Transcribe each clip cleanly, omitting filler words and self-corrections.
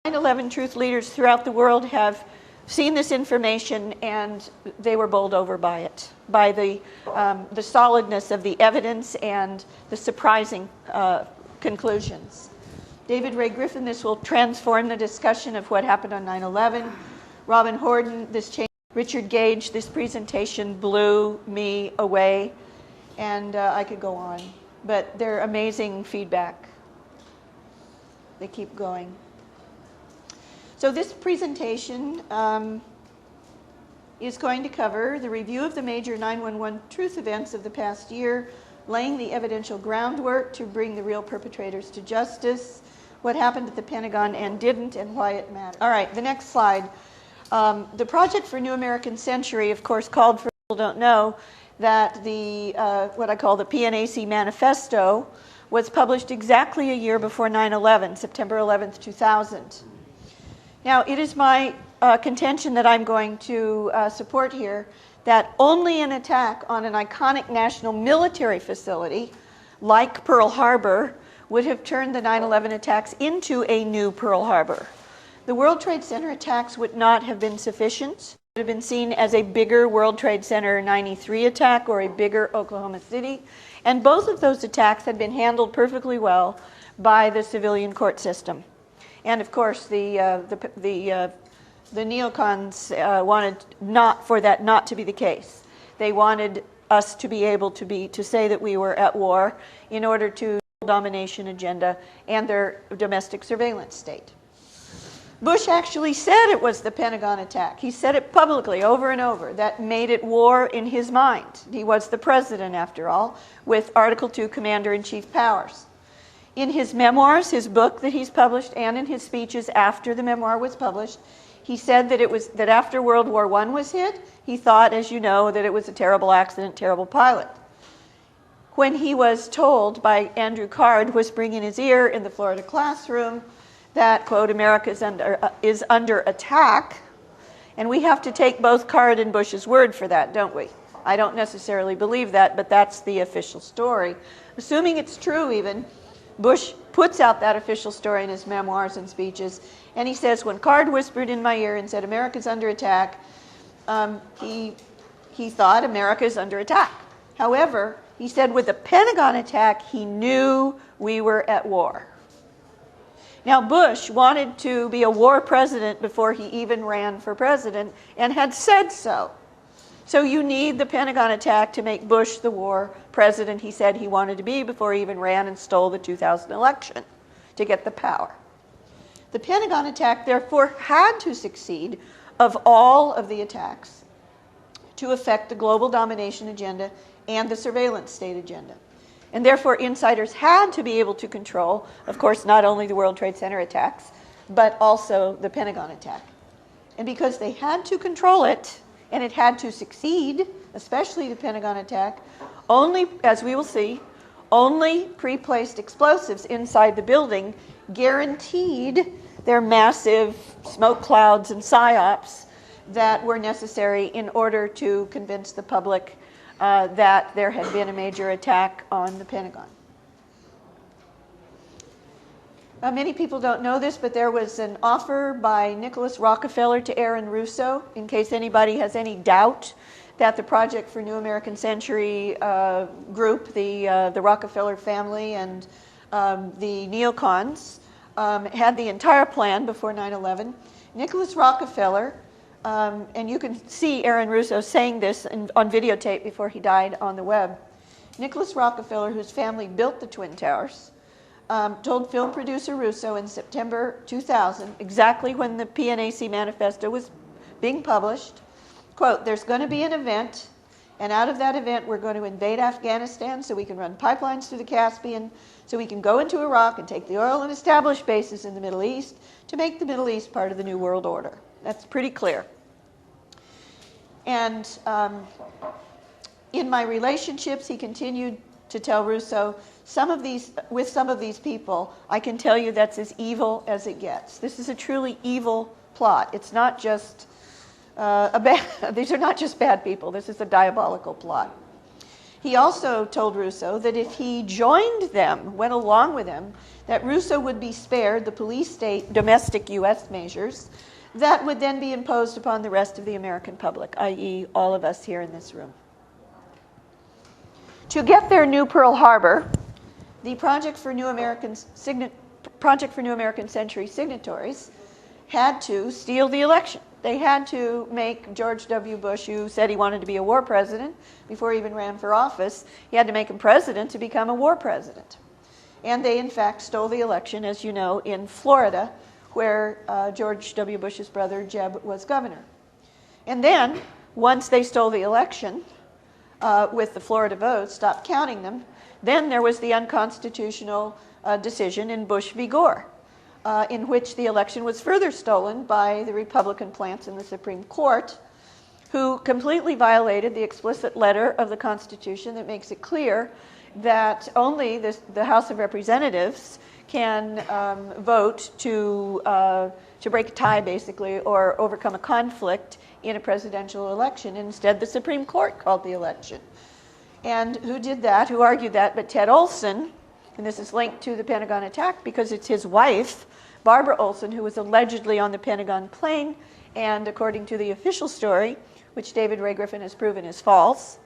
9/11 truth leaders throughout the world have seen this information, and they were bowled over by it, by the solidness of the evidence and the surprising conclusions. David Ray Griffin, this will transform the discussion of what happened on 9/11. Robin Horden, this changed. Richard Gage, this presentation blew me away, and I could go on, but they're amazing feedback. They keep going. So this presentation is going to cover the review of the major 9/11 truth events of the past year, laying the evidential groundwork to bring the real perpetrators to justice, what happened at the Pentagon and didn't, and why it mattered. All right, the next slide. The Project for New American Century, of course, called for, people don't know, that the, what I call the PNAC Manifesto was published exactly a year before 9/11, September 11th, 2000. Now, it is my contention that I'm going to support here that only an attack on an iconic national military facility like Pearl Harbor would have turned the 9/11 attacks into a new Pearl Harbor. The World Trade Center attacks would not have been sufficient. It would have been seen as a bigger World Trade Center 93 attack or a bigger Oklahoma City. And both of those attacks had been handled perfectly well by the civilian court system. And of course, the neocons wanted for that not to be the case. They wanted us to be able to say that we were at war in order to domination agenda and their domestic surveillance state. Bush actually said it was the Pentagon attack. He said it publicly over and over. That made it war in his mind. He was the president, after all, with Article II commander-in-chief powers. In his memoirs, his book that he's published, and in his speeches after the memoir was published, he said that after World War I was hit, he thought, as you know, that it was a terrible accident, terrible pilot. When he was told by Andrew Card, whispering in his ear in the Florida classroom, that, quote, America is under attack, and we have to take both Card and Bush's word for that, don't we? I don't necessarily believe that, but that's the official story. Assuming it's true even, Bush puts out that official story in his memoirs and speeches, and he says, when Card whispered in my ear and said, America's under attack, he thought America's under attack. However, he said with the Pentagon attack, he knew we were at war. Now, Bush wanted to be a war president before he even ran for president and had said so. So you need the Pentagon attack to make Bush the war president he said he wanted to be before he even ran and stole the 2000 election to get the power. The Pentagon attack, therefore, had to succeed of all of the attacks to affect the global domination agenda and the surveillance state agenda. And therefore, insiders had to be able to control, of course, not only the World Trade Center attacks, but also the Pentagon attack. And because they had to control it, and it had to succeed, especially the Pentagon attack, only, as we will see, only pre-placed explosives inside the building guaranteed their massive smoke clouds and psyops that were necessary in order to convince the public that there had been a major attack on the Pentagon. Many people don't know this, but there was an offer by Nicholas Rockefeller to Aaron Russo, in case anybody has any doubt that the Project for New American Century group, the Rockefeller family and the neocons, had the entire plan before 9/11. Nicholas Rockefeller, and you can see Aaron Russo saying this on videotape before he died on the web. Nicholas Rockefeller, whose family built the Twin Towers, told film producer Russo in September 2000, exactly when the PNAC Manifesto was being published, quote, there's going to be an event, and out of that event we're going to invade Afghanistan so we can run pipelines through the Caspian, so we can go into Iraq and take the oil and establish bases in the Middle East to make the Middle East part of the New World Order. That's pretty clear. And in my relationships, he continued to tell Russo, with some of these people, I can tell you that's as evil as it gets. This is a truly evil plot. It's not just these are not just bad people. This is a diabolical plot. He also told Russo that if he joined them, went along with them, that Russo would be spared the police state domestic U.S. measures that would then be imposed upon the rest of the American public, i.e. all of us here in this room. To get their new Pearl Harbor, the Project for New American Century signatories had to steal the election. They had to make George W. Bush, who said he wanted to be a war president before he even ran for office, he had to make him president to become a war president. And they, in fact, stole the election, as you know, in Florida, where George W. Bush's brother, Jeb, was governor. And then, once they stole the election with the Florida votes, stopped counting them, then there was the unconstitutional decision in Bush v. Gore, in which the election was further stolen by the Republican plants in the Supreme Court, who completely violated the explicit letter of the Constitution that makes it clear that only the House of Representatives can vote to break a tie, basically, or overcome a conflict in a presidential election. Instead, the Supreme Court called the election. And who did that, who argued that, but Ted Olson, and this is linked to the Pentagon attack because it's his wife, Barbara Olson, who was allegedly on the Pentagon plane, and according to the official story, which David Ray Griffin has proven is false,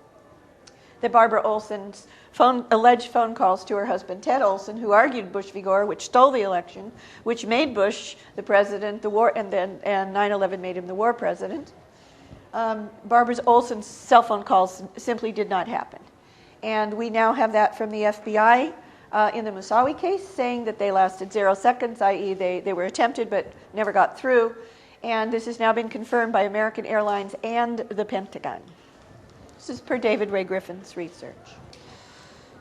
that Barbara Olson's alleged phone calls to her husband, Ted Olson, who argued Bush v. Gore, which stole the election, which made Bush the president, the war, and 9/11 made him the war president. Barbara Olson's cell phone calls simply did not happen. And we now have that from the FBI in the Moussaoui case, saying that they lasted 0 seconds, i.e. they were attempted but never got through. And this has now been confirmed by American Airlines and the Pentagon. This is per David Ray Griffin's research.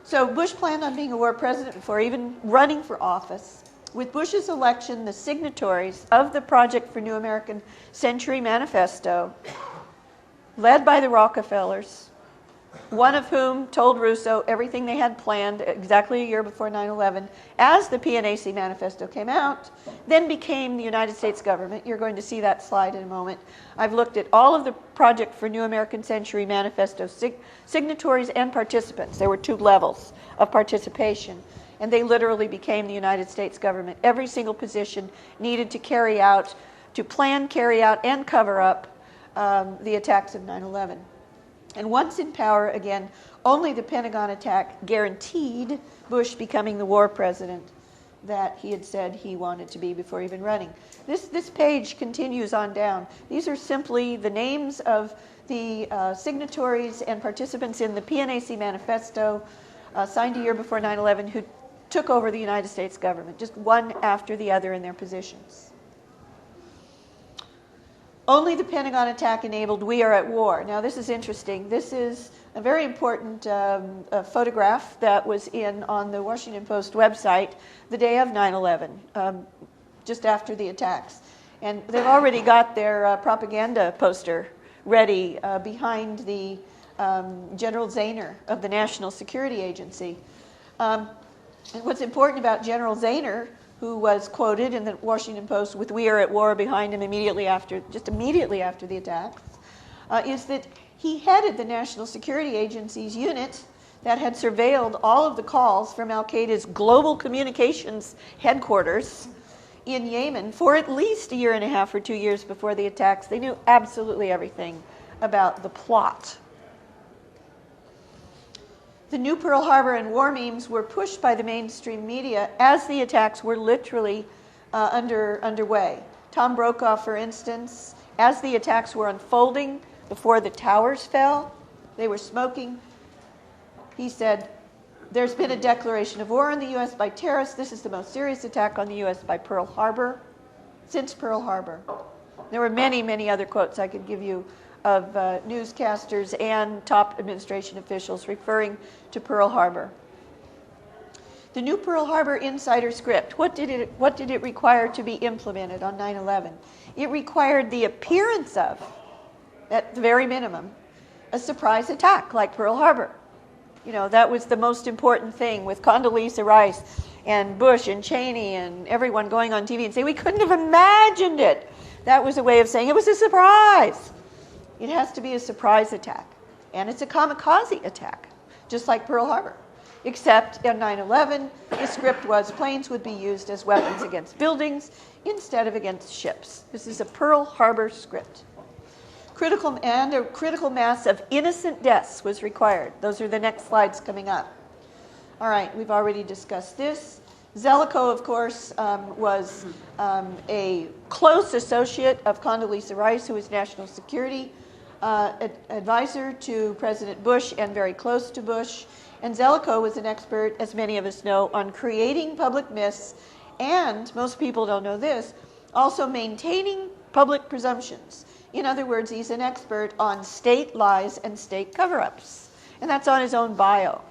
So Bush planned on being a war president before even running for office. With Bush's election, the signatories of the Project for New American Century Manifesto, led by the Rockefellers, one of whom told Russo everything they had planned exactly a year before 9/11, as the PNAC manifesto came out, then became the United States government. You're going to see that slide in a moment. I've looked at all of the Project for New American Century manifesto signatories and participants. There were 2 levels of participation, and they literally became the United States government. Every single position needed to carry out, to plan, carry out, and cover up the attacks of 9/11. And once in power, again, only the Pentagon attack guaranteed Bush becoming the war president that he had said he wanted to be before even running. This page continues on down. These are simply the names of the signatories and participants in the PNAC manifesto signed a year before 9/11 who took over the United States government, just one after the other in their positions. Only the Pentagon attack enabled "We are at war." Now, this is interesting. This is a very important photograph that was on the Washington Post website the day of 9/11, just after the attacks. And they've already got their propaganda poster ready behind the General Zaner of the National Security Agency. And what's important about General Zaner, who was quoted in the Washington Post with "We are at war" behind him just immediately after the attacks, is that he headed the National Security Agency's unit that had surveilled all of the calls from al-Qaeda's global communications headquarters in Yemen for at least a year and a half or 2 years before the attacks. They knew absolutely everything about the plot. The new Pearl Harbor and war memes were pushed by the mainstream media as the attacks were literally underway. Tom Brokaw, for instance, as the attacks were unfolding before the towers fell, they were smoking, he said, "There's been a declaration of war on the U.S. by terrorists. This is the most serious attack on the U.S. by Pearl Harbor since Pearl Harbor." There were many, many other quotes I could give you of newscasters and top administration officials referring to Pearl Harbor. The new Pearl Harbor insider script, what did it require to be implemented on 9/11? It required the appearance of, at the very minimum, a surprise attack like Pearl Harbor. You know, that was the most important thing, with Condoleezza Rice and Bush and Cheney and everyone going on TV and saying, "We couldn't have imagined it." That was a way of saying it was a surprise. It has to be a surprise attack, and it's a kamikaze attack. just like Pearl Harbor. Except on 9/11, the script was planes would be used as weapons against buildings instead of against ships. This is a Pearl Harbor script. A critical mass of innocent deaths was required. Those are the next slides coming up. All right, we've already discussed this. Zelikow, of course, was a close associate of Condoleezza Rice, who was National Security Advisor to President Bush and very close to Bush. And Zelikow was an expert, as many of us know, on creating public myths and, most people don't know this, also maintaining public presumptions. In other words, he's an expert on state lies and state cover-ups. And that's on his own bio.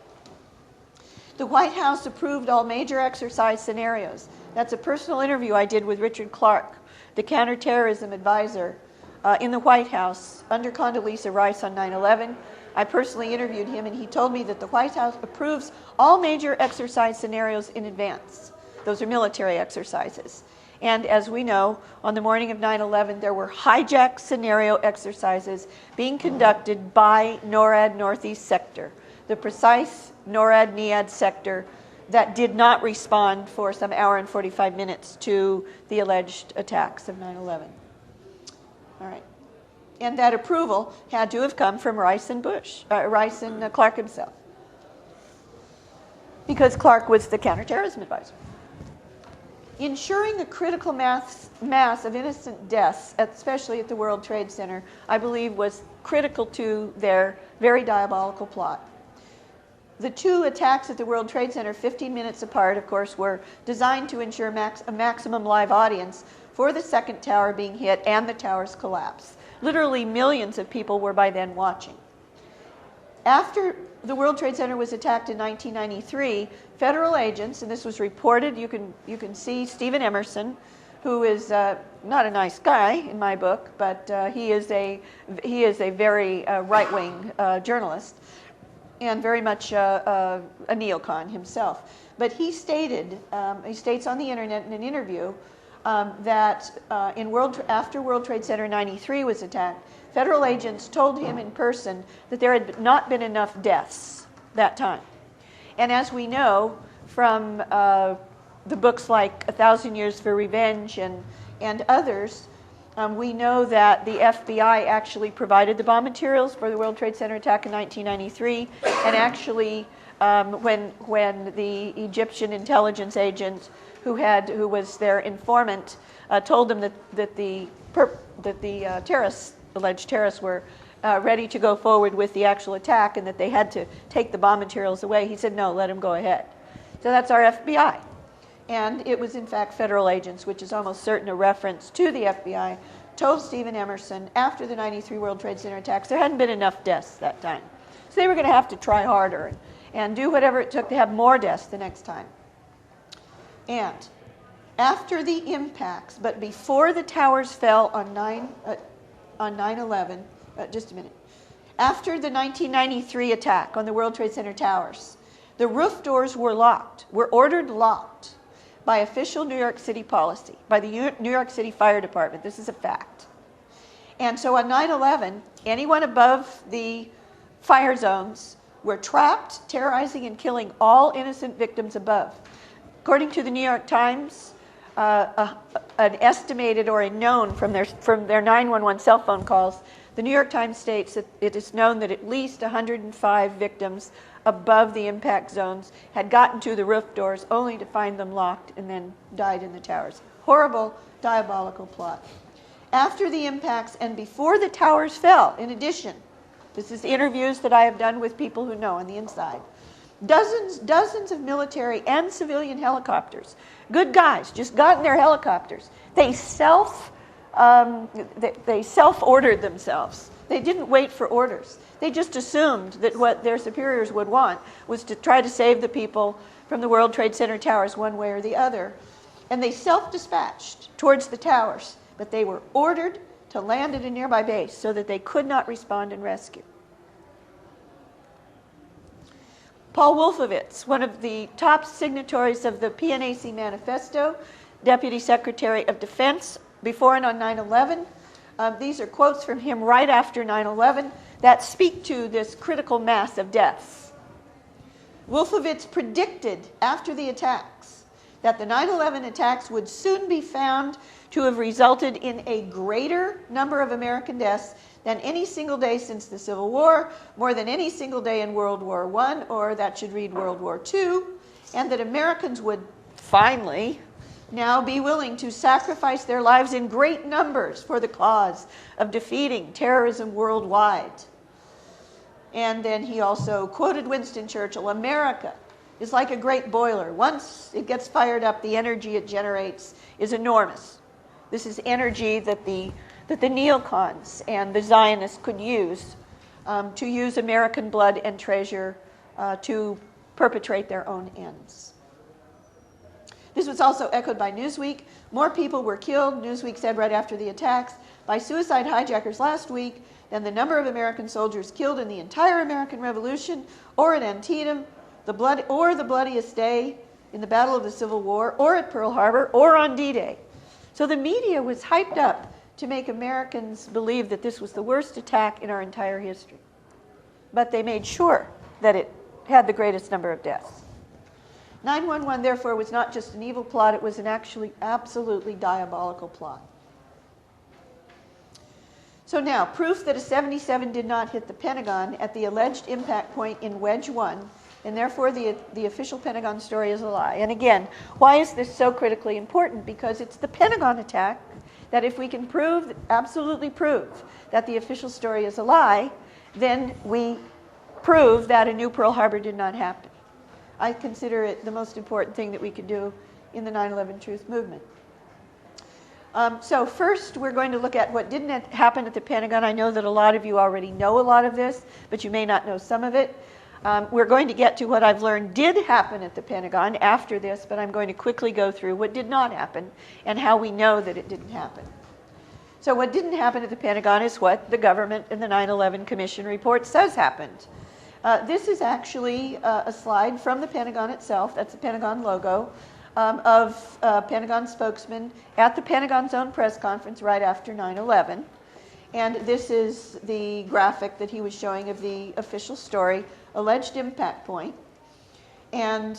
The White House approved all major exercise scenarios. That's a personal interview I did with Richard Clark, the counterterrorism advisor in the White House under Condoleezza Rice on 9/11. I personally interviewed him, and he told me that the White House approves all major exercise scenarios in advance. Those are military exercises. And as we know, on the morning of 9/11, there were hijack scenario exercises being conducted by NORAD Northeast Sector, the precise NORAD-NEAD sector that did not respond for some hour and 45 minutes to the alleged attacks of 9/11. All right. And that approval had to have come from Rice and Clark himself, because Clark was the counterterrorism advisor. Ensuring the critical mass of innocent deaths, especially at the World Trade Center, I believe was critical to their very diabolical plot. The two attacks at the World Trade Center, 15 minutes apart, of course, were designed to ensure a maximum live audience for the second tower being hit and the tower's collapse. Literally millions of people were by then watching. After the World Trade Center was attacked in 1993, federal agents, and this was reported, you can see Stephen Emerson, who is not a nice guy in my book, but he is a very right-wing journalist, and very much a neocon himself. But he states on the internet in an interview that after World Trade Center 93 was attacked, federal agents told him in person that there had not been enough deaths that time. And as we know from the books like 1,000 Years for Revenge and others, we know that the FBI actually provided the bomb materials for the World Trade Center attack in 1993, and actually when the Egyptian intelligence agent who was their informant told them that the alleged terrorists were ready to go forward with the actual attack and that they had to take the bomb materials away, he said, no, let them go ahead. So that's our FBI. And it was in fact federal agents, which is almost certain a reference to the FBI, told Stephen Emerson after the 93 World Trade Center attacks there hadn't been enough deaths that time. So they were going to have to try harder and do whatever it took to have more deaths the next time. And after the impacts, but before the towers fell on 9/11, just a minute, after the 1993 attack on the World Trade Center towers, the roof doors were ordered locked by official New York City policy, by the New York City Fire Department. This is a fact. And so on 9/11, anyone above the fire zones were trapped, terrorizing and killing all innocent victims above. According to the New York Times, an estimated or a known from their 911 cell phone calls, the New York Times states that it is known that at least 105 victims above the impact zones had gotten to the roof doors only to find them locked and then died in the towers. Horrible, diabolical plot. After the impacts and before the towers fell, in addition, this is interviews that I have done with people who know on the inside, dozens of military and civilian helicopters, good guys, just got in their helicopters. They self-ordered themselves. They didn't wait for orders. They just assumed that what their superiors would want was to try to save the people from the World Trade Center towers one way or the other. And they self-dispatched towards the towers, but they were ordered to land at a nearby base so that they could not respond and rescue. Paul Wolfowitz, one of the top signatories of the PNAC Manifesto, Deputy Secretary of Defense, before and on 9/11. These are quotes from him right after 9/11 that speak to this critical mass of deaths. Wolfowitz predicted after the attacks that the 9/11 attacks would soon be found to have resulted in a greater number of American deaths than any single day since the Civil War, more than any single day in World War I, or that should read World War II, and that Americans would finally now be willing to sacrifice their lives in great numbers for the cause of defeating terrorism worldwide. And then he also quoted Winston Churchill, "America is like a great boiler. Once it gets fired up, the energy it generates is enormous." This is energy that the neocons and the Zionists could use to use American blood and treasure to perpetrate their own ends. This was also echoed by Newsweek. More people were killed, Newsweek said right after the attacks, by suicide hijackers last week than the number of American soldiers killed in the entire American Revolution, or at Antietam, the bloodiest day in the Battle of the Civil War, or at Pearl Harbor, or on D-Day. So the media was hyped up to make Americans believe that this was the worst attack in our entire history. But they made sure that it had the greatest number of deaths. 9/11, therefore, was not just an evil plot, it was an actually absolutely diabolical plot. So now, proof that a 77 did not hit the Pentagon at the alleged impact point in Wedge 1, and therefore the official Pentagon story is a lie. And again, why is this so critically important? Because it's the Pentagon attack that if we can prove, absolutely prove, that the official story is a lie, then we prove that a new Pearl Harbor did not happen. I consider it the most important thing that we could do in the 9/11 truth movement. So first, we're going to look at what didn't happen at the Pentagon. I know that a lot of you already know a lot of this, but you may not know some of it. We're going to get to what I've learned did happen at the Pentagon after this, but I'm going to quickly go through what did not happen and how we know that it didn't happen. So what didn't happen at the Pentagon is what the government and the 9/11 Commission report says happened. This is actually a slide from the Pentagon itself. That's the Pentagon logo of Pentagon spokesman at the Pentagon's own press conference right after 9/11. And this is the graphic that he was showing of the official story, alleged impact point. And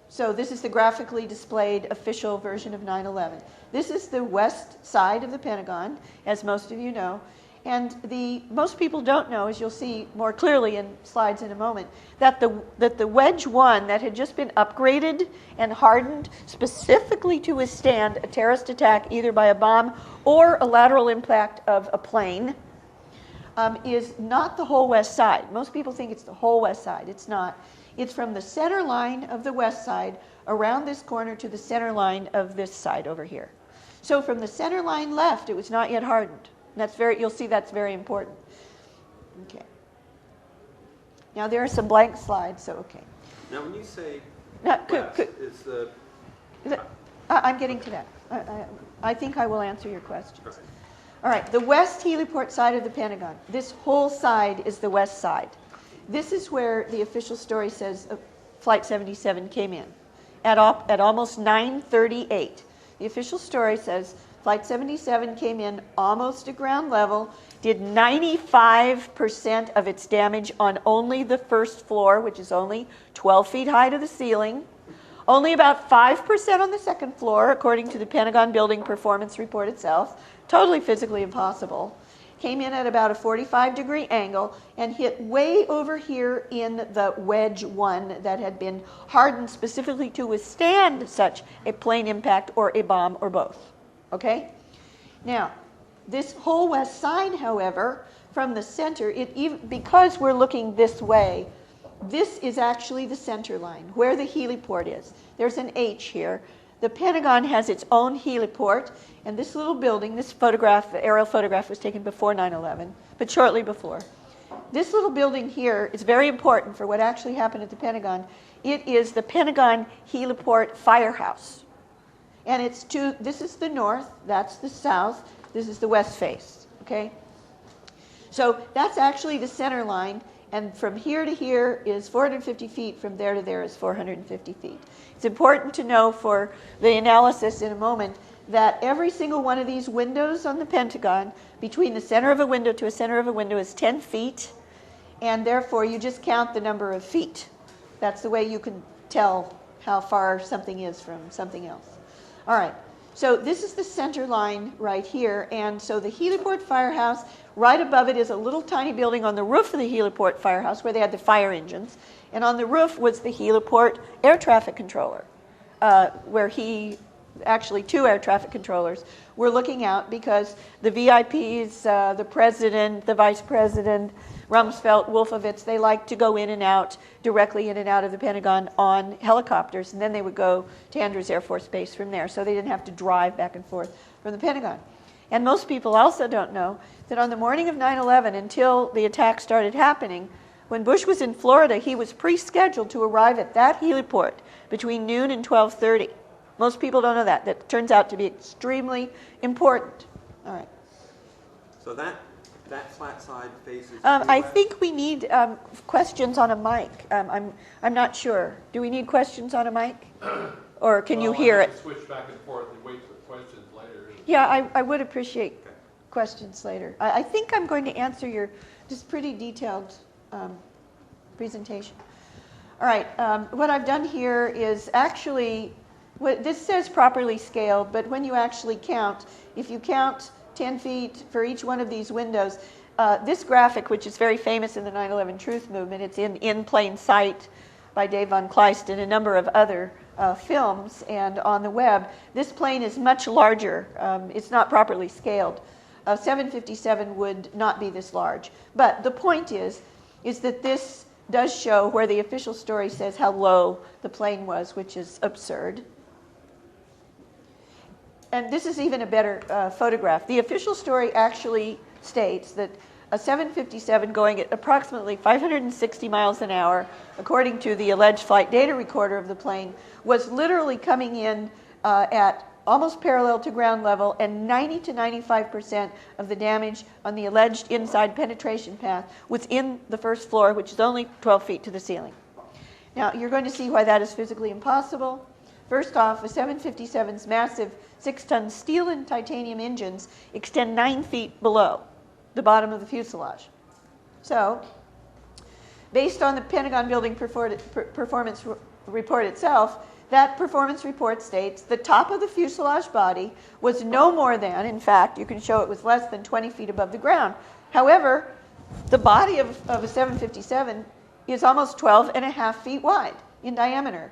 so this is the graphically displayed official version of 9/11. This is the west side of the Pentagon, as most of you know. And most people don't know, as you'll see more clearly in slides in a moment, that the Wedge 1 that had just been upgraded and hardened specifically to withstand a terrorist attack either by a bomb or a lateral impact of a plane is not the whole west side. Most people think it's the whole west side. It's not. It's from the center line of the west side around this corner to the center line of this side over here. So from the center line left, it was not yet hardened. You'll see that's very important. Okay. Now there are some blank slides, so okay. Now when you say is the... I'm getting to that. I think I will answer your questions. Okay. All right, the west heliport side of the Pentagon. This whole side is the west side. This is where the official story says Flight 77 came in at almost 9:38. The official story says Flight 77 came in almost to ground level, did 95% of its damage on only the first floor, which is only 12 feet high to the ceiling, only about 5% on the second floor, according to the Pentagon Building Performance Report itself, totally physically impossible, came in at about a 45-degree angle and hit way over here in the Wedge 1 that had been hardened specifically to withstand such a plane impact or a bomb or both. Okay? Now, this whole west side, however, from the center, because we're looking this way, this is actually the center line, where the heliport is. There's an H here. The Pentagon has its own heliport, and this little building, this photograph, the aerial photograph was taken before 9/11, but shortly before. This little building here is very important for what actually happened at the Pentagon. It is the Pentagon Heliport Firehouse. And this is the north, that's the south, this is the west face, okay? So that's actually the center line, and from here to here is 450 feet, from there to there is 450 feet. It's important to know for the analysis in a moment that every single one of these windows on the Pentagon, between the center of a window to a center of a window, is 10 feet, and therefore you just count the number of feet. That's the way you can tell how far something is from something else. All right, so this is the center line right here, and so the heliport firehouse, right above it is a little tiny building on the roof of the heliport firehouse where they had the fire engines, and on the roof was the heliport air traffic controller, where actually 2 air traffic controllers were looking out because the VIPs, the president, the vice president, Rumsfeld, Wolfowitz, they liked to go in and out, directly in and out of the Pentagon on helicopters, and then they would go to Andrews Air Force Base from there, so they didn't have to drive back and forth from the Pentagon. And most people also don't know that on the morning of 9/11, until the attack started happening, when Bush was in Florida, he was pre-scheduled to arrive at that heliport between noon and 12:30. Most people don't know that. That turns out to be extremely important. All right. So that flat side faces. I think we need questions on a mic. I'm not sure. Do we need questions on a mic, or can you hear it? Switch back and forth and wait for questions later. Yeah, I would appreciate questions later. I think I'm going to answer your just pretty detailed presentation. All right. What I've done here is actually. This says properly scaled, but when you actually count, if you count 10 feet for each one of these windows, this graphic, which is very famous in the 9/11 Truth Movement, it's in Plain Sight by Dave von Kleist and a number of other films and on the web. This plane is much larger. It's not properly scaled. A 757 would not be this large. But the point is that this does show where the official story says how low the plane was, which is absurd. And this is even a better photograph. The official story actually states that a 757 going at approximately 560 miles an hour, according to the alleged flight data recorder of the plane, was literally coming in at almost parallel to ground level, and 90 to 95% of the damage on the alleged inside penetration path was in the first floor, which is only 12 feet to the ceiling. Now, you're going to see why that is physically impossible. First off, a 757's massive 6-ton steel and titanium engines extend 9 feet below the bottom of the fuselage. So, based on the Pentagon Building Performance Report itself, that performance report states the top of the fuselage body was no more than, in fact, you can show it was less than 20 feet above the ground. However, the body of a 757 is almost 12 and a half feet wide in diameter,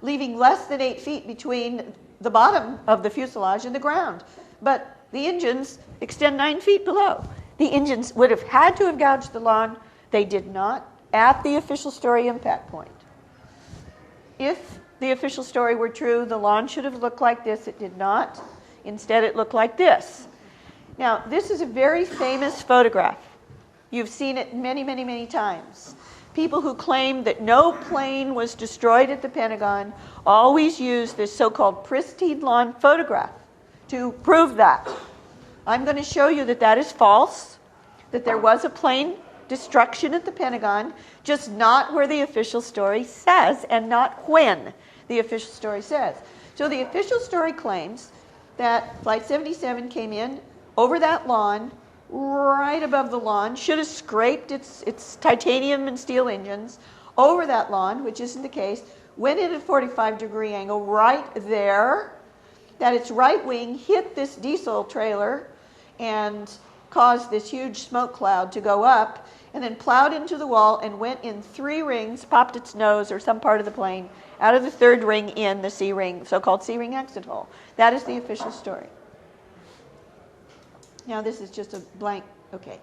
leaving less than 8 feet between the bottom of the fuselage and the ground. But the engines extend 9 feet below. The engines would have had to have gouged the lawn. They did not at the official story impact point. If the official story were true, the lawn should have looked like this. It did not. Instead, it looked like this. Now, this is a very famous photograph. You've seen it many, many, many times. People who claim that no plane was destroyed at the Pentagon always use this so-called pristine lawn photograph to prove that. I'm going to show you that that is false, that there was a plane destruction at the Pentagon, just not where the official story says and not when the official story says. So the official story claims that Flight 77 came in over that lawn, right above the lawn, should have scraped its titanium and steel engines over that lawn, which isn't the case, went in at a 45-degree angle right there, that its right wing hit this diesel trailer and caused this huge smoke cloud to go up, and then plowed into the wall and went in 3 rings, popped its nose or some part of the plane out of the 3rd ring in the C-ring, so-called C-ring exit hole. That is the official story. Now, this is just a blank, okay.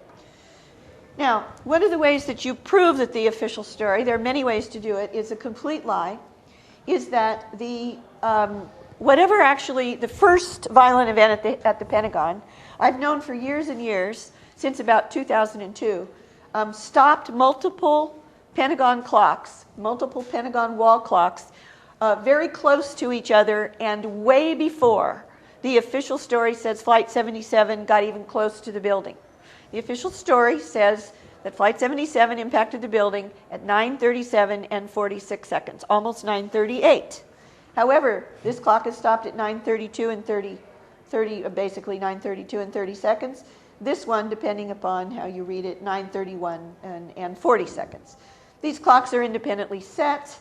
Now, one of the ways that you prove that the official story, there are many ways to do it, is a complete lie, is that the, whatever actually, the first violent event at the Pentagon, I've known for years and years, since about 2002, stopped multiple Pentagon clocks, multiple Pentagon wall clocks, very close to each other and way before the official story says Flight 77 got even close to the building. The official story says that Flight 77 impacted the building at 9:37 and 46 seconds, almost 9:38. However, this clock is stopped at 9:32 and 30, basically 9:32 and 30 seconds. This one, depending upon how you read it, 9:31 and 40 seconds. These clocks are independently set.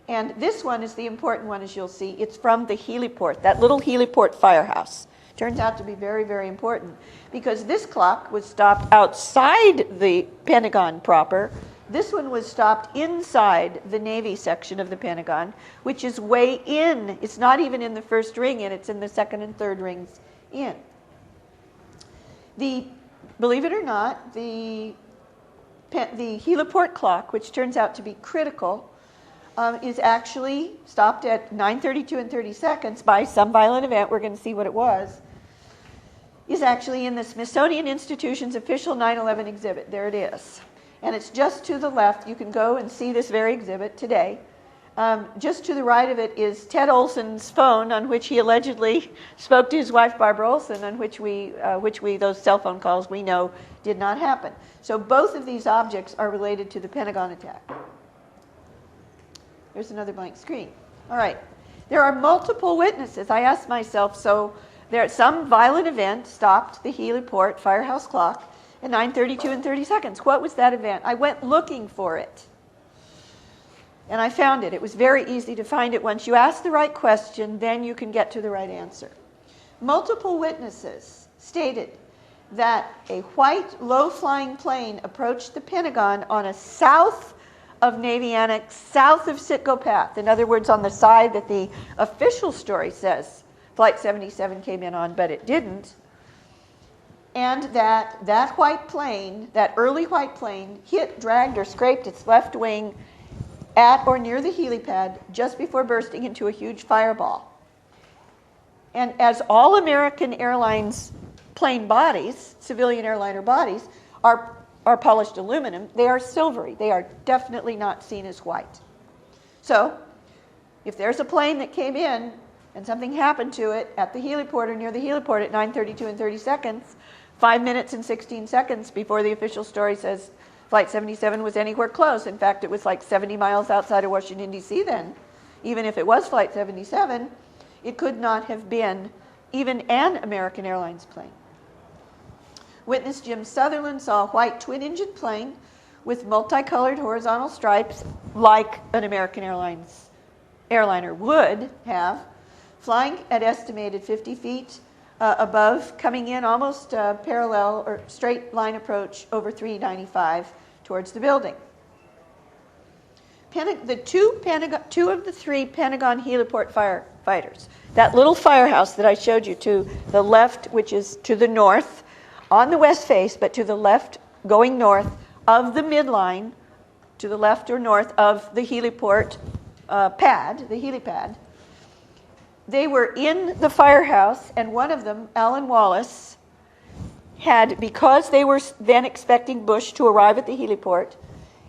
And this one is the important one, as you'll see. It's from the heliport, that little heliport firehouse. Turns out to be very, very important because this clock was stopped outside the Pentagon proper. This one was stopped inside the Navy section of the Pentagon, which is way in. It's not even in the first ring in, it's in the second and third rings in. Believe it or not, the heliport clock, which turns out to be critical, is actually stopped at 9:32 and 30 seconds by some violent event. We're going to see what it was. Is actually in the Smithsonian Institution's official 9/11 exhibit. There it is. And it's just to the left. You can go and see this very exhibit today. Just to the right of it is Ted Olson's phone, on which he allegedly spoke to his wife Barbara Olson, on which those cell phone calls we know did not happen. So both of these objects are related to the Pentagon attack. There's another blank screen. All right. There are multiple witnesses. I asked myself, so some violent event stopped the heliport firehouse clock at 9:32 and 30 seconds. What was that event? I went looking for it. And I found it. It was very easy to find it. Once you ask the right question, then you can get to the right answer. Multiple witnesses stated that a white low-flying plane approached the Pentagon on a south of Navy Annex, south of Sitco Path. In other words, on the side that the official story says Flight 77 came in on, but it didn't. And that white plane, that early white plane, hit, dragged, or scraped its left wing at or near the helipad just before bursting into a huge fireball. And as all American Airlines plane bodies, civilian airliner bodies, are polished aluminum, they are silvery. They are definitely not seen as white. So, if there's a plane that came in and something happened to it at the heliport or near the heliport at 9:32 and 30 seconds, 5 minutes and 16 seconds before the official story says Flight 77 was anywhere close. In fact, it was like 70 miles outside of Washington, D.C. then. Even if it was Flight 77, it could not have been even an American Airlines plane. Witness Jim Sutherland saw a white twin-engine plane with multicolored horizontal stripes like an American Airlines airliner would have, flying at estimated 50 feet above, coming in almost parallel or straight line approach over 395 towards the building. Two of the three Pentagon heliport firefighters, that little firehouse that I showed you to the left, which is to the north, on the west face, but to the left, going north of the midline, to the left or north of the heliport pad, the helipad. They were in the firehouse, and one of them, Alan Wallace, had, because they were then expecting Bush to arrive at the heliport,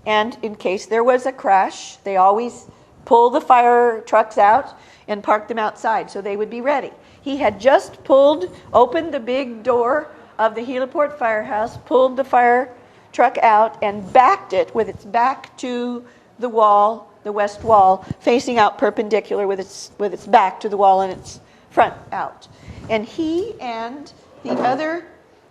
and in case there was a crash, they always pull the fire trucks out and park them outside so they would be ready. He had just opened the big door of the heliport firehouse, pulled the fire truck out, and backed it with its back to the wall, the west wall, facing out perpendicular with its back to the wall and its front out. And he and the other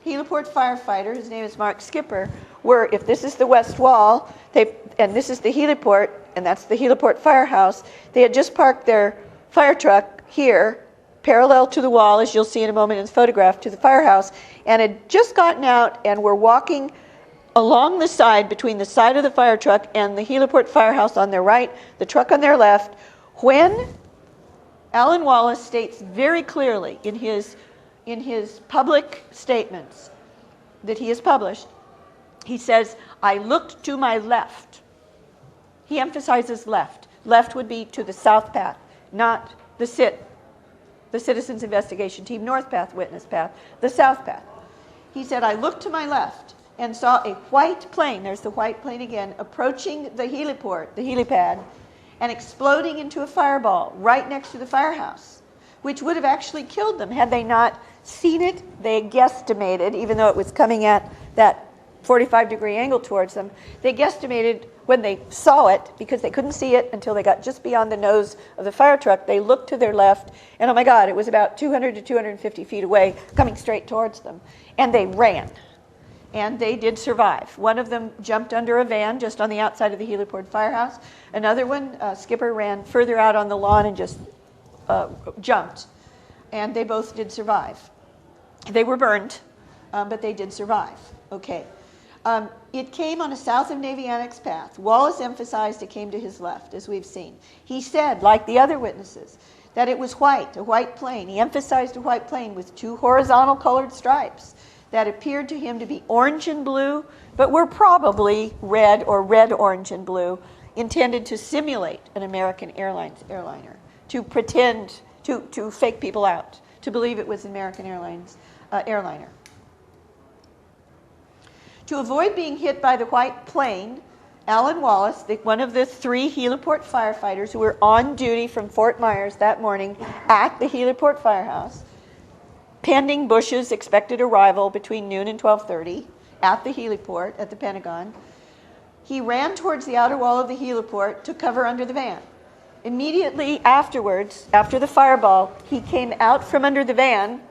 heliport firefighter, his name is Mark Skipper, were, if this is the west wall, and this is the heliport, and that's the heliport firehouse, they had just parked their fire truck here, parallel to the wall, as you'll see in a moment in the photograph, to the firehouse, and had just gotten out and were walking along the side, between the side of the fire truck and the heliport firehouse on their right, the truck on their left, when Alan Wallace states very clearly in his public statements that he has published, he says, "I looked to my left." He emphasizes left. Left would be to the south path, not the Citizens Investigation Team north path, witness path, the south path. He said, "I looked to my left and saw a white plane," there's the white plane again, "approaching the heliport, the helipad, and exploding into a fireball right next to the firehouse, which would have actually killed them had they not seen it." They guesstimated, even though it was coming at that 45-degree angle towards them, they guesstimated when they saw it, because they couldn't see it until they got just beyond the nose of the fire truck, they looked to their left, and oh my God, it was about 200 to 250 feet away, coming straight towards them. And they ran. and they did survive. One of them jumped under a van just on the outside of the heliport firehouse. Another one, Skipper ran further out on the lawn and just jumped. And they both did survive. They were burned, but they did survive. Okay. It came on a south of Navy Annex path. Wallace emphasized it came to his left, as we've seen. He said, like the other witnesses, that it was white, a white plane. He emphasized a white plane with 2 horizontal colored stripes that appeared to him to be orange and blue, but were probably red or red, orange, and blue, intended to simulate an American Airlines airliner, to pretend, to fake people out, to believe it was an American Airlines airliner. To avoid being hit by the white plane, Alan Wallace, one of the 3 heliport firefighters who were on duty from Fort Myers that morning at the heliport firehouse, pending Bush's expected arrival between noon and 12:30 at the heliport at the Pentagon, he ran towards the outer wall of the heliport to cover under the van. Immediately afterwards, after the fireball, he came out from under the van,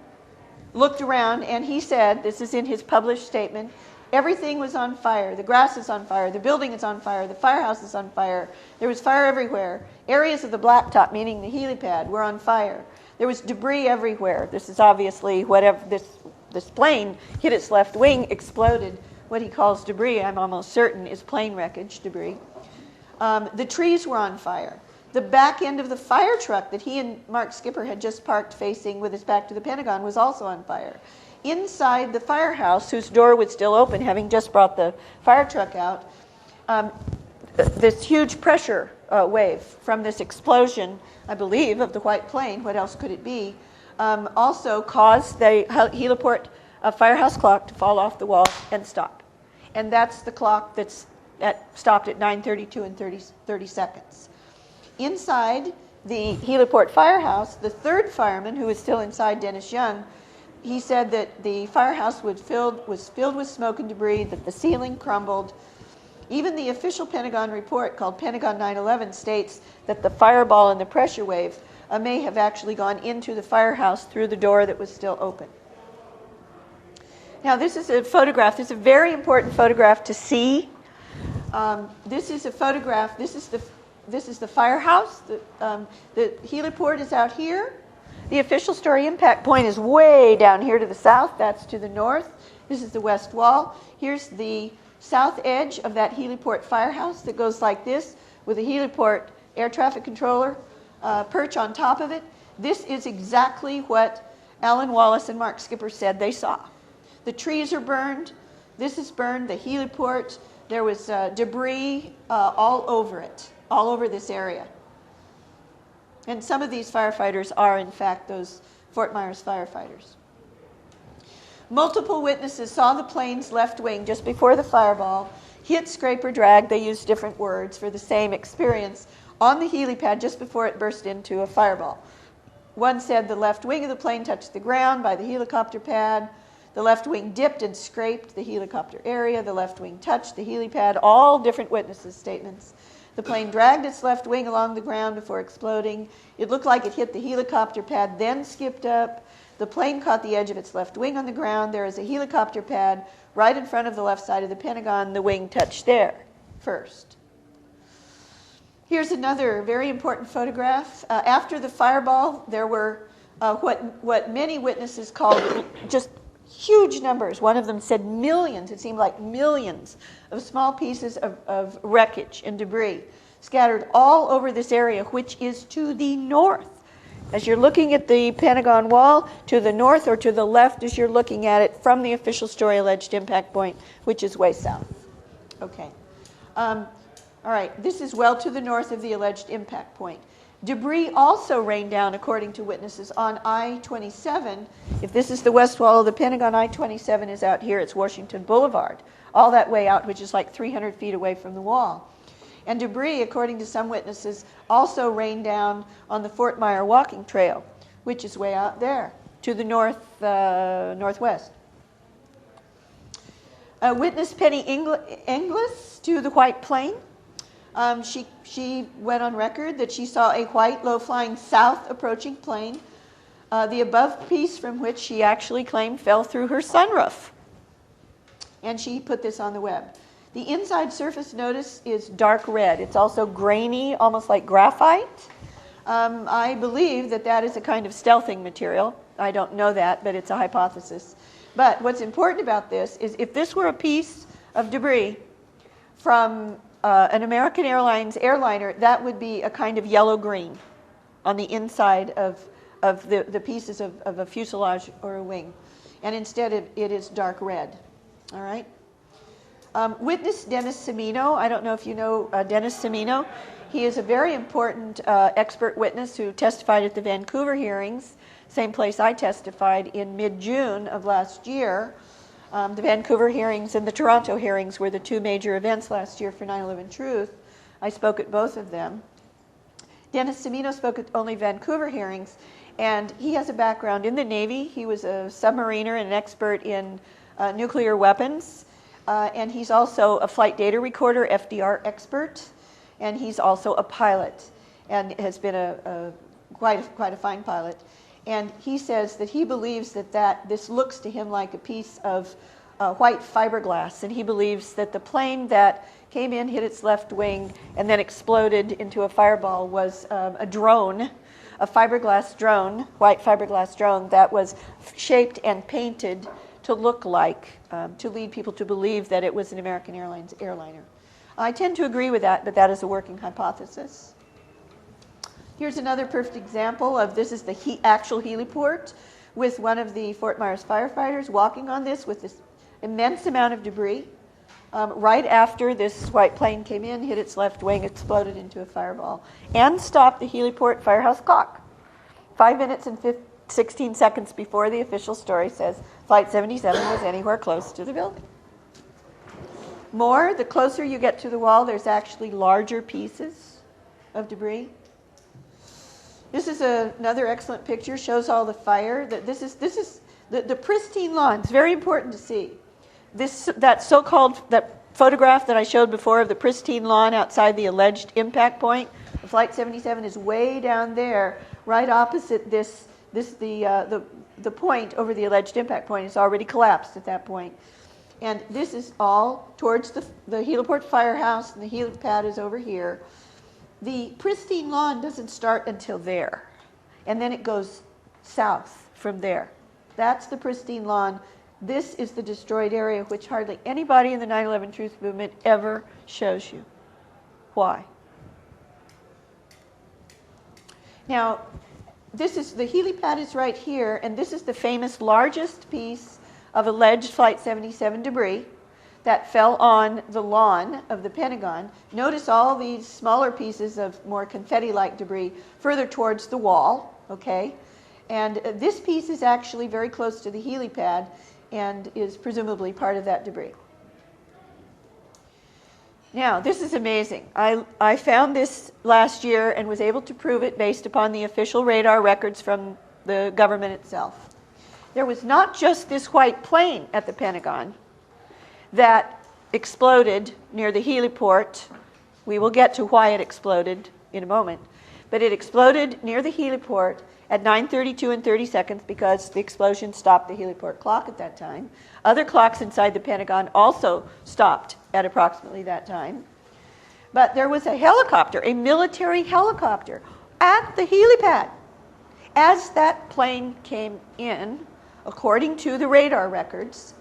looked around, and he said, this is in his published statement, everything was on fire. The grass is on fire. The building is on fire. The firehouse is on fire. There was fire everywhere. Areas of the blacktop, meaning the helipad, were on fire. There was debris everywhere. This is obviously whatever this plane hit its left wing, exploded. What he calls debris, I'm almost certain, is plane wreckage debris. The trees were on fire. The back end of the fire truck that he and Mark Skipper had just parked facing with his back to the Pentagon was also on fire. Inside the firehouse, whose door was still open, having just brought the fire truck out, this huge pressure wave from this explosion, I believe, of the white plane, what else could it be, also caused the heliport firehouse clock to fall off the wall and stop. And that's the clock that stopped at 9:32 and 30 seconds. Inside the heliport firehouse, the 3rd fireman, who was still inside, Dennis Young, he said that the firehouse was filled with smoke and debris, that the ceiling crumbled. Even the official Pentagon report called Pentagon 9/11 states that the fireball and the pressure wave may have actually gone into the firehouse through the door that was still open. Now this is a photograph. This is a very important photograph to see. This is a photograph. This is the firehouse. The heliport is out here. The official story impact point is way down here to the south. That's to the north. This is the west wall. Here's the south edge of that heliport firehouse that goes like this with a heliport air traffic controller perch on top of it. This is exactly what Alan Wallace and Mark Skipper said they saw. The trees are burned. This is burned. The heliport, there was debris all over it, all over this area. And some of these firefighters are, in fact, those Fort Myers firefighters. Multiple witnesses saw the plane's left wing just before the fireball hit, scrape, or drag. They used different words for the same experience on the helipad just before it burst into a fireball. One said the left wing of the plane touched the ground by the helicopter pad. The left wing dipped and scraped the helicopter area. The left wing touched the helipad. All different witnesses' statements. The plane dragged its left wing along the ground before exploding. It looked like it hit the helicopter pad, then skipped up. The plane caught the edge of its left wing on the ground. There is a helicopter pad right in front of the left side of the Pentagon. The wing touched there first. Here's another very important photograph. After the fireball, there were what many witnesses called just huge numbers. One of them said millions. It seemed like millions of small pieces of wreckage and debris scattered all over this area, which is to the north. As you're looking at the Pentagon wall, to the north or to the left as you're looking at it from the official story alleged impact point, which is way south. Okay. All right. This is well to the north of the alleged impact point. Debris also rained down, according to witnesses, on I-27. If this is the west wall of the Pentagon, I-27 is out here. It's Washington Boulevard, all that way out, which is like 300 feet away from the wall. And debris, according to some witnesses, also rained down on the Fort Myers walking trail, which is way out there to the northwest. Witness Penny Inglis to the white plane. She went on record that she saw a white, low-flying south approaching plane, the above piece from which she actually claimed fell through her sunroof. and she put this on the web. The inside surface, notice, is dark red. It's also grainy, almost like graphite. I believe that that is a kind of stealthing material. I don't know that, but it's a hypothesis. But what's important about this is if this were a piece of debris from an American Airlines airliner, that would be a kind of yellow-green on the inside of the pieces of a fuselage or a wing. And instead it is dark red. All right? Witness Dennis Cimino. I don't know if you know Dennis Cimino. He is a very important expert witness who testified at the Vancouver hearings, same place I testified in mid-June of last year. The Vancouver hearings and the Toronto hearings were the two major events last year for 9/11 Truth. I spoke at both of them. Dennis Cimino spoke at only Vancouver hearings, and he has a background in the Navy. He was a submariner and an expert in nuclear weapons, and he's also a flight data recorder, FDR expert, and he's also a pilot, and has been quite a fine pilot. And he says that he believes that this looks to him like a piece of white fiberglass, and he believes that the plane that came in, hit its left wing, and then exploded into a fireball was a drone, a fiberglass drone, white fiberglass drone that was shaped and painted to look like, to lead people to believe that it was an American Airlines airliner. I tend to agree with that, but that is a working hypothesis. Here's another perfect example of this is the actual heliport with one of the Fort Myers firefighters walking on this with this immense amount of debris. Right after this white plane came in, hit its left wing, exploded into a fireball, and stopped the heliport firehouse clock. 5 minutes and 16 seconds before the official story says Flight 77 was anywhere close to the building. The closer you get to the wall, there's actually larger pieces of debris. This is another excellent picture, shows all the fire. This is the pristine lawn. It's very important to see. That photograph that I showed before of the pristine lawn outside the alleged impact point, the Flight 77 is way down there, right opposite the point over the alleged impact point. It's already collapsed at that point. And this is all towards the heliport firehouse, and the helipad is over here. The pristine lawn doesn't start until there, and then it goes south from there. That's the pristine lawn. This is the destroyed area, which hardly anybody in the 9/11 Truth Movement ever shows you. Why? Now, the helipad is right here, and this is the famous largest piece of alleged Flight 77 debris that fell on the lawn of the Pentagon. Notice all these smaller pieces of more confetti-like debris further towards the wall, okay? And this piece is actually very close to the helipad and is presumably part of that debris. Now, this is amazing. I found this last year and was able to prove it based upon the official radar records from the government itself. There was not just this white plane at the Pentagon that exploded near the heliport. We will get to why it exploded in a moment. But it exploded near the heliport at 9:32 and 30 seconds because the explosion stopped the heliport clock at that time. Other clocks inside the Pentagon also stopped at approximately that time. But there was a helicopter, a military helicopter, at the helipad as that plane came in, according to the radar records,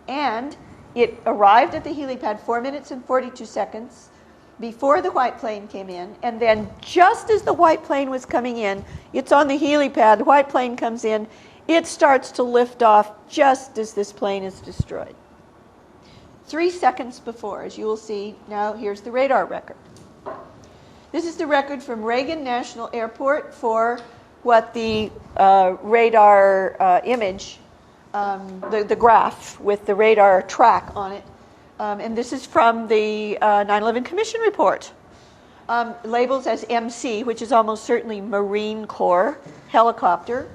and it arrived at the helipad 4 minutes and 42 seconds before the white plane came in, and then just as the white plane was coming in, it's on the helipad, the white plane comes in, it starts to lift off just as this plane is destroyed. 3 seconds before, as you will see, now here's the radar record. This is the record from Reagan National Airport for what the radar image, the graph with the radar track on it. And this is from the 9/11 Commission report. Labels as MC, which is almost certainly Marine Corps helicopter.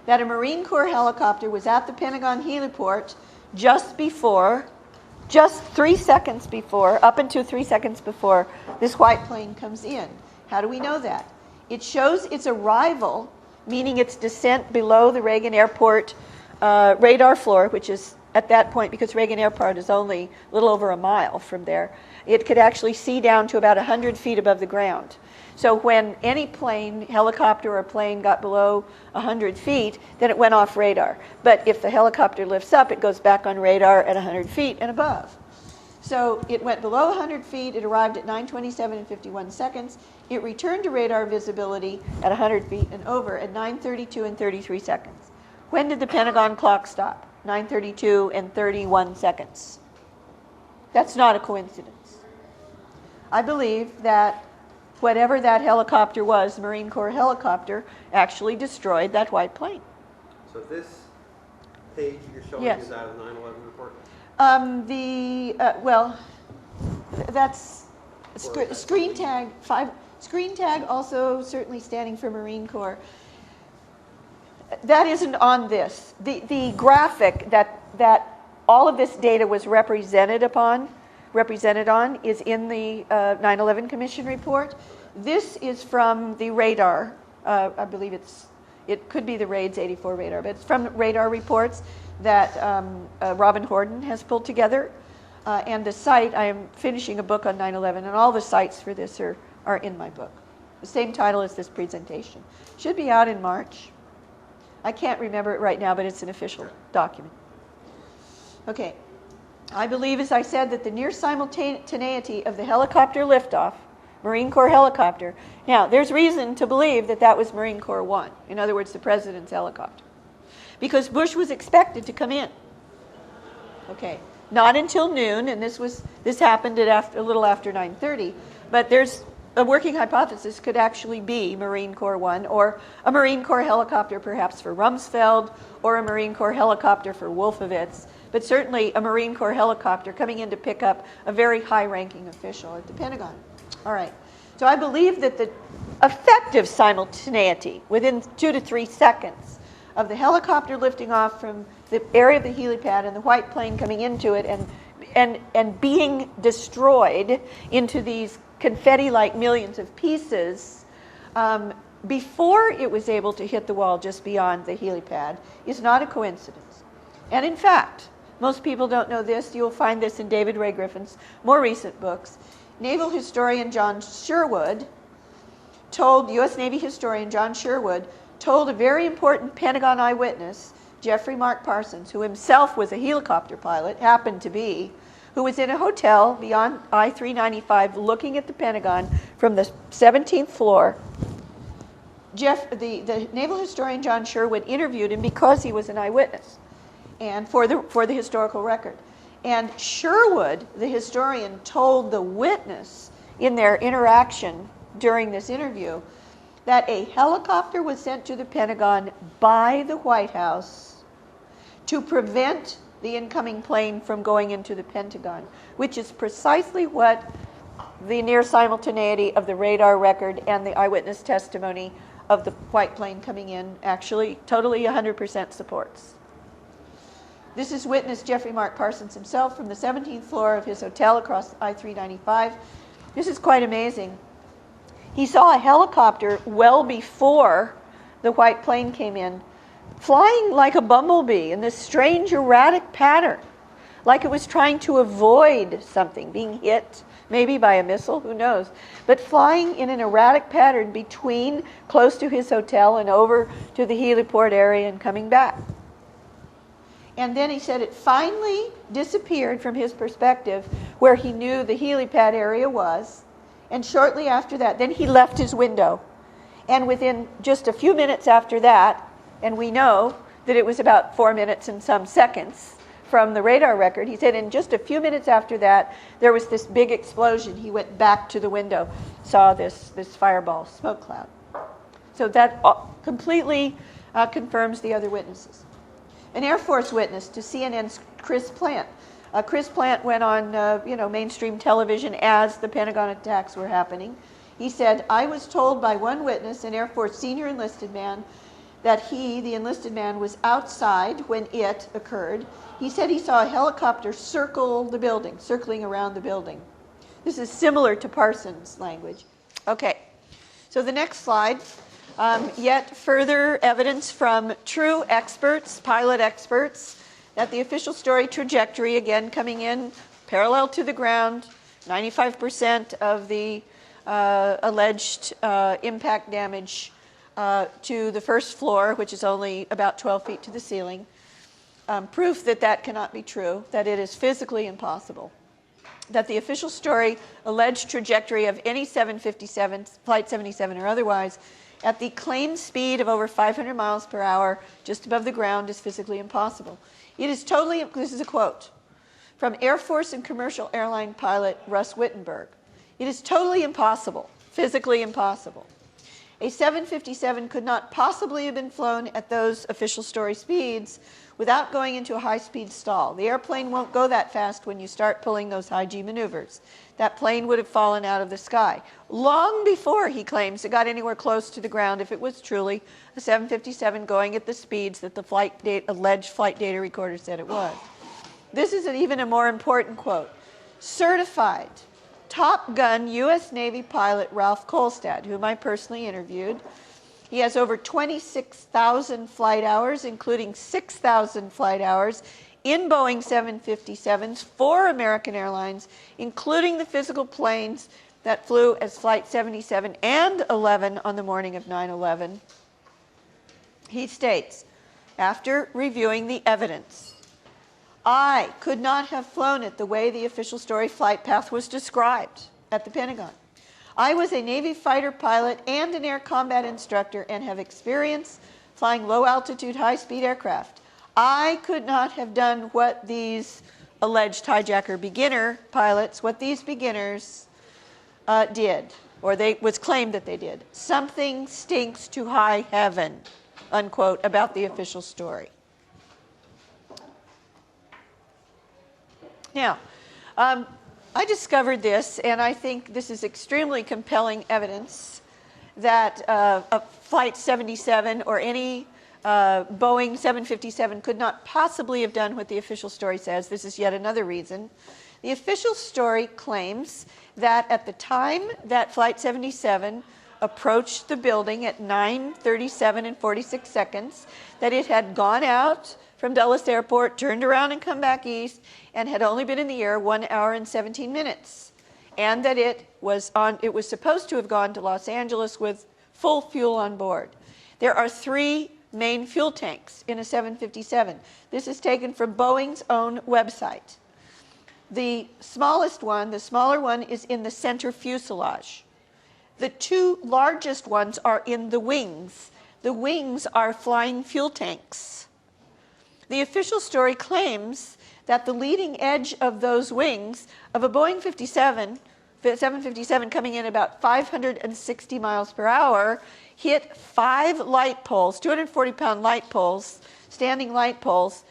That a Marine Corps helicopter was at the Pentagon heliport just 3 seconds before, up until 3 seconds before this white plane comes in. How do we know that? It shows its arrival, meaning its descent below the Reagan Airport radar floor, which is at that point, because Reagan Airport is only a little over a mile from there, it could actually see down to about 100 feet above the ground. So when any plane, helicopter or plane, got below 100 feet, then it went off radar. But if the helicopter lifts up, it goes back on radar at 100 feet and above. So it went below 100 feet. It arrived at 9:27 and 51 seconds. It returned to radar visibility at 100 feet and over at 9:32 and 33 seconds. When did the Pentagon clock stop? 9:32 and 31 seconds. That's not a coincidence. I believe that whatever that helicopter was, the Marine Corps helicopter, actually destroyed that white plane. So this page you're showing Yes. is out of the 9/11 report? That's screen tag. Screen tag also certainly standing for Marine Corps. That isn't on this. The graphic that all of this data was represented on is in the 9/11 Commission report. This is from the radar. I believe it could be the RAIDS 84 radar, but it's from radar reports that Robin Horden has pulled together. And the site, I am finishing a book on 9/11, and all the sites for this are in my book. The same title as this presentation. Should be out in March. I can't remember it right now, but it's an official document. Okay. I believe, as I said, that the near simultaneity of the helicopter liftoff, Marine Corps helicopter. Now, there's reason to believe that that was Marine Corps 1. In other words, the president's helicopter. Because Bush was expected to come in. Okay. Not until noon, and this happened at a little after 9:30, but there's a working hypothesis could actually be Marine Corps 1, or a Marine Corps helicopter perhaps for Rumsfeld, or a Marine Corps helicopter for Wolfowitz, but certainly a Marine Corps helicopter coming in to pick up a very high-ranking official at the Pentagon. All right. So I believe that the effective simultaneity within 2 to 3 seconds of the helicopter lifting off from the area of the helipad and the white plane coming into it and being destroyed into these confetti-like millions of pieces before it was able to hit the wall just beyond the helipad is not a coincidence. And in fact, most people don't know this. You'll find this in David Ray Griffin's more recent books. Naval historian John Sherwood U.S. Navy historian John Sherwood told a very important Pentagon eyewitness, Jeffrey Mark Parsons, who himself was a helicopter pilot, happened to be, who was in a hotel beyond I-395 looking at the Pentagon from the 17th floor. The naval historian John Sherwood interviewed him because he was an eyewitness and for the historical record. And Sherwood, the historian, told the witness in their interaction during this interview that a helicopter was sent to the Pentagon by the White House to prevent the incoming plane from going into the Pentagon, which is precisely what the near simultaneity of the radar record and the eyewitness testimony of the white plane coming in actually totally 100% supports. This is witness Jeffrey Mark Parsons himself from the 17th floor of his hotel across I-395. This is quite amazing. He saw a helicopter well before the white plane came in, flying like a bumblebee in this strange erratic pattern, like it was trying to avoid something, being hit maybe by a missile, who knows, but flying in an erratic pattern between close to his hotel and over to the heliport area and coming back. And then he said it finally disappeared from his perspective where he knew the helipad area was, and shortly after that, then he left his window. And within just a few minutes after that, and we know that it was about 4 minutes and some seconds from the radar record, he said in just a few minutes after that, there was this big explosion. He went back to the window, saw this fireball smoke cloud. So that completely confirms the other witnesses. An Air Force witness to CNN's Chris Plant. Chris Plant went on mainstream television as the Pentagon attacks were happening. He said, I was told by one witness, an Air Force senior enlisted man, that he, the enlisted man, was outside when it occurred. He said he saw a helicopter circling around the building. This is similar to Parsons' language. Okay, so the next slide. Yet further evidence from true experts, pilot experts, that the official story trajectory, again coming in parallel to the ground, 95% of the alleged impact damage to the first floor, which is only about 12 feet to the ceiling, proof that that cannot be true, that it is physically impossible, that the official story alleged trajectory of any 757, Flight 77 or otherwise, at the claimed speed of over 500 miles per hour just above the ground is physically impossible. It is totally, this is a quote from Air Force and commercial airline pilot Russ Wittenberg. It is totally impossible, physically impossible. A 757 could not possibly have been flown at those official story speeds without going into a high-speed stall. The airplane won't go that fast when you start pulling those high-G maneuvers. That plane would have fallen out of the sky long before, he claims, it got anywhere close to the ground if it was truly a 757 going at the speeds that the alleged flight data recorder said it was. This is even a more important quote. Certified Top Gun U.S. Navy pilot Ralph Kolstad, whom I personally interviewed. He has over 26,000 flight hours, including 6,000 flight hours in Boeing 757s for American Airlines, including the physical planes that flew as Flight 77 and 11 on the morning of 9/11. He states, after reviewing the evidence, I could not have flown it the way the official story flight path was described at the Pentagon. I was a Navy fighter pilot and an air combat instructor and have experience flying low-altitude, high-speed aircraft. I could not have done what these alleged hijacker beginner pilots, what these beginners did, or was claimed that they did. Something stinks to high heaven, unquote, about the official story. Now, I discovered this, and I think this is extremely compelling evidence that a Flight 77 or any Boeing 757 could not possibly have done what the official story says. This is yet another reason. The official story claims that at the time that Flight 77 approached the building at 9:37 and 46 seconds, that it had gone out from Dulles Airport, turned around and come back east, and had only been in the air 1 hour and 17 minutes, and that it was supposed to have gone to Los Angeles with full fuel on board. There are 3 main fuel tanks in a 757. This is taken from Boeing's own website. The smallest one, the smaller one, is in the center fuselage. The 2 largest ones are in the wings. The wings are flying fuel tanks. The official story claims that the leading edge of those wings of a Boeing 757 coming in about 560 miles per hour hit 5 light poles, 240-pound light poles, standing light poles,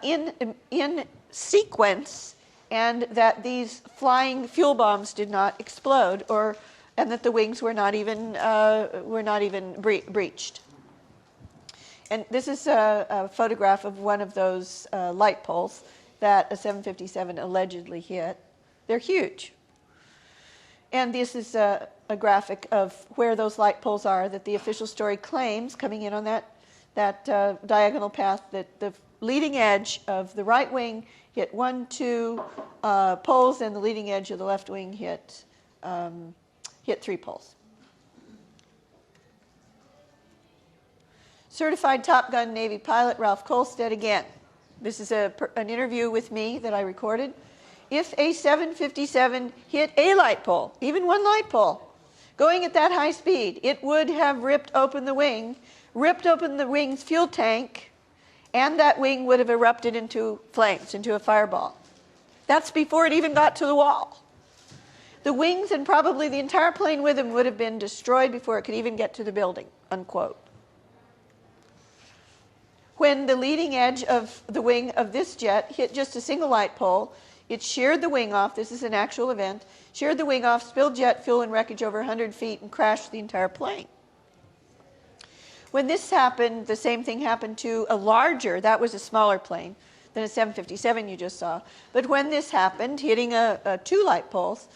in sequence, and that these flying fuel bombs did not explode, and that the wings were not even breached. And this is a photograph of one of those light poles that a 757 allegedly hit. They're huge. And this is a graphic of where those light poles are that the official story claims, coming in on that diagonal path, that the leading edge of the right wing hit 1, 2 poles, and the leading edge of the left wing hit 3 poles. Certified Top Gun Navy pilot Ralph Kolstad again. This is an interview with me that I recorded. If a 757 hit a light pole, even 1 light pole, going at that high speed, it would have ripped open the wing's fuel tank, and that wing would have erupted into flames, into a fireball. That's before it even got to the wall. The wings and probably the entire plane with them would have been destroyed before it could even get to the building, unquote. When the leading edge of the wing of this jet hit just a single light pole, it sheared the wing off. This is an actual event. Sheared the wing off, spilled jet fuel and wreckage over 100 feet, and crashed the entire plane. When this happened, the same thing happened to a larger, that was a smaller plane than a 757 you just saw. But when this happened, hitting 2 light poles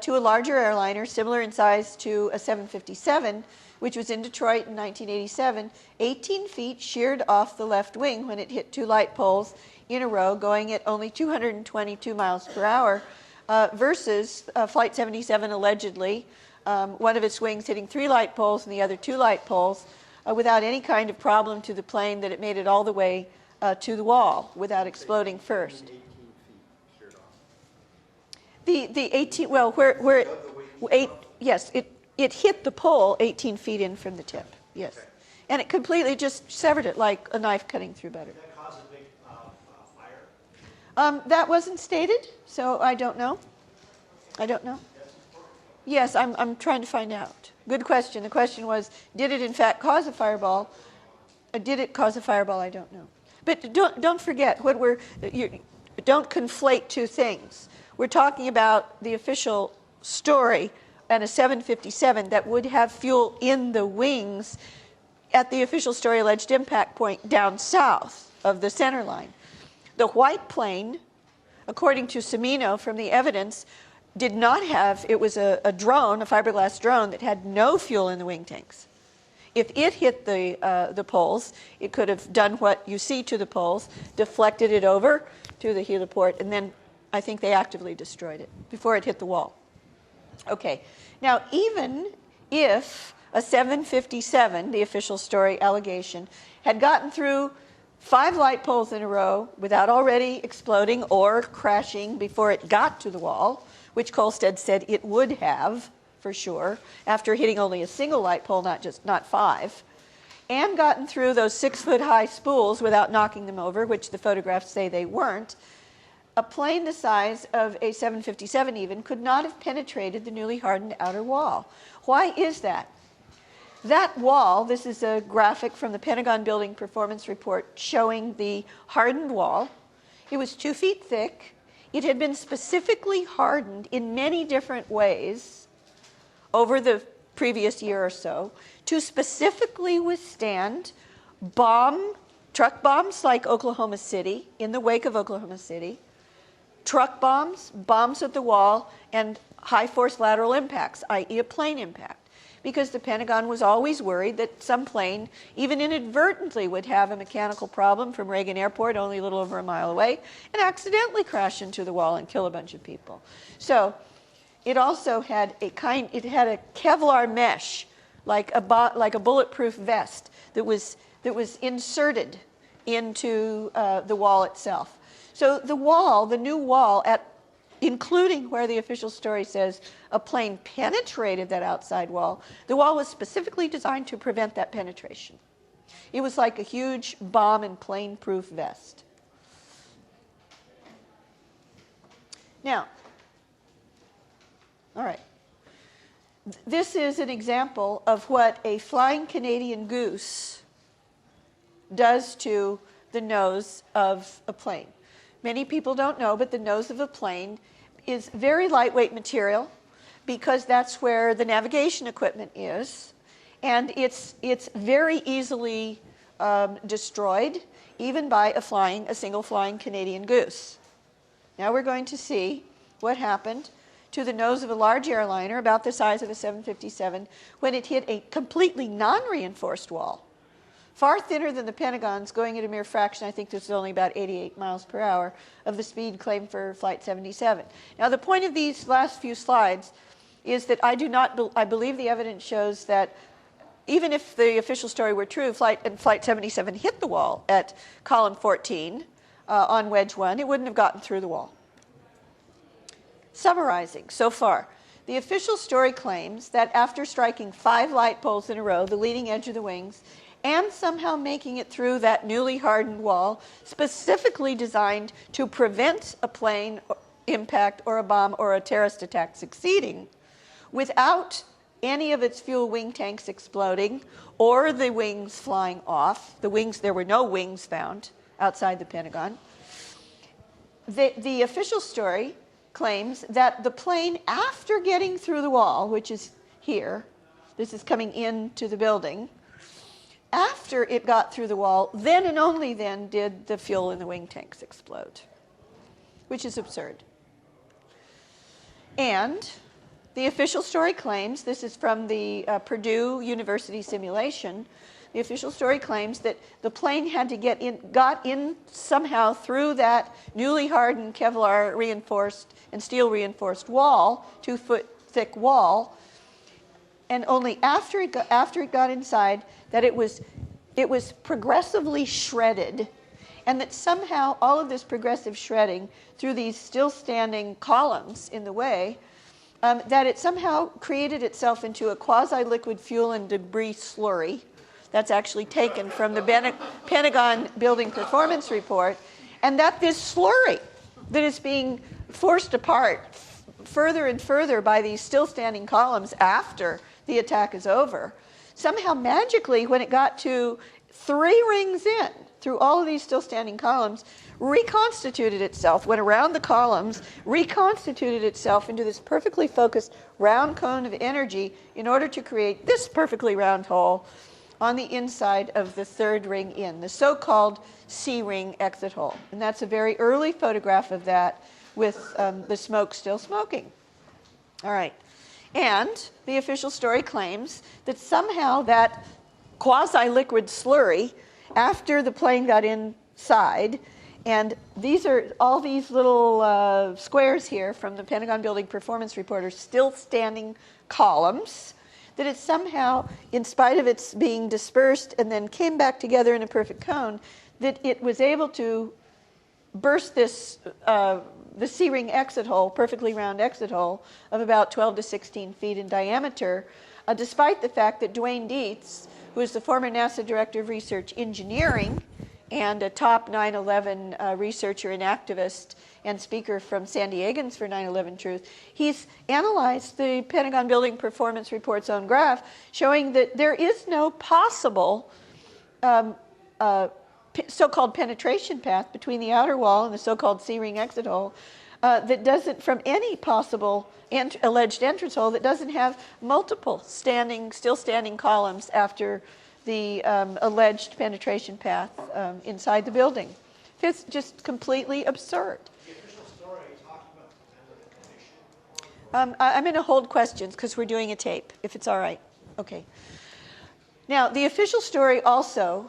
to a larger airliner, similar in size to a 757, which was in Detroit in 1987, 18 feet sheared off the left wing when it hit 2 light poles in a row going at only 222 miles per hour versus Flight 77 allegedly, one of its wings hitting 3 light poles and the other 2 light poles without any kind of problem to the plane, that it made it all the way to the wall without exploding first. 18 feet sheared off. The 18, well, where yes, it hit the pole 18 feet in from the tip, yes. Okay. And it completely just severed it like a knife cutting through butter. Did that cause a big fire? That wasn't stated, so I don't know. I don't know. Yes, I'm trying to find out. Good question. The question was, did it in fact cause a fireball? Did it cause a fireball? I don't know. But don't forget, don't conflate two things. We're talking about the official story and a 757 that would have fuel in the wings at the official story alleged impact point down south of the center line. The white plane, according to Cimino from the evidence, did not have, it was a drone, a fiberglass drone that had no fuel in the wing tanks. If it hit the poles, it could have done what you see to the poles, deflected it over to the heliport, and then I think they actively destroyed it before it hit the wall. Okay, now even if a 757, the official story allegation, had gotten through 5 light poles in a row without already exploding or crashing before it got to the wall, which Kolstad said it would have, for sure, after hitting only a single light pole, not 5, and gotten through those 6-foot-high spools without knocking them over, which the photographs say they weren't, a plane the size of a 757 even could not have penetrated the newly hardened outer wall. Why is that? That wall, this is a graphic from the Pentagon Building Performance Report showing the hardened wall. It was 2 feet thick. It had been specifically hardened in many different ways over the previous year or so to specifically withstand truck bombs like Oklahoma City, in the wake of Oklahoma City, truck bombs, bombs at the wall, and high force lateral impacts, i.e. a plane impact. Because the Pentagon was always worried that some plane, even inadvertently, would have a mechanical problem from Reagan Airport, only a little over a mile away, and accidentally crash into the wall and kill a bunch of people. So it also had a Kevlar mesh, like a bulletproof vest, that was inserted into the wall itself. So the wall, the new wall, including where the official story says a plane penetrated that outside wall, the wall was specifically designed to prevent that penetration. It was like a huge bomb and plane-proof vest. Now, all right. This is an example of what a flying Canadian goose does to the nose of a plane. Many people don't know, but the nose of a plane is very lightweight material because that's where the navigation equipment is, and it's very easily destroyed, even by a single flying Canadian goose. Now we're going to see what happened to the nose of a large airliner about the size of a 757 when it hit a completely non-reinforced wall, far thinner than the Pentagon's, going at a mere fraction. I think this is only about 88 miles per hour of the speed claimed for Flight 77. Now, the point of these last few slides is that I believe the evidence shows that even if the official story were true, Flight 77 hit the wall at column 14 on wedge 1, it wouldn't have gotten through the wall. Summarizing so far, the official story claims that after striking 5 light poles in a row, the leading edge of the wings, and somehow making it through that newly hardened wall, specifically designed to prevent a plane impact or a bomb or a terrorist attack succeeding, without any of its fuel wing tanks exploding or the wings flying off. There were no wings found outside the Pentagon. The official story claims that the plane, after getting through the wall, which is here, this is coming into the building, after it got through the wall, then and only then did the fuel in the wing tanks explode, which is absurd. And the official story claims, this is from the Purdue University simulation, the official story claims that the plane had to got in somehow through that newly hardened Kevlar reinforced and steel reinforced wall, 2-foot thick wall, and only after it got inside that it was progressively shredded, and that somehow all of this progressive shredding through these still standing columns in the way, that it somehow created itself into a quasi-liquid fuel and debris slurry. That's actually taken from the Pentagon Building Performance Report, and that this slurry that is being forced apart further and further by these still standing columns after the attack is over, somehow magically, when it got to 3 rings in through all of these still standing columns, reconstituted itself, went around the columns, reconstituted itself into this perfectly focused round cone of energy in order to create this perfectly round hole on the inside of the 3rd ring in, the so-called C-ring exit hole. And that's a very early photograph of that with the smoke still smoking. All right. And the official story claims that somehow that quasi-liquid slurry, after the plane got inside, and these are all these little squares here from the Pentagon Building Performance Report are still standing columns, that it somehow, in spite of its being dispersed and then came back together in a perfect cone, that it was able to burst this the C-ring exit hole, perfectly round exit hole, of about 12 to 16 feet in diameter, despite the fact that Dwayne Dietz, who is the former NASA Director of Research Engineering and a top 9/11 researcher and activist and speaker from San Diegans for 9/11 Truth, he's analyzed the Pentagon Building Performance Report's own graph, showing that there is no possible so-called penetration path between the outer wall and the so-called C-ring exit hole that doesn't, from any possible alleged entrance hole, that doesn't have multiple still standing columns after the alleged penetration path inside the building. It's just completely absurd. The official story talked about the time of the I'm going to hold questions because we're doing a tape, if it's all right. Okay. Now, the official story also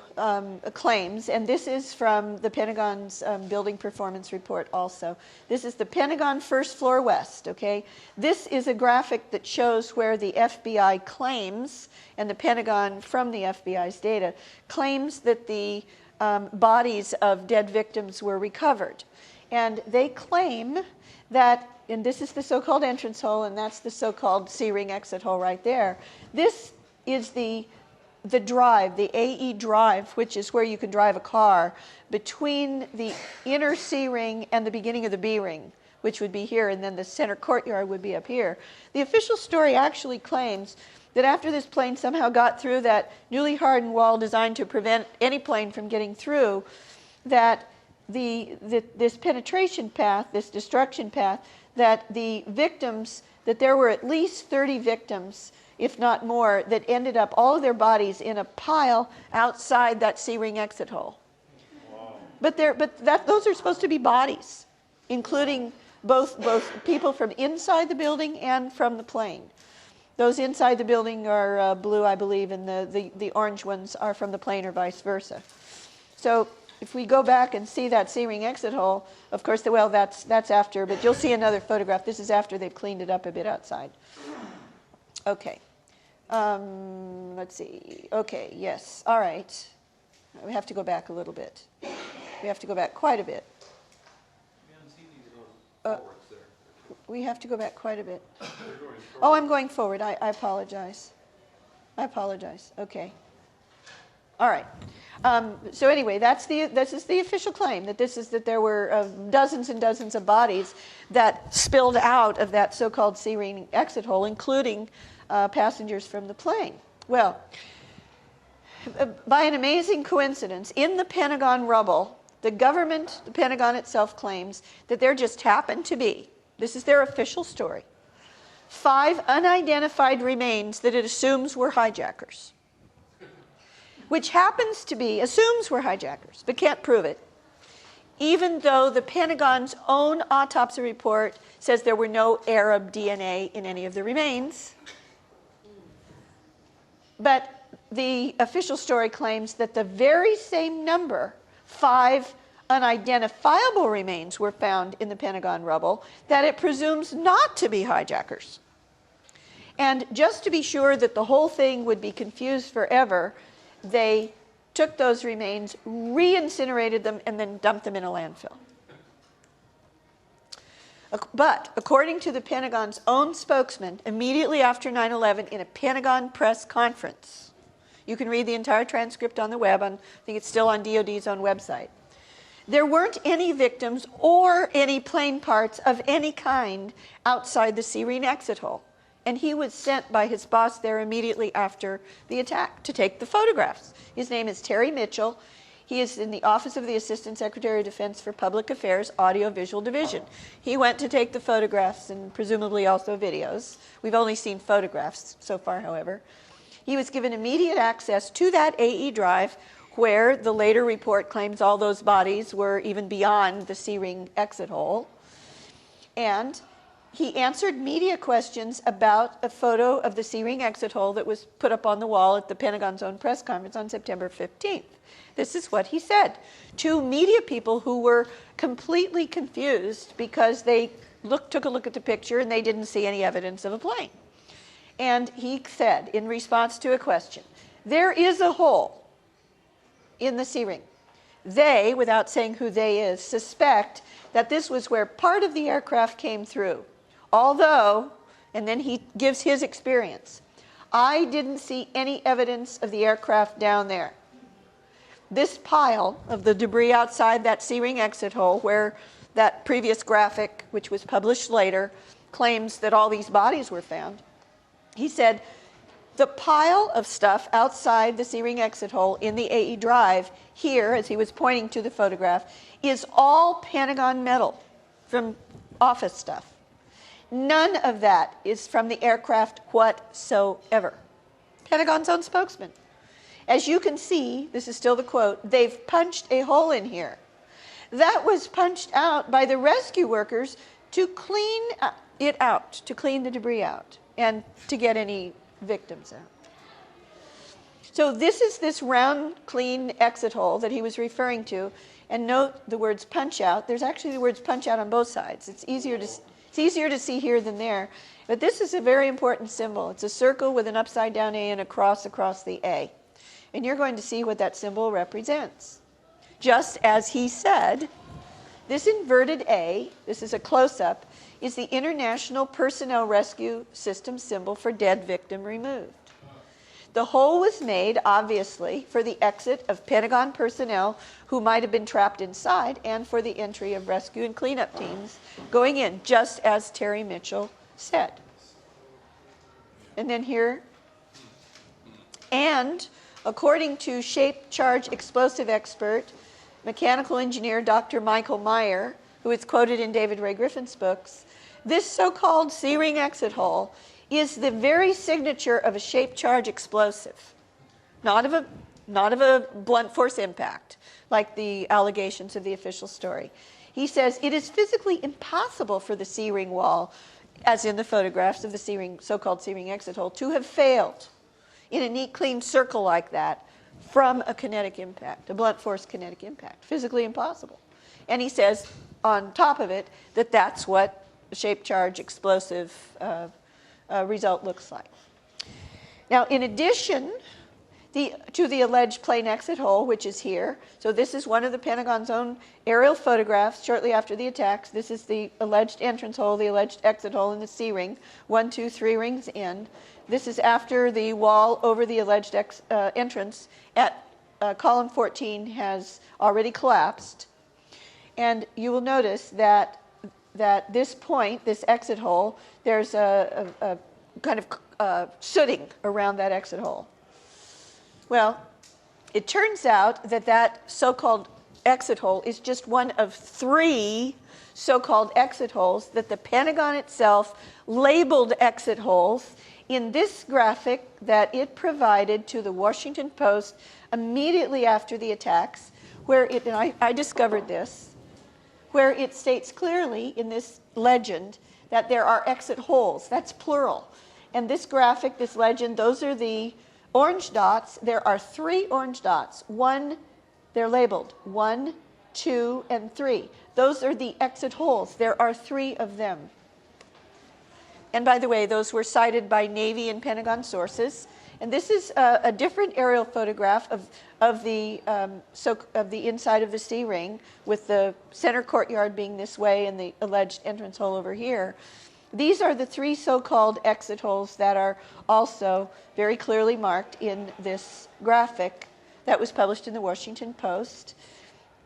claims, and this is from the Pentagon's Building Performance Report also, this is the Pentagon First Floor West, okay? This is a graphic that shows where the FBI claims, and the Pentagon, from the FBI's data, claims that the bodies of dead victims were recovered. And they claim that, and this is the so-called entrance hole, and that's the so-called C-ring exit hole right there. This is the drive, the AE drive, which is where you can drive a car, between the inner C ring and the beginning of the B ring, which would be here, and then the center courtyard would be up here. The official story actually claims that after this plane somehow got through that newly hardened wall designed to prevent any plane from getting through, that this penetration path, this destruction path, that the victims, that there were at least 30 victims, if not more, that ended up, all of their bodies, in a pile outside that C-ring exit hole. Wow. But those are supposed to be bodies, including both people from inside the building and from the plane. Those inside the building are blue, I believe, and the orange ones are from the plane, or vice versa. So if we go back and see that C-ring exit hole, of course, well, that's after, but you'll see another photograph. This is after they've cleaned it up a bit outside. Okay. Let's see. Okay, yes. All right. We have to go back a little bit. We have to go back quite a bit. We haven't seen these forwards there. We have to go back quite a bit. Oh, I'm going forward. I apologize. I apologize. Okay. All right. So anyway, this is the official claim, that there were dozens and dozens of bodies that spilled out of that so-called C-ring exit hole, including passengers from the plane. Well, by an amazing coincidence, in the Pentagon rubble, the government, the Pentagon itself, claims that there just happened to be, this is their official story, 5 unidentified remains that it assumes were hijackers, which happens to be, assumes were hijackers, but can't prove it, even though the Pentagon's own autopsy report says there were no Arab DNA in any of the remains. But the official story claims that the very same number, 5 unidentifiable remains, were found in the Pentagon rubble that it presumes not to be hijackers. And just to be sure that the whole thing would be confused forever, they took those remains, re-incinerated them, and then dumped them in a landfill. But according to the Pentagon's own spokesman, immediately after 9/11 in a Pentagon press conference, you can read the entire transcript on the web, I think it's still on DOD's own website, there weren't any victims or any plane parts of any kind outside the Serene exit hole. And he was sent by his boss there immediately after the attack to take the photographs. His name is Terry Mitchell. He is in the Office of the Assistant Secretary of Defense for Public Affairs, Audio-Visual Division. He went to take the photographs and presumably also videos. We've only seen photographs so far, however. He was given immediate access to that AE drive where the later report claims all those bodies were even beyond the C-ring exit hole. And he answered media questions about a photo of the C-ring exit hole that was put up on the wall at the Pentagon's own press conference on September 15th. This is what he said to media people who were completely confused because they took a look at the picture and they didn't see any evidence of a plane. And he said, in response to a question, there is a hole in the C-ring. They, without saying who they is, suspect that this was where part of the aircraft came through. Although, and then he gives his experience, I didn't see any evidence of the aircraft down there. This pile of the debris outside that C-ring exit hole, where that previous graphic, which was published later, claims that all these bodies were found, he said, the pile of stuff outside the C-ring exit hole in the AE drive here, as he was pointing to the photograph, is all Pentagon metal from office stuff. None of that is from the aircraft whatsoever. Pentagon's own spokesman. As you can see, this is still the quote, they've punched a hole in here. That was punched out by the rescue workers to clean it out, to clean the debris out, and to get any victims out. So this is this round, clean exit hole that he was referring to. And note the words punch out. There's actually the words punch out on both sides. It's easier to see here than there. But this is a very important symbol. It's a circle with an upside down A and a cross across the A. And you're going to see what that symbol represents. Just as he said, this inverted A, this is a close-up, is the International Personnel Rescue System symbol for dead victim removed. The hole was made, obviously, for the exit of Pentagon personnel who might have been trapped inside and for the entry of rescue and cleanup teams going in, just as Terry Mitchell said. And then here, and according to shape charge explosive expert, mechanical engineer Dr. Michael Meyer, who is quoted in David Ray Griffin's books, this so-called C-ring exit hole is the very signature of a shape charge explosive, not of a blunt force impact, like the allegations of the official story. He says it is physically impossible for the C-ring wall, as in the photographs of the C-ring, so-called C-ring exit hole, to have failed in a neat, clean circle like that from a kinetic impact, a blunt force kinetic impact. Physically impossible. And he says, on top of it, that that's what a shape charge explosive result looks like. Now, in addition to the alleged plane exit hole, which is here, so this is one of the Pentagon's own aerial photographs shortly after the attacks. This is the alleged entrance hole, the alleged exit hole in the C-ring, 1, 2, 3 rings in. This is after the wall over the alleged entrance at column 14 has already collapsed. And you will notice that this point, this exit hole, there's a kind of sooting around that exit hole. Well, it turns out that that so-called exit hole is just one of 3 so-called exit holes that the Pentagon itself labeled exit holes in this graphic that it provided to the Washington Post immediately after the attacks, where it, and I discovered this, where it states clearly in this legend that there are exit holes. That's plural. And this graphic, this legend, those are the orange dots, there are 3 orange dots. One, they're labeled 1, 2, and 3. Those are the exit holes. There are 3 of them. And by the way, those were cited by Navy and Pentagon sources. And this is a different aerial photograph of the inside of the sea ring, with the center courtyard being this way and the alleged entrance hole over here. These are the 3 so-called exit holes that are also very clearly marked in this graphic that was published in the Washington Post.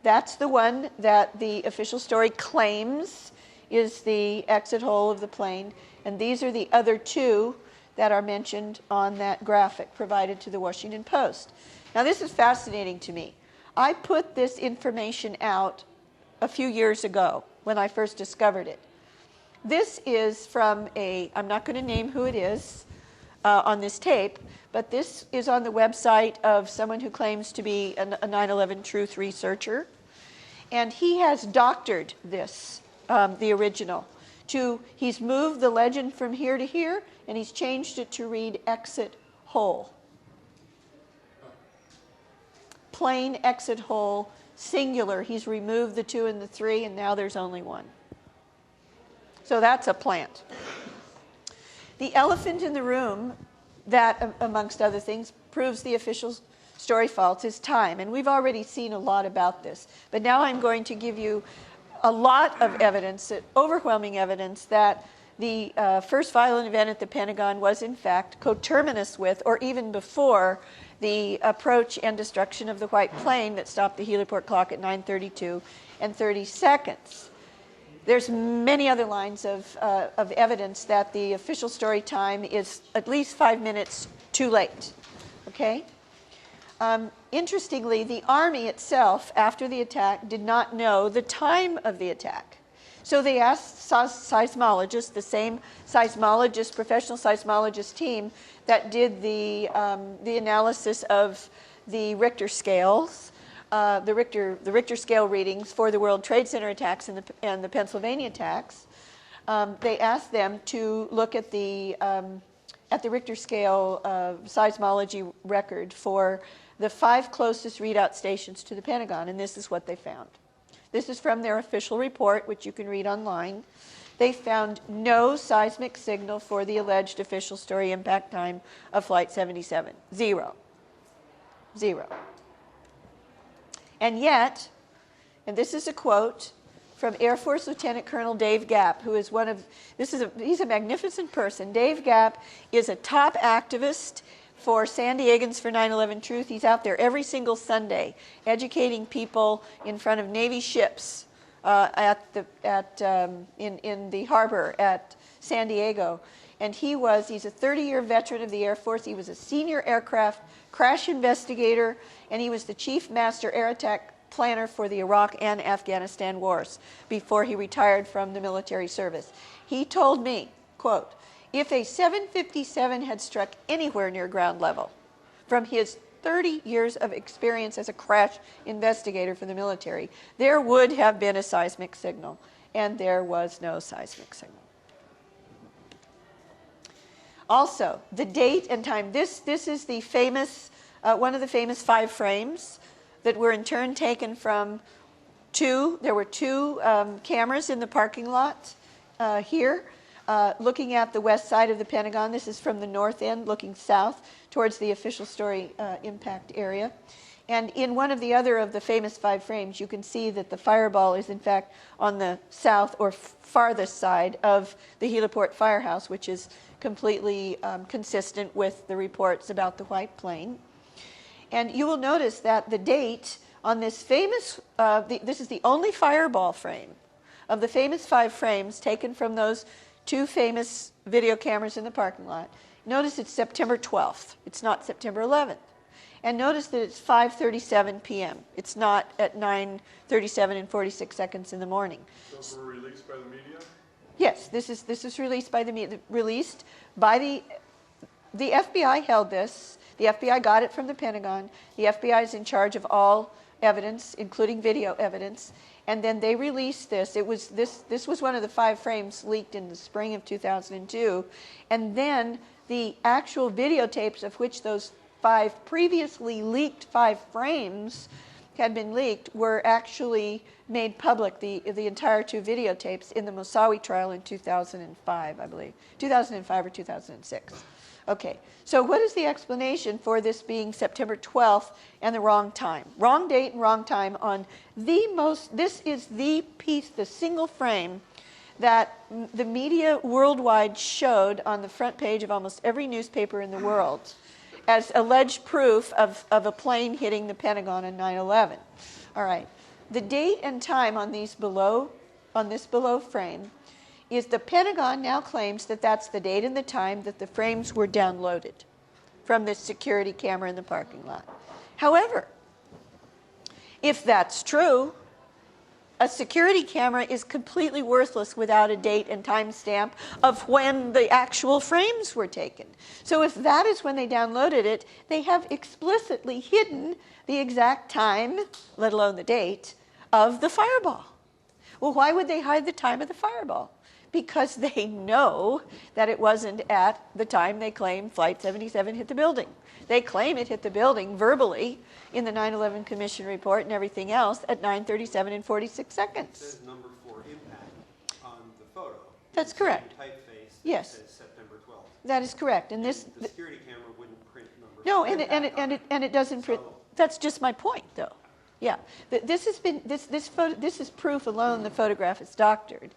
That's the one that the official story claims is the exit hole of the plane. And these are the other 2 that are mentioned on that graphic provided to the Washington Post. Now, this is fascinating to me. I put this information out a few years ago when I first discovered it. This is from I'm not going to name who it is on this tape, but this is on the website of someone who claims to be a 9/11 truth researcher. And he has doctored this, the original. He's moved the legend from here to here, and he's changed it to read exit hole. Plain exit hole, singular. He's removed the 2 and the 3, and now there's only 1. So that's a plant. The elephant in the room that, amongst other things, proves the official story false is time. And we've already seen a lot about this. But now I'm going to give you a lot of evidence, overwhelming evidence, that the first violent event at the Pentagon was in fact coterminous with, or even before, the approach and destruction of the white plane that stopped the heliport clock at 9:32 and 30 seconds. There's many other lines of evidence that the official story time is at least 5 minutes too late. Okay? Interestingly, the Army itself, after the attack, did not know the time of the attack. So they asked seismologists, the same seismologist, professional seismologist team that did the analysis of the Richter scales, the Richter scale readings for the World Trade Center attacks and the Pennsylvania attacks. They asked them to look at the Richter scale seismology record for the 5 closest readout stations to the Pentagon, and this is what they found. This is from their official report, which you can read online. They found no seismic signal for the alleged official story impact time of Flight 77. 0. And yet, and this is a quote from Air Force Lieutenant Colonel Dave Gapp, who is he's a magnificent person. Dave Gapp is a top activist for San Diegans for 9/11 Truth. He's out there every single Sunday educating people in front of Navy ships in the harbor at San Diego. And he's a 30-year veteran of the Air Force. He was a senior aircraft crash investigator, and he was the chief master air attack planner for the Iraq and Afghanistan wars before he retired from the military service. He told me, quote, if a 757 had struck anywhere near ground level, from his 30 years of experience as a crash investigator for the military, there would have been a seismic signal, and there was no seismic signal. Also, the date and time. This is the famous, one of the famous 5 frames that were in turn taken from there were 2 cameras in the parking lot here, looking at the west side of the Pentagon. This is from the north end, looking south towards the official story impact area. And in one of the famous 5 frames, you can see that the fireball is in fact on the south or farthest side of the heliport firehouse, which is completely consistent with the reports about the white plane. And you will notice that the date on this famous, this is the only fireball frame of the famous 5 frames taken from those 2 famous video cameras in the parking lot. Notice it's September 12th. It's not September 11th. And notice that it's 5:37 p.m. It's not at 9:37 and 46 seconds in the morning. Those were released by the media? Yes, this is released by the FBI held this. The FBI got it from the Pentagon. The FBI is in charge of all evidence, including video evidence. And then they released this. This was one of the 5 frames leaked in the spring of 2002. And then the actual videotapes, of which those previously leaked 5 frames had been leaked were actually made public, the entire 2 videotapes, in the Moussaoui trial in 2005, I believe. 2005 or 2006. Okay, so what is the explanation for this being September 12th and the wrong time? Wrong date and wrong time on this is the piece, the single frame that the media worldwide showed on the front page of almost every newspaper in the world as alleged proof of a plane hitting the Pentagon on 9/11. All right. The date and time on this below frame is the Pentagon now claims that that's the date and the time that the frames were downloaded from the security camera in the parking lot. However, if that's true, a security camera is completely worthless without a date and time stamp of when the actual frames were taken. So if that is when they downloaded it, they have explicitly hidden the exact time, let alone the date, of the fireball. Well, why would they hide the time of the fireball? Because they know that it wasn't at the time they claim Flight 77 hit the building. They claim it hit the building verbally in the 9/11 Commission report and everything else at 9:37 and 46 It seconds. says number 4 impact on the photo. That's It's correct. in typeface. Yes. It says September 12th. That is correct. And And this, the security camera wouldn't print number 4 no, impact on and it doesn't print. So- That's just my point, though. Yeah, this is proof alone the photograph is doctored,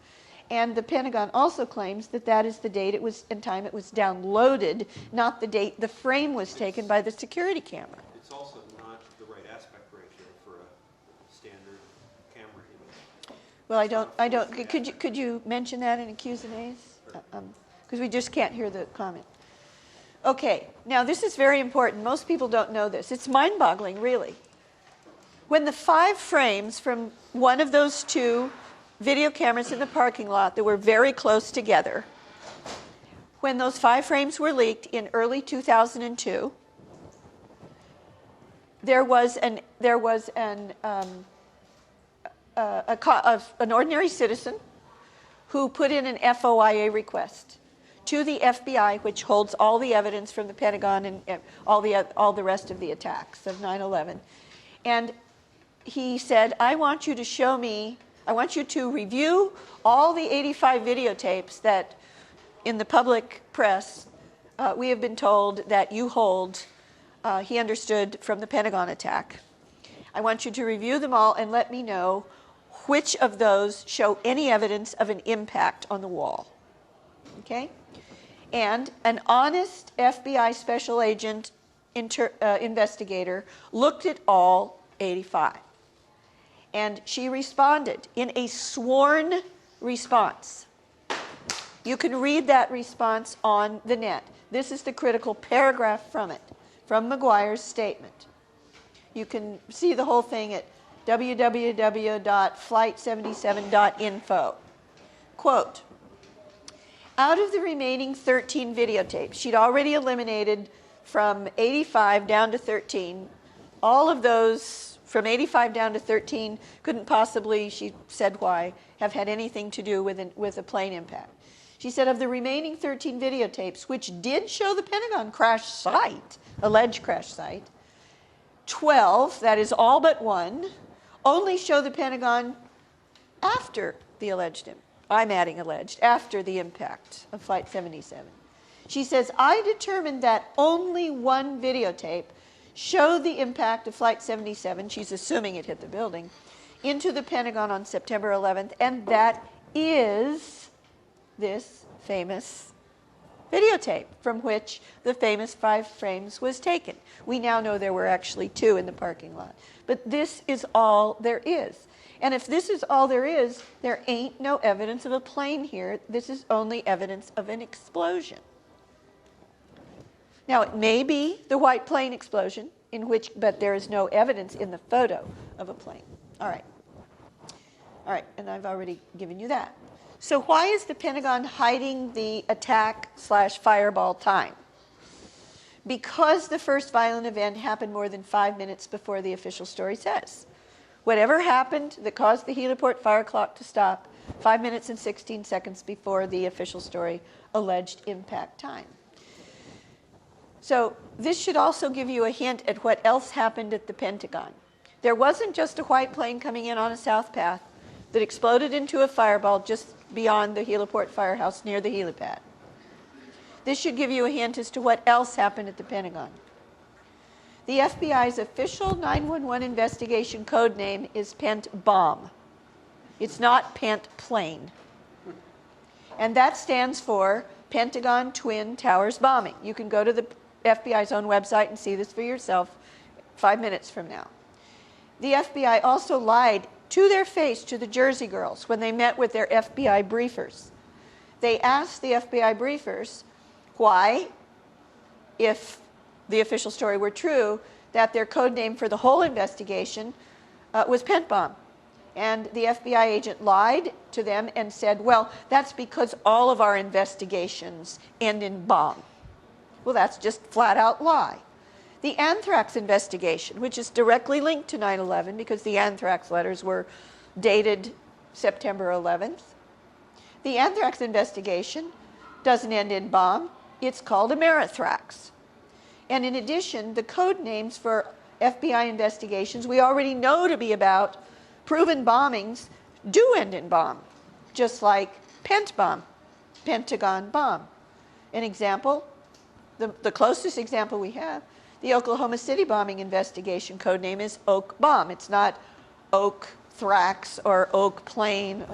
and the Pentagon also claims that that is the date it was and time it was downloaded, not the date the frame was taken by the security camera. It's also not the right aspect ratio for a standard camera image. Well, I don't. Could you mention that in Q's and A's? Because we just can't hear the comment. Okay, now this is very important. Most people don't know this. It's mind-boggling, really. When the 5 frames from one of those 2 video cameras in the parking lot that were very close together, when those 5 frames were leaked in early 2002, there was an ordinary citizen who put in an FOIA request to the FBI, which holds all the evidence from the Pentagon and all the rest of the attacks of 9/11, and he said, I want you to review all the 85 videotapes that in the public press we have been told that you hold, he understood from the Pentagon attack. I want you to review them all and let me know which of those show any evidence of an impact on the wall. Okay? And an honest FBI special agent investigator looked at all 85. And she responded in a sworn response. You can read that response on the net. This is the critical paragraph from it, from McGuire's statement. You can see the whole thing at www.flight77.info. Quote, out of the remaining 13 videotapes, she'd already eliminated from 85 down to 13. All of those from 85 down to 13 couldn't possibly, she said why, have had anything to do with a plane impact. She said of the remaining 13 videotapes, which did show the Pentagon crash site, alleged crash site, 12, that is all but 1, only show the Pentagon after the alleged, I'm adding alleged, after the impact of Flight 77. She says, I determined that only 1 videotape showed the impact of Flight 77, she's assuming it hit the building, into the Pentagon on September 11th, and that is this famous videotape from which the famous 5 frames was taken. We now know there were actually 2 in the parking lot. But this is all there is. And if this is all there is, there ain't no evidence of a plane here. This is only evidence of an explosion. Now, it may be the white plane explosion, but there is no evidence in the photo of a plane. All right, and I've already given you that. So why is the Pentagon hiding the attack/fireball time? Because the first violent event happened more than 5 minutes before the official story says. Whatever happened that caused the heliport fire clock to stop 5 minutes and 16 seconds before the official story alleged impact time. So this should also give you a hint at what else happened at the Pentagon. There wasn't just a white plane coming in on a south path that exploded into a fireball just beyond the heliport firehouse near the helipad. This should give you a hint as to what else happened at the Pentagon. The FBI's official 911 investigation code name is Pent Bomb. It's not Pent Plane. And that stands for Pentagon Twin Towers Bombing. You can go to the FBI's own website and see this for yourself 5 minutes from now. The FBI also lied to their face to the Jersey girls when they met with their FBI briefers. They asked the FBI briefers why, if the official story were true, that their code name for the whole investigation was Pent Bomb. And the FBI agent lied to them and said, well, that's because all of our investigations end in bomb. Well, that's just flat out lie. The anthrax investigation, which is directly linked to 9/11 because the anthrax letters were dated September 11th. The anthrax investigation doesn't end in bomb. It's called Amerithrax. And in addition, the code names for FBI investigations we already know to be about proven bombings do end in bomb, just like Pent Bomb, Pentagon Bomb. An example, the closest example we have, the Oklahoma City bombing investigation code name is Oak Bomb. It's not Oak Thrax or Oak Plane,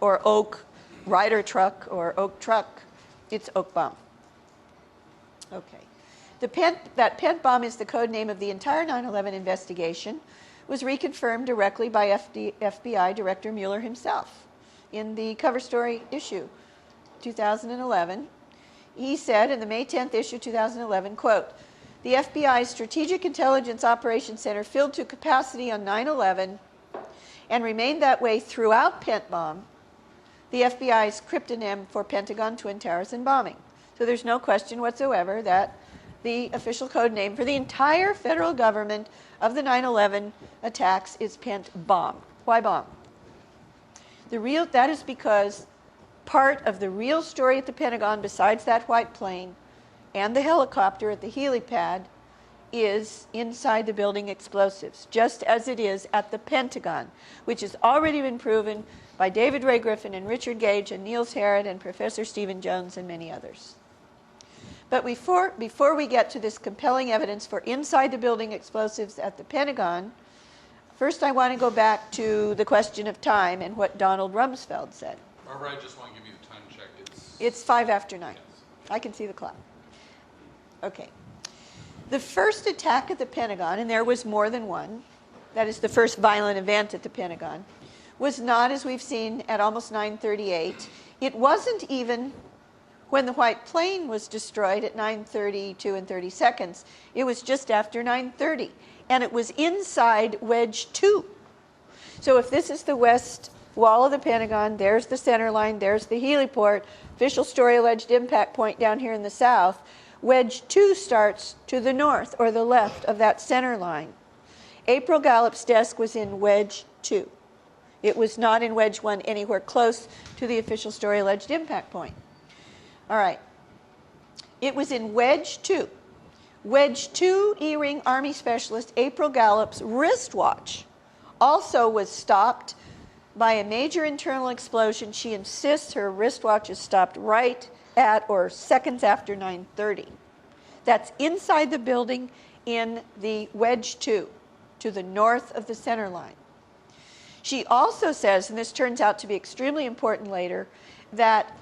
or Oak Rider Truck or Oak Truck. It's Oak Bomb. Okay. That Pent Bomb is the code name of the entire 9/11 investigation, was reconfirmed directly by FBI Director Mueller himself in the cover story issue 2011. He said in the May 10th issue 2011, quote, the FBI's Strategic Intelligence Operations Center filled to capacity on 9/11 and remained that way throughout Pent Bomb, the FBI's cryptonym for Pentagon Twin Towers and bombing. So there's no question whatsoever that the official code name for the entire federal government of the 9/11 attacks is Pent Bomb. Why bomb? That is because part of the real story at the Pentagon, besides that white plane and the helicopter at the helipad, is inside the building explosives, just as it is at the Pentagon, which has already been proven by David Ray Griffin and Richard Gage and Niels Harrod and Professor Stephen Jones and many others. But before we get to this compelling evidence for inside the building explosives at the Pentagon, first I want to go back to the question of time and what Donald Rumsfeld said. Barbara, I just want to give you the time check. It's 9:05. Yes. I can see the clock. Okay. The first attack at the Pentagon, and there was more than one, that is the first violent event at the Pentagon, was not, as we've seen, at almost 9:38. It wasn't even when the white plane was destroyed at 9:32 and 30 seconds. It was just after 9:30, and it was inside Wedge 2. So if this is the west wall of the Pentagon, there's the center line, there's the heliport, official story alleged impact point down here in the south. Wedge 2 starts to the north or the left of that center line. April Gallup's desk was in Wedge 2. It was not in Wedge 1 anywhere close to the official story alleged impact point. All right. It was in Wedge 2. Wedge 2 E-ring Army specialist April Gallup's wristwatch also was stopped by a major internal explosion. She insists her wristwatch is stopped right at or seconds after 9:30. That's inside the building in the Wedge 2 to the north of the center line. She also says, and this turns out to be extremely important later, that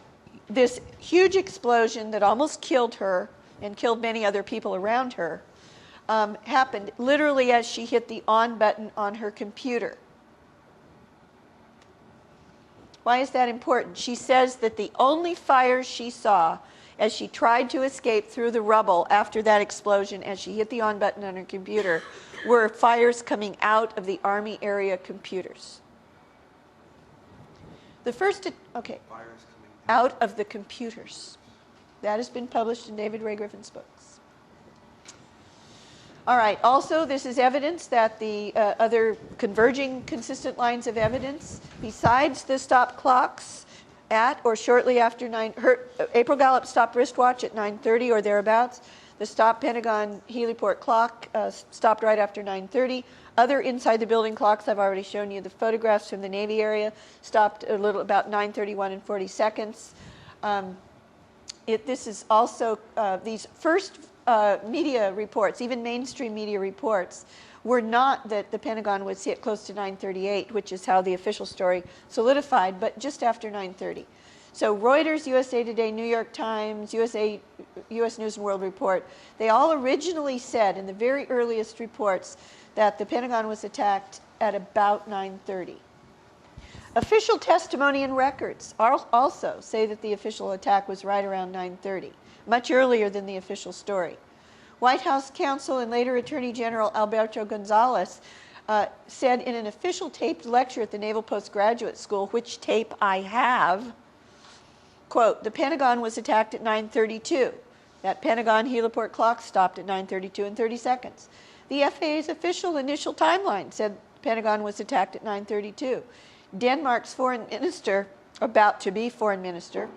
this huge explosion that almost killed her and killed many other people around her happened literally as she hit the on button on her computer. Why is that important? She says that the only fires she saw as she tried to escape through the rubble after that explosion, as she hit the on button on her computer, were fires coming out of the Army area computers. The first, okay, Fires coming out of the computers. That has been published in David Ray Griffin's books. All right, also this is evidence that the other converging consistent lines of evidence, besides the stop clocks at or shortly after April Gallup stopped wristwatch at 9:30 or thereabouts, The stop Pentagon heliport clock stopped right after 9:30. Other inside the building clocks, I've already shown you the photographs from the Navy area, stopped a little about 9:31 and 40 seconds. This is also, these first media reports, even mainstream media reports, were not that the Pentagon would see it close to 9:38, which is how the official story solidified, but just after 9:30. So Reuters, USA Today, New York Times, US News and World Report, they all originally said in the very earliest reports that the Pentagon was attacked at about 9:30. Official testimony and records also say that the official attack was right around 9:30, much earlier than the official story. White House counsel and later Attorney General Alberto Gonzales said in an official taped lecture at the Naval Postgraduate School, which tape I have, quote, the Pentagon was attacked at 9:32. That Pentagon heliport clock stopped at 9:32 and 30 seconds. The FAA's official initial timeline said the Pentagon was attacked at 9:32. Denmark's foreign minister, about to be foreign minister,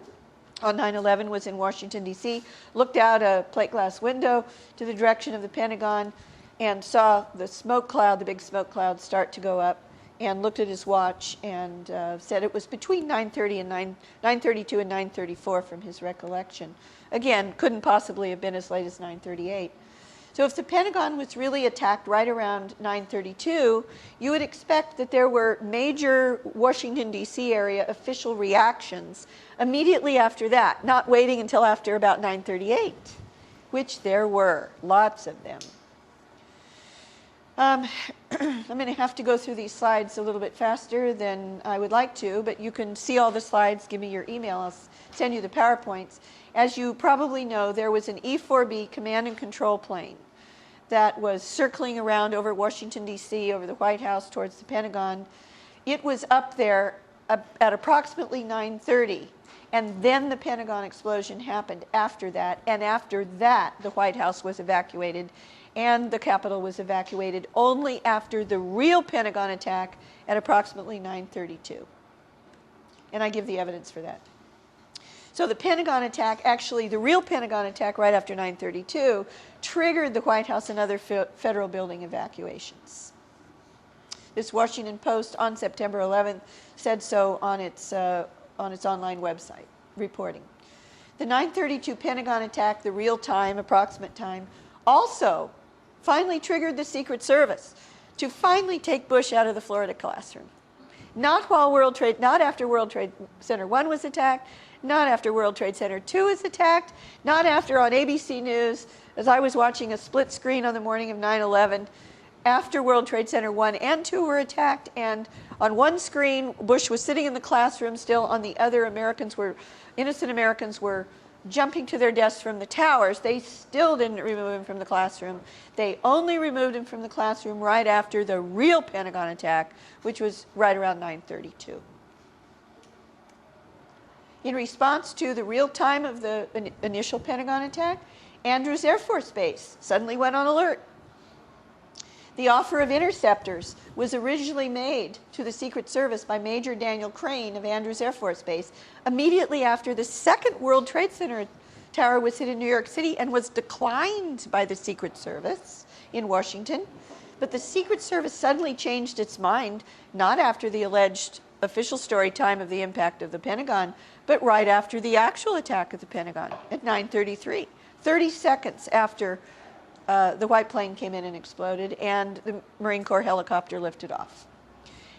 on 9/11 was in Washington, D.C., looked out a plate glass window to the direction of the Pentagon and saw the smoke cloud, the big smoke cloud, start to go up, and looked at his watch and said it was between 9:30 and 9:32 and 9:34 from his recollection. Again, couldn't possibly have been as late as 9:38. So if the Pentagon was really attacked right around 9:32, you would expect that there were major Washington, D.C. area official reactions immediately after that, not waiting until after about 9:38, which there were, lots of them. I'm going to have to go through these slides a little bit faster than I would like to, but you can see all the slides. Give me your email. I'll send you the PowerPoints. As you probably know, there was an E-4B command and control plane that was circling around over Washington, D.C., over the White House towards the Pentagon. It was up there at approximately 9:30, and then the Pentagon explosion happened after that, and after that, the White House was evacuated, and the Capitol was evacuated only after the real Pentagon attack at approximately 9:32. And I give the evidence for that. So the Pentagon attack, actually the real Pentagon attack right after 9:32, triggered the White House and other federal building evacuations. This Washington Post on September 11th said so on its online website, reporting. The 9:32 Pentagon attack, the real time, approximate time, also finally triggered the Secret Service to finally take Bush out of the Florida classroom. Not after World Trade Center 1 was attacked, not after World Trade Center 2 was attacked, not after on ABC News, as I was watching a split screen on the morning of 9/11, after World Trade Center 1 and 2 were attacked, and on one screen, Bush was sitting in the classroom still, on the other, innocent Americans were jumping to their desks from the towers. They still didn't remove him from the classroom. They only removed him from the classroom right after the real Pentagon attack, which was right around 9:32. In response to the real time of the initial Pentagon attack, Andrews Air Force Base suddenly went on alert. The offer of interceptors was originally made to the Secret Service by Major Daniel Crane of Andrews Air Force Base immediately after the second World Trade Center tower was hit in New York City, and was declined by the Secret Service in Washington. But the Secret Service suddenly changed its mind, not after the alleged official story time of the impact of the Pentagon, but right after the actual attack of the Pentagon at 9:33, 30 seconds after the white plane came in and exploded, and the Marine Corps helicopter lifted off.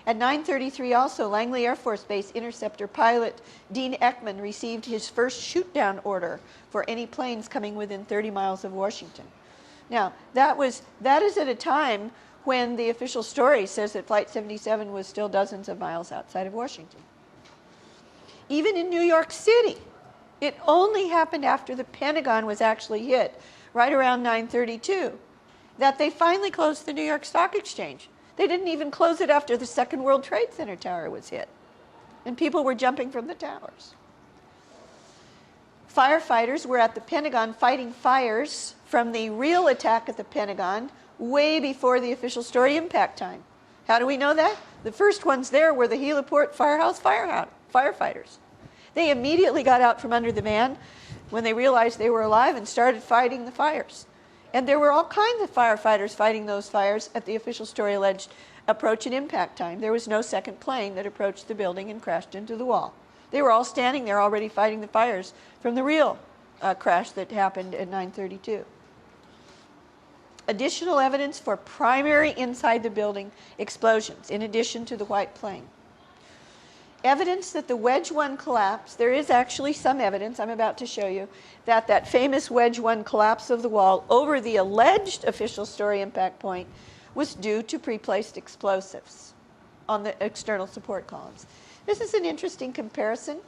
At 9:33 also, Langley Air Force Base interceptor pilot Dean Eckman received his first shoot-down order for any planes coming within 30 miles of Washington. Now, that is at a time when the official story says that Flight 77 was still dozens of miles outside of Washington. Even in New York City, it only happened after the Pentagon was actually hit, right around 9:32, that they finally closed the New York Stock Exchange. They didn't even close it after the second World Trade Center tower was hit, and people were jumping from the towers. Firefighters were at the Pentagon fighting fires from the real attack at the Pentagon way before the official story impact time. How do we know that? The first ones there were the heliport firehouse firefighters. They immediately got out from under the man, when they realized they were alive and started fighting the fires. And there were all kinds of firefighters fighting those fires at the official story alleged approach and impact time. There was no second plane that approached the building and crashed into the wall. They were all standing there already fighting the fires from the real crash that happened at 9:32. Additional evidence for primary inside the building explosions, in addition to the white plane. Evidence that the Wedge 1 collapse, there is actually some evidence, I'm about to show you, that that famous Wedge 1 collapse of the wall over the alleged official story impact point was due to pre-placed explosives on the external support columns. This is an interesting comparison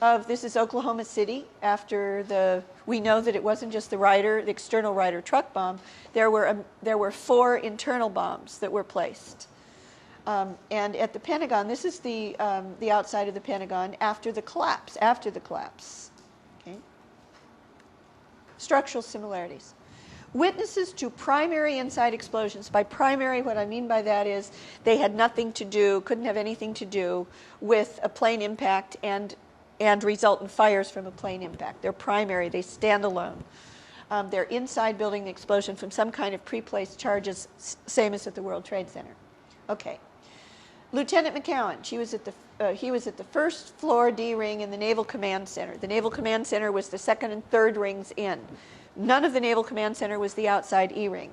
of, this is Oklahoma City after we know that it wasn't just the external Ryder truck bomb. There were 4 internal bombs that were placed. And at the Pentagon, this is the outside of the Pentagon after the collapse. Okay? Structural similarities. Witnesses to primary inside explosions. By primary, what I mean by that is they had nothing to do, couldn't have anything to do with a plane impact and resultant fires from a plane impact. They're primary, they stand alone. They're inside building the explosion from some kind of pre-placed charges, same as at the World Trade Center. Okay. Lieutenant McCowan, he was at the first floor D ring in the Naval Command Center. The Naval Command Center was the second and third rings in. None of the Naval Command Center was the outside E ring.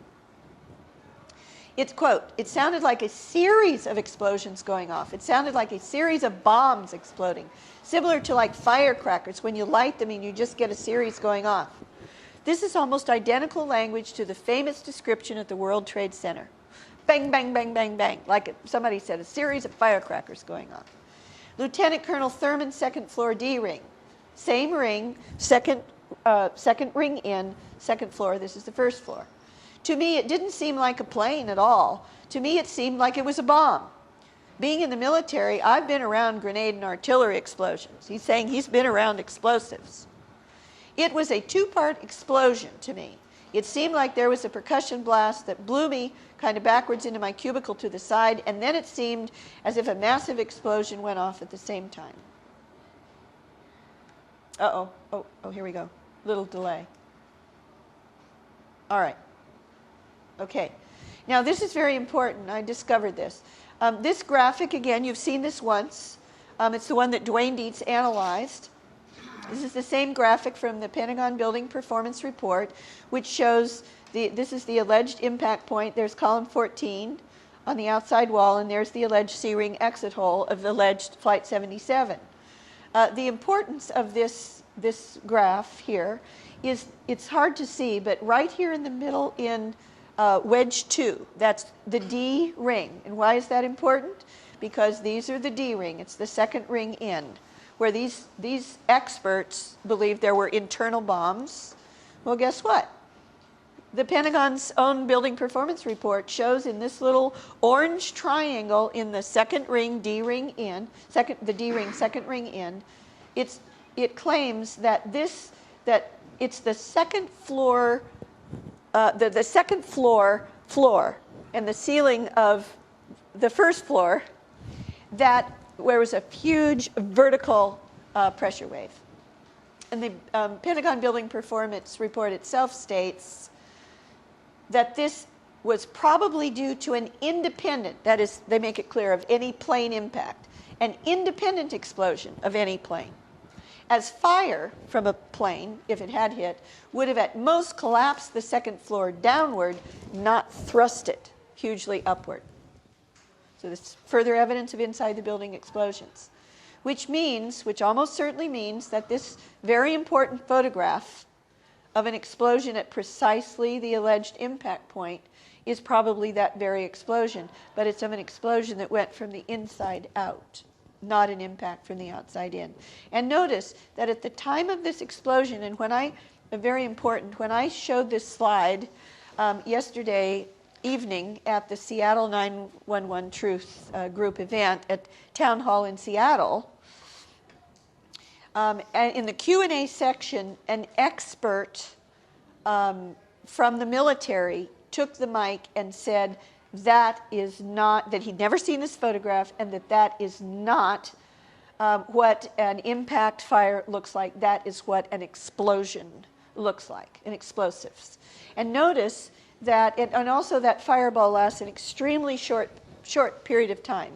It's, quote, it sounded like a series of explosions going off. It sounded like a series of bombs exploding, similar to like firecrackers when you light them and you just get a series going off. This is almost identical language to the famous description at the World Trade Center. Bang, bang, bang, bang, bang, like somebody said, a series of firecrackers going off. Lieutenant Colonel Thurman, second floor D ring. Same ring, second ring in, second floor, this is the first floor. To me, it didn't seem like a plane at all. To me, it seemed like it was a bomb. Being in the military, I've been around grenade and artillery explosions. He's saying he's been around explosives. It was a 2-part explosion to me. It seemed like there was a percussion blast that blew me kind of backwards into my cubicle to the side, and then it seemed as if a massive explosion went off at the same time. Uh-oh. Oh, here we go. Little delay. All right. Okay. Now, this is very important. I discovered this. This graphic, again, you've seen this once. It's the one that Dwayne Dietz analyzed. This is the same graphic from the Pentagon Building Performance Report, which shows this is the alleged impact point. There's column 14 on the outside wall, and there's the alleged C-ring exit hole of alleged Flight 77. The importance of this graph here is, it's hard to see, but right here in the middle in wedge 2, that's the D ring. And why is that important? Because these are the D ring. It's the second ring in, where these experts believe there were internal bombs. Well, guess what? The Pentagon's own building performance report shows in this little orange triangle in the second ring, D ring in, the D ring, second ring in, it claims that it's the second floor, the second floor and the ceiling of the first floor that where was a huge vertical pressure wave. And the Pentagon Building Performance Report itself states that this was probably due to an independent, that is, they make it clear, of any plane impact, an independent explosion of any plane. As fire from a plane, if it had hit, would have at most collapsed the second floor downward, not thrust it hugely upward. So this is further evidence of inside the building explosions, which almost certainly means that this very important photograph of an explosion at precisely the alleged impact point is probably that very explosion, but it's of an explosion that went from the inside out, not an impact from the outside in. And notice that at the time of this explosion, and very important, when I showed this slide yesterday evening at the Seattle 911 Truth Group event at Town Hall in Seattle, and in the Q&A section, an expert from the military took the mic and said that he'd never seen this photograph and that is not what an impact fire looks like. That is what an explosion looks like, an explosives. And notice that, and also that fireball lasts an extremely short period of time.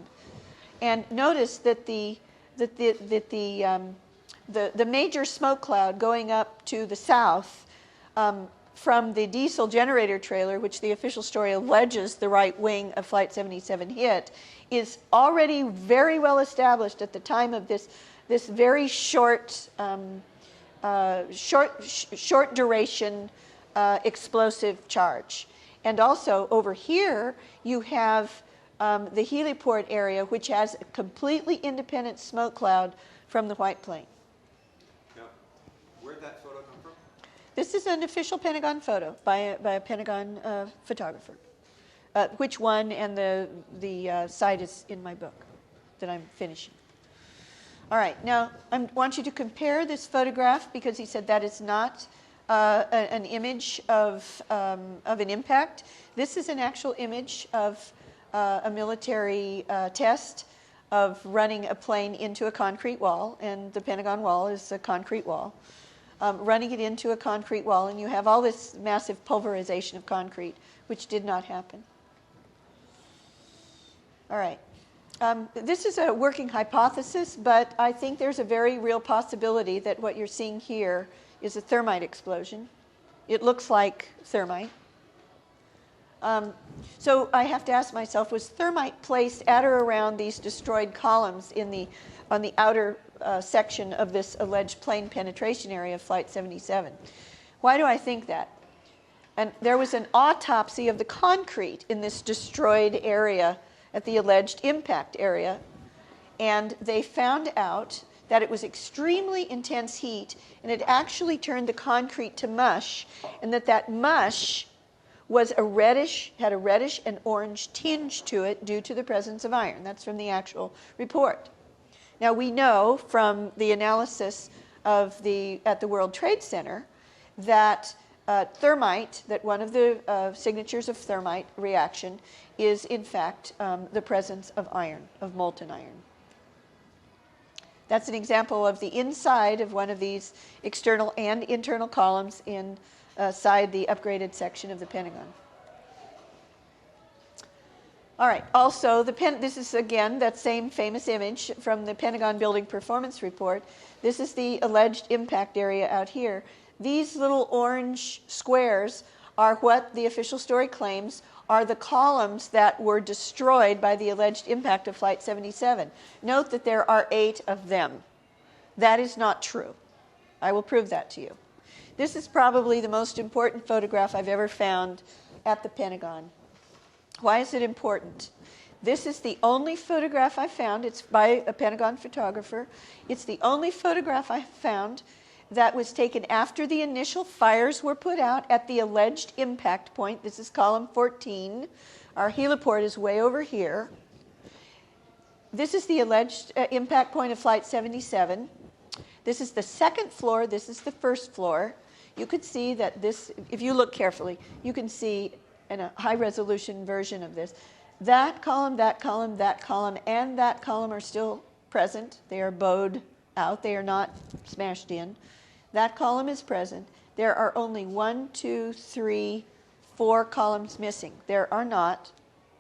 And notice that the major smoke cloud going up to the south from the diesel generator trailer, which the official story alleges the right wing of Flight 77 hit, is already very well established at the time of this very short duration explosive charge. And also over here you have the heliport area, which has a completely independent smoke cloud from the white plane. Now, where'd that photo come from? This is an official Pentagon photo by a Pentagon photographer. Which one and the site is in my book that I'm finishing. All right, now I want you to compare this photograph because he said that is not an image of an impact. This is an actual image of a military test of running a plane into a concrete wall, and the Pentagon wall is a concrete wall. Running it into a concrete wall, and you have all this massive pulverization of concrete, which did not happen. All right. This is a working hypothesis, but I think there's a very real possibility that what you're seeing here is a thermite explosion. It looks like thermite. So I have to ask myself, was thermite placed at or around these destroyed columns on the outer section of this alleged plane penetration area of Flight 77? Why do I think that? And there was an autopsy of the concrete in this destroyed area at the alleged impact area, and they found out that it was extremely intense heat, and it actually turned the concrete to mush, and that mush was had a reddish and orange tinge to it due to the presence of iron. That's from the actual report. Now we know from the analysis at the World Trade Center that thermite, that one of the signatures of thermite reaction is in fact the presence of iron, of molten iron. That's an example of the inside of one of these external and internal columns inside the upgraded section of the Pentagon. All right, also this is again that same famous image from the Pentagon Building Performance Report. This is the alleged impact area out here. These little orange squares are what the official story claims are the columns that were destroyed by the alleged impact of Flight 77. Note that there are 8 of them. That is not true. I will prove that to you. This is probably the most important photograph I've ever found at the Pentagon. Why is it important? This is the only photograph I found. It's by a Pentagon photographer. It's the only photograph I found that was taken after the initial fires were put out at the alleged impact point. This is column 14. Our heliport is way over here. This is the alleged impact point of Flight 77. This is the second floor. This is the first floor. You could see that this, if you look carefully, you can see in a high-resolution version of this. That column, that column, that column, and that column are still present. They are bowed out. They are not smashed in. That column is present. There are only 1, 2, 3, 4 columns missing. There are not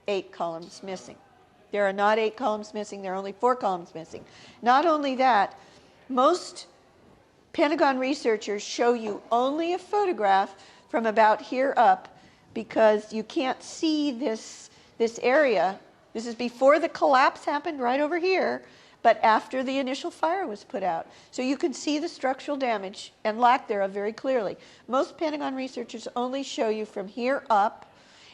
8 columns missing. There are not 8 columns missing. There are only 4 columns missing. Not only that, most Pentagon researchers show you only a photograph from about here up because you can't see this area. This is before the collapse happened right over here, but after the initial fire was put out. So you can see the structural damage and lack thereof very clearly. Most Pentagon researchers only show you from here up,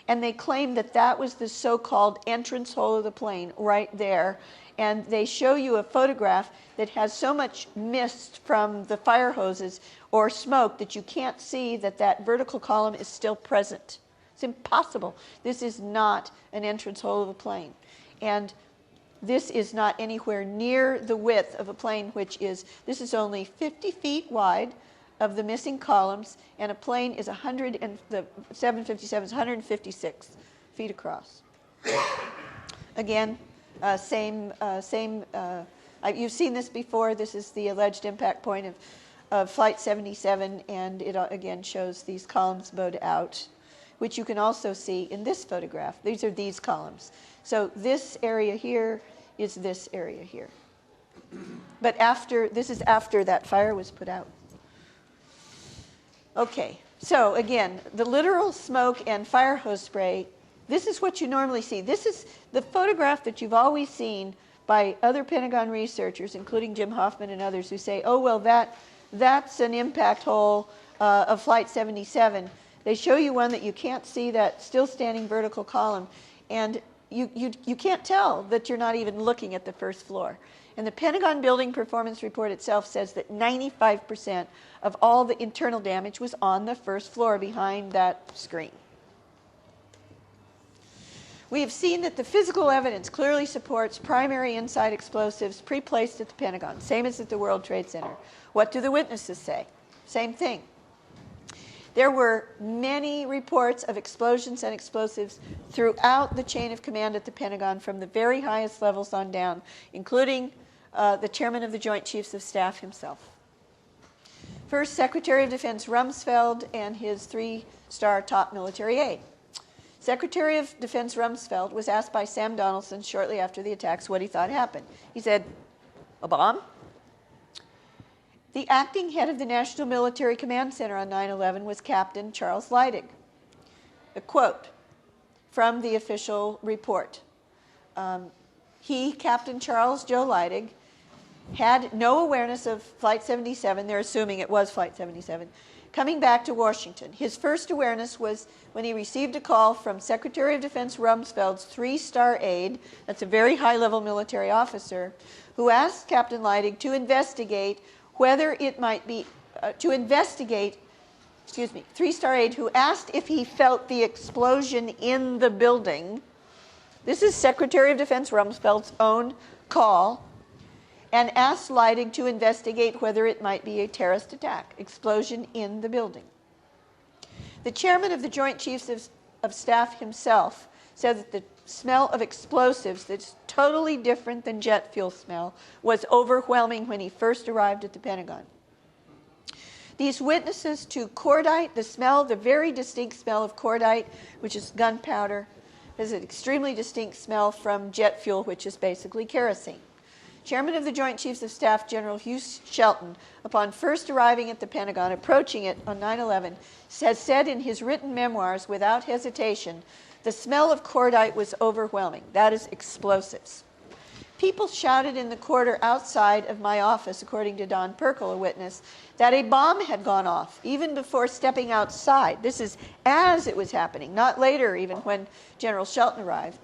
and they claim that that was the so-called entrance hole of the plane right there. And they show you a photograph that has so much mist from the fire hoses or smoke that you can't see that that vertical column is still present. It's impossible. This is not an entrance hole of a plane. And this is not anywhere near the width of a plane, this is only 50 feet wide of the missing columns, and a plane is the 757 is 156 feet across. Again, same You've seen this before. This is the alleged impact point of Flight 77, and it again shows these columns bowed out, which you can also see in this photograph. These are these columns. So this area here is this area here. But this is after that fire was put out. Okay, so again, the literal smoke and fire hose spray, this is what you normally see. This is the photograph that you've always seen by other Pentagon researchers, including Jim Hoffman and others, who say, oh, well, that's an impact hole of Flight 77. They show you one that you can't see, that still standing vertical column, and you can't tell that you're not even looking at the first floor. And the Pentagon Building Performance Report itself says that 95% of all the internal damage was on the first floor behind that screen. We have seen that the physical evidence clearly supports primary inside explosives pre-placed at the Pentagon, same as at the World Trade Center. What do the witnesses say? Same thing. There were many reports of explosions and explosives throughout the chain of command at the Pentagon, from the very highest levels on down, including the chairman of the Joint Chiefs of Staff himself. First, Secretary of Defense Rumsfeld and his 3-star top military aide. Secretary of Defense Rumsfeld was asked by Sam Donaldson shortly after the attacks what he thought happened. He said, a bomb? The acting head of the National Military Command Center on 9/11 was Captain Charles Leidig. A quote from the official report. Captain Charles Joe Leidig, had no awareness of Flight 77, they're assuming it was Flight 77, coming back to Washington. His first awareness was when he received a call from Secretary of Defense Rumsfeld's 3-star aide, that's a very high-level military officer, who asked Captain Leidig to investigate whether it might be, 3-star aide who asked if he felt the explosion in the building. This is Secretary of Defense Rumsfeld's own call, and asked Leidig to investigate whether it might be a terrorist attack, explosion in the building. The chairman of the Joint Chiefs of Staff himself said that the smell of explosives that's totally different than jet fuel smell was overwhelming when he first arrived at the Pentagon. These witnesses to cordite, the very distinct smell of cordite, which is gunpowder, is an extremely distinct smell from jet fuel, which is basically kerosene. Chairman of the Joint Chiefs of Staff, General Hugh Shelton, upon first arriving at the Pentagon, approaching it on 9/11, has said in his written memoirs without hesitation, the smell of cordite was overwhelming. That is explosives. People shouted in the corridor outside of my office, according to Don Perkel, a witness, that a bomb had gone off, even before stepping outside. This is as it was happening, not later, even when General Shelton arrived.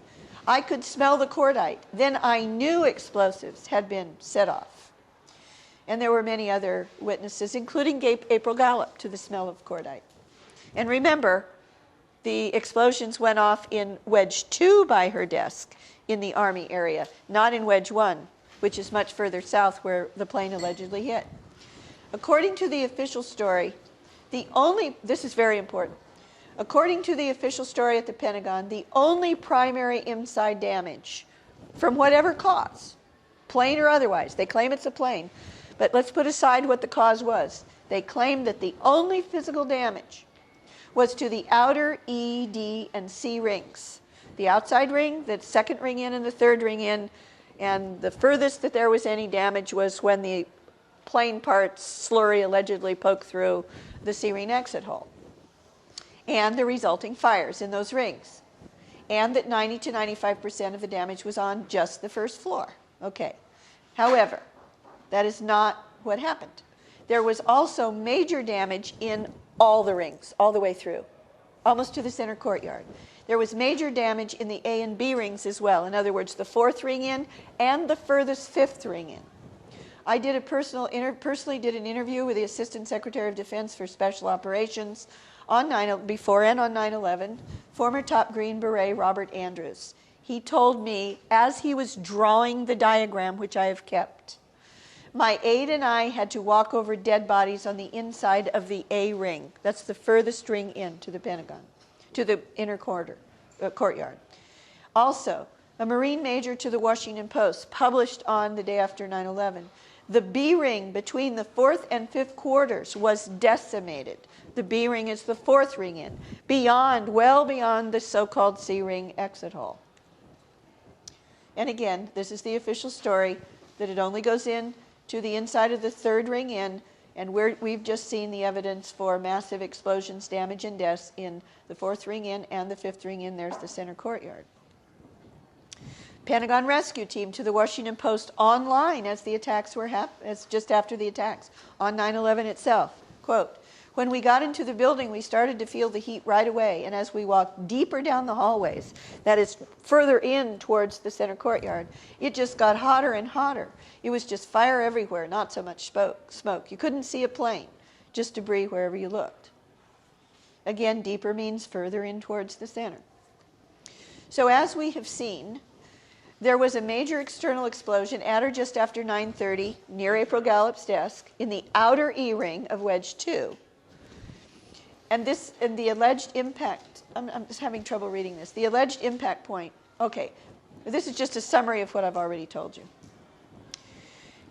I could smell the cordite. Then I knew explosives had been set off. And there were many other witnesses, including April Gallup, to the smell of cordite. And remember, the explosions went off in Wedge 2 by her desk in the Army area, not in Wedge 1, which is much further south where the plane allegedly hit. According to the official story, this is very important, according to the official story at the Pentagon, the only primary inside damage, from whatever cause, plane or otherwise, they claim it's a plane, but let's put aside what the cause was. They claim that the only physical damage was to the outer E, D, and C rings. The outside ring, the second ring in, and the third ring in, and the furthest that there was any damage was when the plane parts slurry allegedly poked through the C ring exit hole, and the resulting fires in those rings, and that 90 to 95% of the damage was on just the first floor. Okay. However, that is not what happened. There was also major damage in all the rings, all the way through, almost to the center courtyard. There was major damage in the A and B rings as well. In other words, the 4th ring in and the furthest 5th ring in. I did personally did an interview with the Assistant Secretary of Defense for Special Operations before and on 9/11, former top Green Beret Robert Andrews. He told me, as he was drawing the diagram, which I have kept, my aide and I had to walk over dead bodies on the inside of the A ring. That's the furthest ring in to the Pentagon, to the inner courtyard. Also, a Marine major to the Washington Post, published on the day after 9/11. The B ring between the fourth and fifth quarters was decimated. The B ring is the fourth ring in, well beyond the so-called C ring exit hole. And again, this is the official story, that it only goes in to the inside of the third ring in, and we've just seen the evidence for massive explosions, damage, and deaths in the fourth ring in and the fifth ring in. There's the center courtyard. Pentagon rescue team to the Washington Post online as the attacks were as just after the attacks on 9/11 itself. Quote, "When we got into the building, we started to feel the heat right away, and as we walked deeper down the hallways, that is further in towards the center courtyard, it just got hotter and hotter. It was just fire everywhere, not so much smoke. You couldn't see a plane, just debris wherever you looked." Again, deeper means further in towards the center. So as we have seen, there was a major external explosion at or just after 9:30 near April Gallup's desk in the outer E-ring of Wedge 2. And the alleged impact, I'm just having trouble reading this. The alleged impact point, okay, this is just a summary of what I've already told you.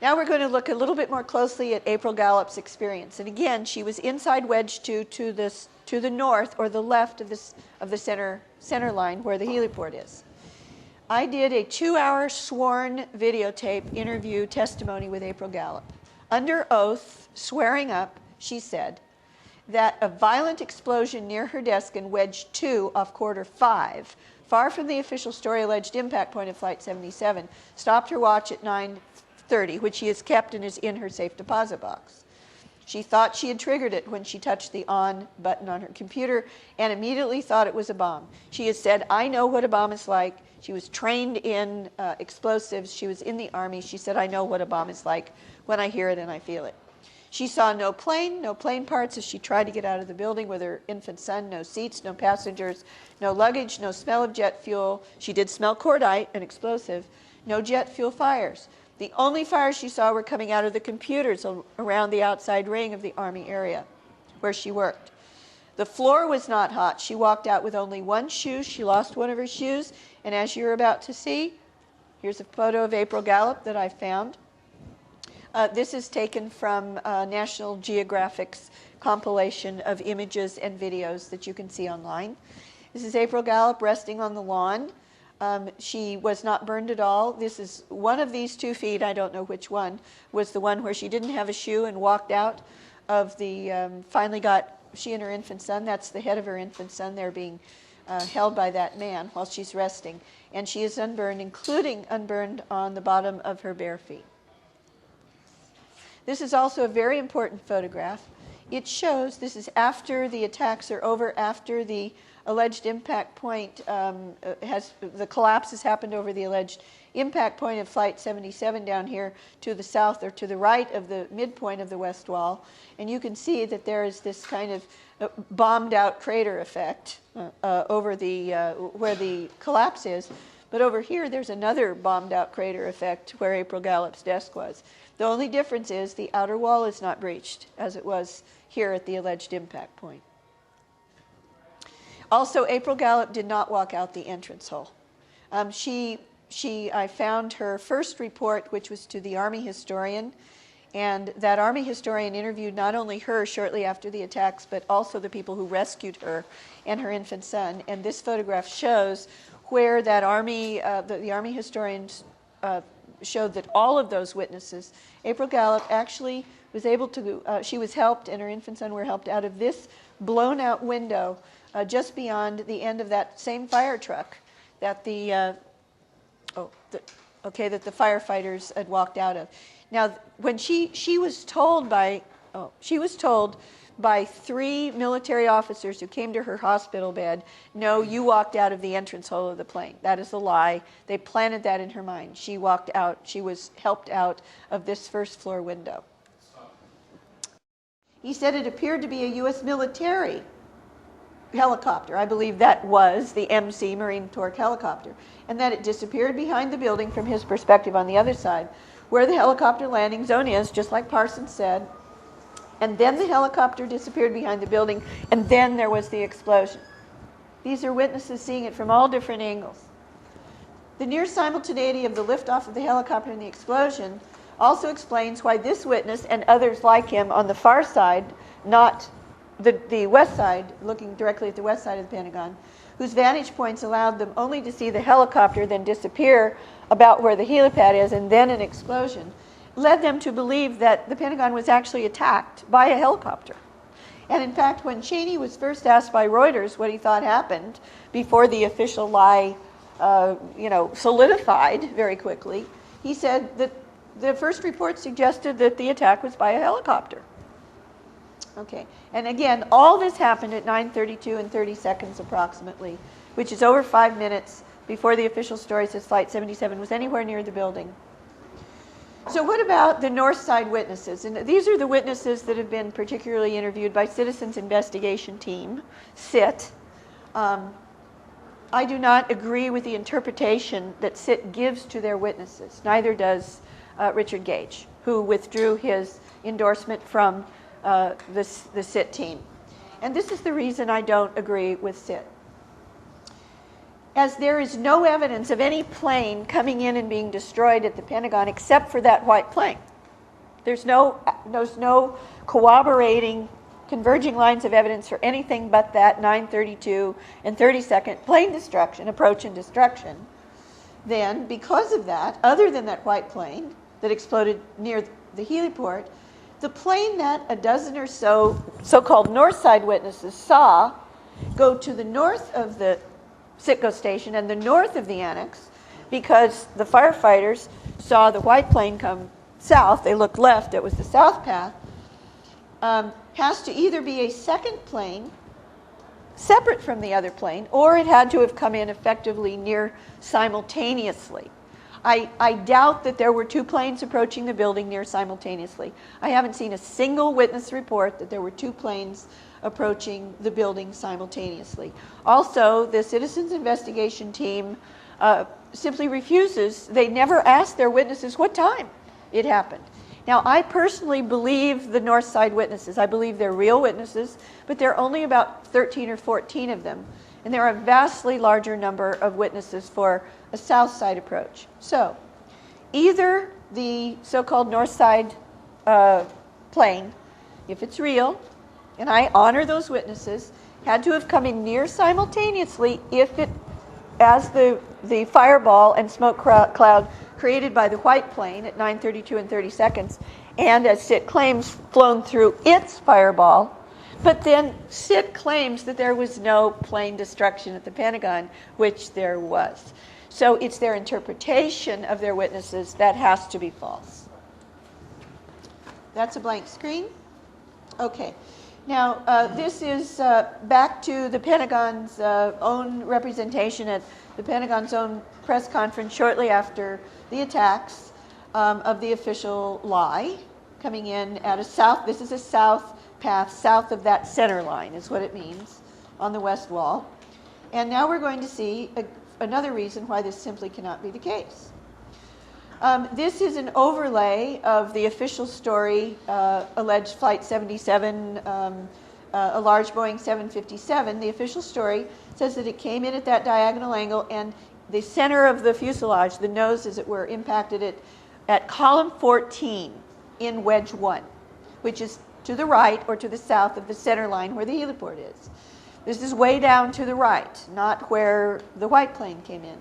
Now we're going to look a little bit more closely at April Gallup's experience. And again, she was inside Wedge 2 to the north or the left of the center line where the heliport is. I did a 2-hour sworn videotape interview testimony with April Gallup. Under oath, swearing up, she said that a violent explosion near her desk in Wedge 2 off Quarter 5, far from the official story alleged impact point of Flight 77, stopped her watch at 9:30, which she has kept and is in her safe deposit box. She thought she had triggered it when she touched the on button on her computer and immediately thought it was a bomb. She has said, "I know what a bomb is like." She was trained in explosives. She was in the Army. She said, "I know what a bomb is like when I hear it and I feel it." She saw no plane parts as she tried to get out of the building with her infant son, no seats, no passengers, no luggage, no smell of jet fuel. She did smell cordite, an explosive, no jet fuel fires. The only fires she saw were coming out of the computers around the outside ring of the Army area where she worked. The floor was not hot. She walked out with only one shoe. She lost one of her shoes. And as you're about to see, here's a photo of April Gallup that I found. This is taken from National Geographic's compilation of images and videos that you can see online. This is April Gallup resting on the lawn. She was not burned at all. This is one of these 2 feet, I don't know which one, was the one where she didn't have a shoe and walked out of the, finally got, she and her infant son, that's the head of her infant son, they're being held by that man while she's resting. And she is unburned, including unburned on the bottom of her bare feet. This is also a very important photograph. It shows, this is after the attacks are over, after the alleged impact point the collapse has happened over the alleged impact point of Flight 77 down here to the south or to the right of the midpoint of the west wall. And you can see that there is this kind of bombed out crater effect over the where the collapse is. But over here, there's another bombed out crater effect where April Gallup's desk was. The only difference is the outer wall is not breached, as it was here at the alleged impact point. Also, April Gallup did not walk out the entrance hole. I found her first report, which was to the Army historian, and that Army historian interviewed not only her shortly after the attacks, but also the people who rescued her and her infant son. And this photograph shows where that Army, the Army historians showed that all of those witnesses, April Gallup actually was able to, she was helped and her infant son were helped out of this blown out window just beyond the end of that same fire truck that the firefighters had walked out of. Now, when she was told by 3 military officers who came to her hospital bed, "No, you walked out of the entrance hole of the plane." That is a lie. They planted that in her mind. She walked out. She was helped out of this first floor window. He said it appeared to be a U.S. military helicopter. I believe that was the MC, Marine Torque helicopter, and that it disappeared behind the building from his perspective on the other side, where the helicopter landing zone is, just like Parsons said. And then the helicopter disappeared behind the building, and then there was the explosion. These are witnesses seeing it from all different angles. The near simultaneity of the liftoff of the helicopter and the explosion also explains why this witness and others like him on the far side, not the west side, looking directly at the west side of the Pentagon, whose vantage points allowed them only to see the helicopter then disappear about where the helipad is and then an explosion, led them to believe that the Pentagon was actually attacked by a helicopter. And in fact, when Cheney was first asked by Reuters what he thought happened before the official lie solidified very quickly, he said that the first report suggested that the attack was by a helicopter. Okay, and again, all this happened at 9:32 and 30 seconds approximately, which is over 5 minutes before the official story says Flight 77 was anywhere near the building. So what about the North Side witnesses? And these are the witnesses that have been particularly interviewed by Citizens Investigation Team, CIT. I do not agree with the interpretation that CIT gives to their witnesses. Neither does Richard Gage, who withdrew his endorsement from the CIT team. And this is the reason I don't agree with CIT. As there is no evidence of any plane coming in and being destroyed at the Pentagon except for that white plane. There's no corroborating, converging lines of evidence for anything but that 9:32 and 30-second plane destruction, approach and destruction. Then, because of that, other than that white plane that exploded near the heliport, the plane that a dozen or so-called North Side witnesses saw go to the north of the Citgo station and the north of the annex, because the firefighters saw the white plane come south, they looked left, it was the south path, has to either be a second plane separate from the other plane, or it had to have come in effectively near simultaneously. I doubt that there were two planes approaching the building near simultaneously. I haven't seen a single witness report that there were two planes approaching the building simultaneously. Also, the Citizens Investigation Team simply refuses. They never ask their witnesses what time it happened. Now, I personally believe the North Side witnesses. I believe they're real witnesses, but there are only about 13 or 14 of them. And there are a vastly larger number of witnesses for a South Side approach. So, either the so-called North Side plane, if it's real, and I honor those witnesses, had to have come in near simultaneously if it, as the fireball and smoke cloud created by the white plane at 9:32 and 30 seconds, and as CIT claims, flown through its fireball. But then CIT claims that there was no plane destruction at the Pentagon, which there was. So it's their interpretation of their witnesses that has to be false. That's a blank screen. Okay. Now, this is back to the Pentagon's own representation at the Pentagon's own press conference shortly after the attacks of the official lie, coming in at a south, this is a south path, south of that center line is what it means on the west wall. And now we're going to see another reason why this simply cannot be the case. This is an overlay of the official story, alleged Flight 77, a large Boeing 757. The official story says that it came in at that diagonal angle and the center of the fuselage, the nose as it were, impacted it at column 14 in wedge 1, which is to the right or to the south of the center line where the heliport is. This is way down to the right, not where the white plane came in.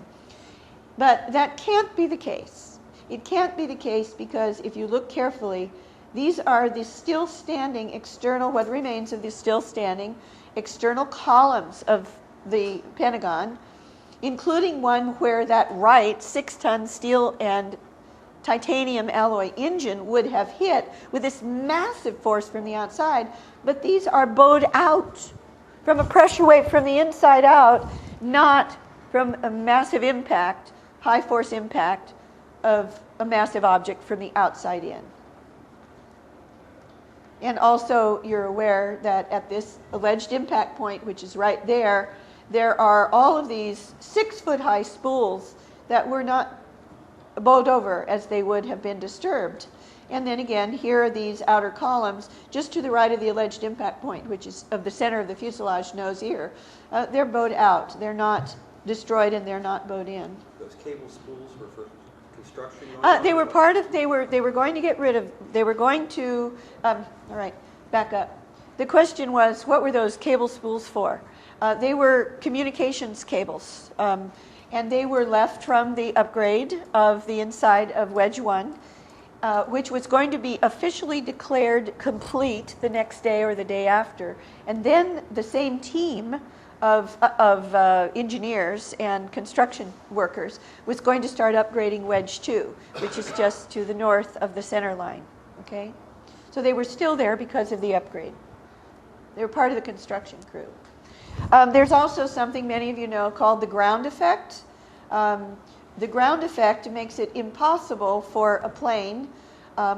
But that can't be the case. It can't be the case because if you look carefully, these are the still standing external, what remains of the still standing external columns of the Pentagon, including one where that right 6-ton steel and titanium alloy engine would have hit with this massive force from the outside, but these are bowed out from a pressure wave from the inside out, not from a massive impact, high force impact of a massive object from the outside in. And also you're aware that at this alleged impact point, which is right there, there are all of these 6-foot high spools that were not bowed over as they would have been disturbed. And then again, here are these outer columns just to the right of the alleged impact point, which is of the center of the fuselage nose here. They're bowed out. They're not destroyed and they're not bowed in. those cable spools were for construction? They were part of, they were going to get rid of, they were going to, all right, back up. The question was, what were those cable spools for? They were communications cables, and they were left from the upgrade of the inside of Wedge 1, which was going to be officially declared complete the next day or the day after. And then the same team of engineers and construction workers was going to start upgrading Wedge 2, which is just to the north of the center line. Okay? So they were still there because of the upgrade. They were part of the construction crew. There's also something many of you know called the ground effect. The ground effect makes it impossible for a plane,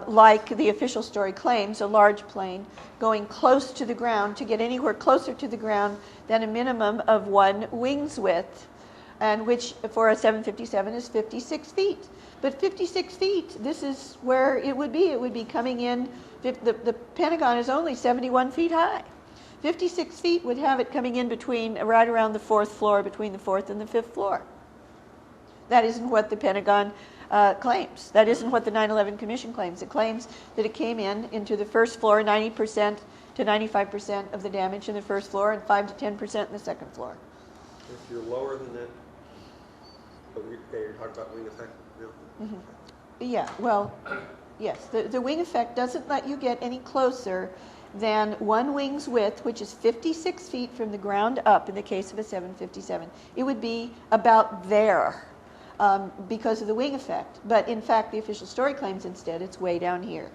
like the official story claims, a large plane, going close to the ground to get anywhere closer to the ground than a minimum of 1 wing's width, and which for a 757 is 56 feet. But 56 feet, this is where it would be. It would be coming in, the Pentagon is only 71 feet high. 56 feet would have it coming in between, right around the 4th floor, between the 4th and the 5th floor. That isn't what the Pentagon claims. That isn't what the 9/11 Commission claims. It claims that it came into the 1st floor, 90% to 95% of the damage in the 1st floor, and 5 to 10% in the 2nd floor. If you're lower than that, you're talking about wing effect? No? Mm-hmm. Yeah, well, yes. The wing effect doesn't let you get any closer than 1 wing's width, which is 56 feet from the ground up in the case of a 757. It would be about there because of the wing effect. But in fact, the official story claims instead it's way down here.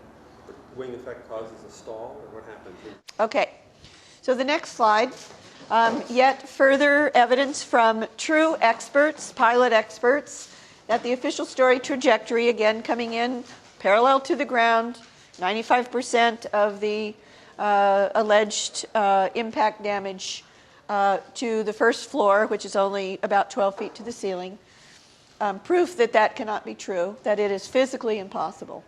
The wing effect causes a stall, or what happens? Okay, so the next slide, yet further evidence from true experts, pilot experts, that the official story trajectory, again coming in parallel to the ground, 95% of the alleged impact damage to the 1st floor, which is only about 12 feet to the ceiling. Proof that that cannot be true, that it is physically impossible.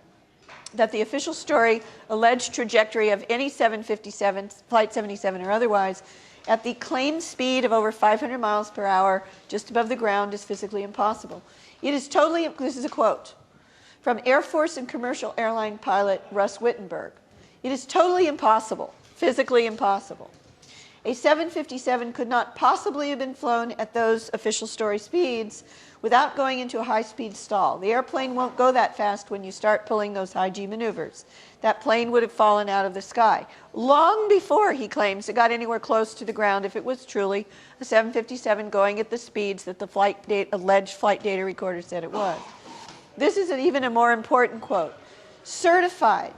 That the official story alleged trajectory of any 757, Flight 77 or otherwise, at the claimed speed of over 500 miles per hour just above the ground is physically impossible. It is totally, this is a quote from Air Force and commercial airline pilot Russ Wittenberg. It is totally impossible, physically impossible. A 757 could not possibly have been flown at those official story speeds without going into a high-speed stall. The airplane won't go that fast when you start pulling those high-G maneuvers. That plane would have fallen out of the sky long before, he claims, it got anywhere close to the ground if it was truly a 757 going at the speeds that the alleged flight data recorder said it was. This is even a more important quote. Certified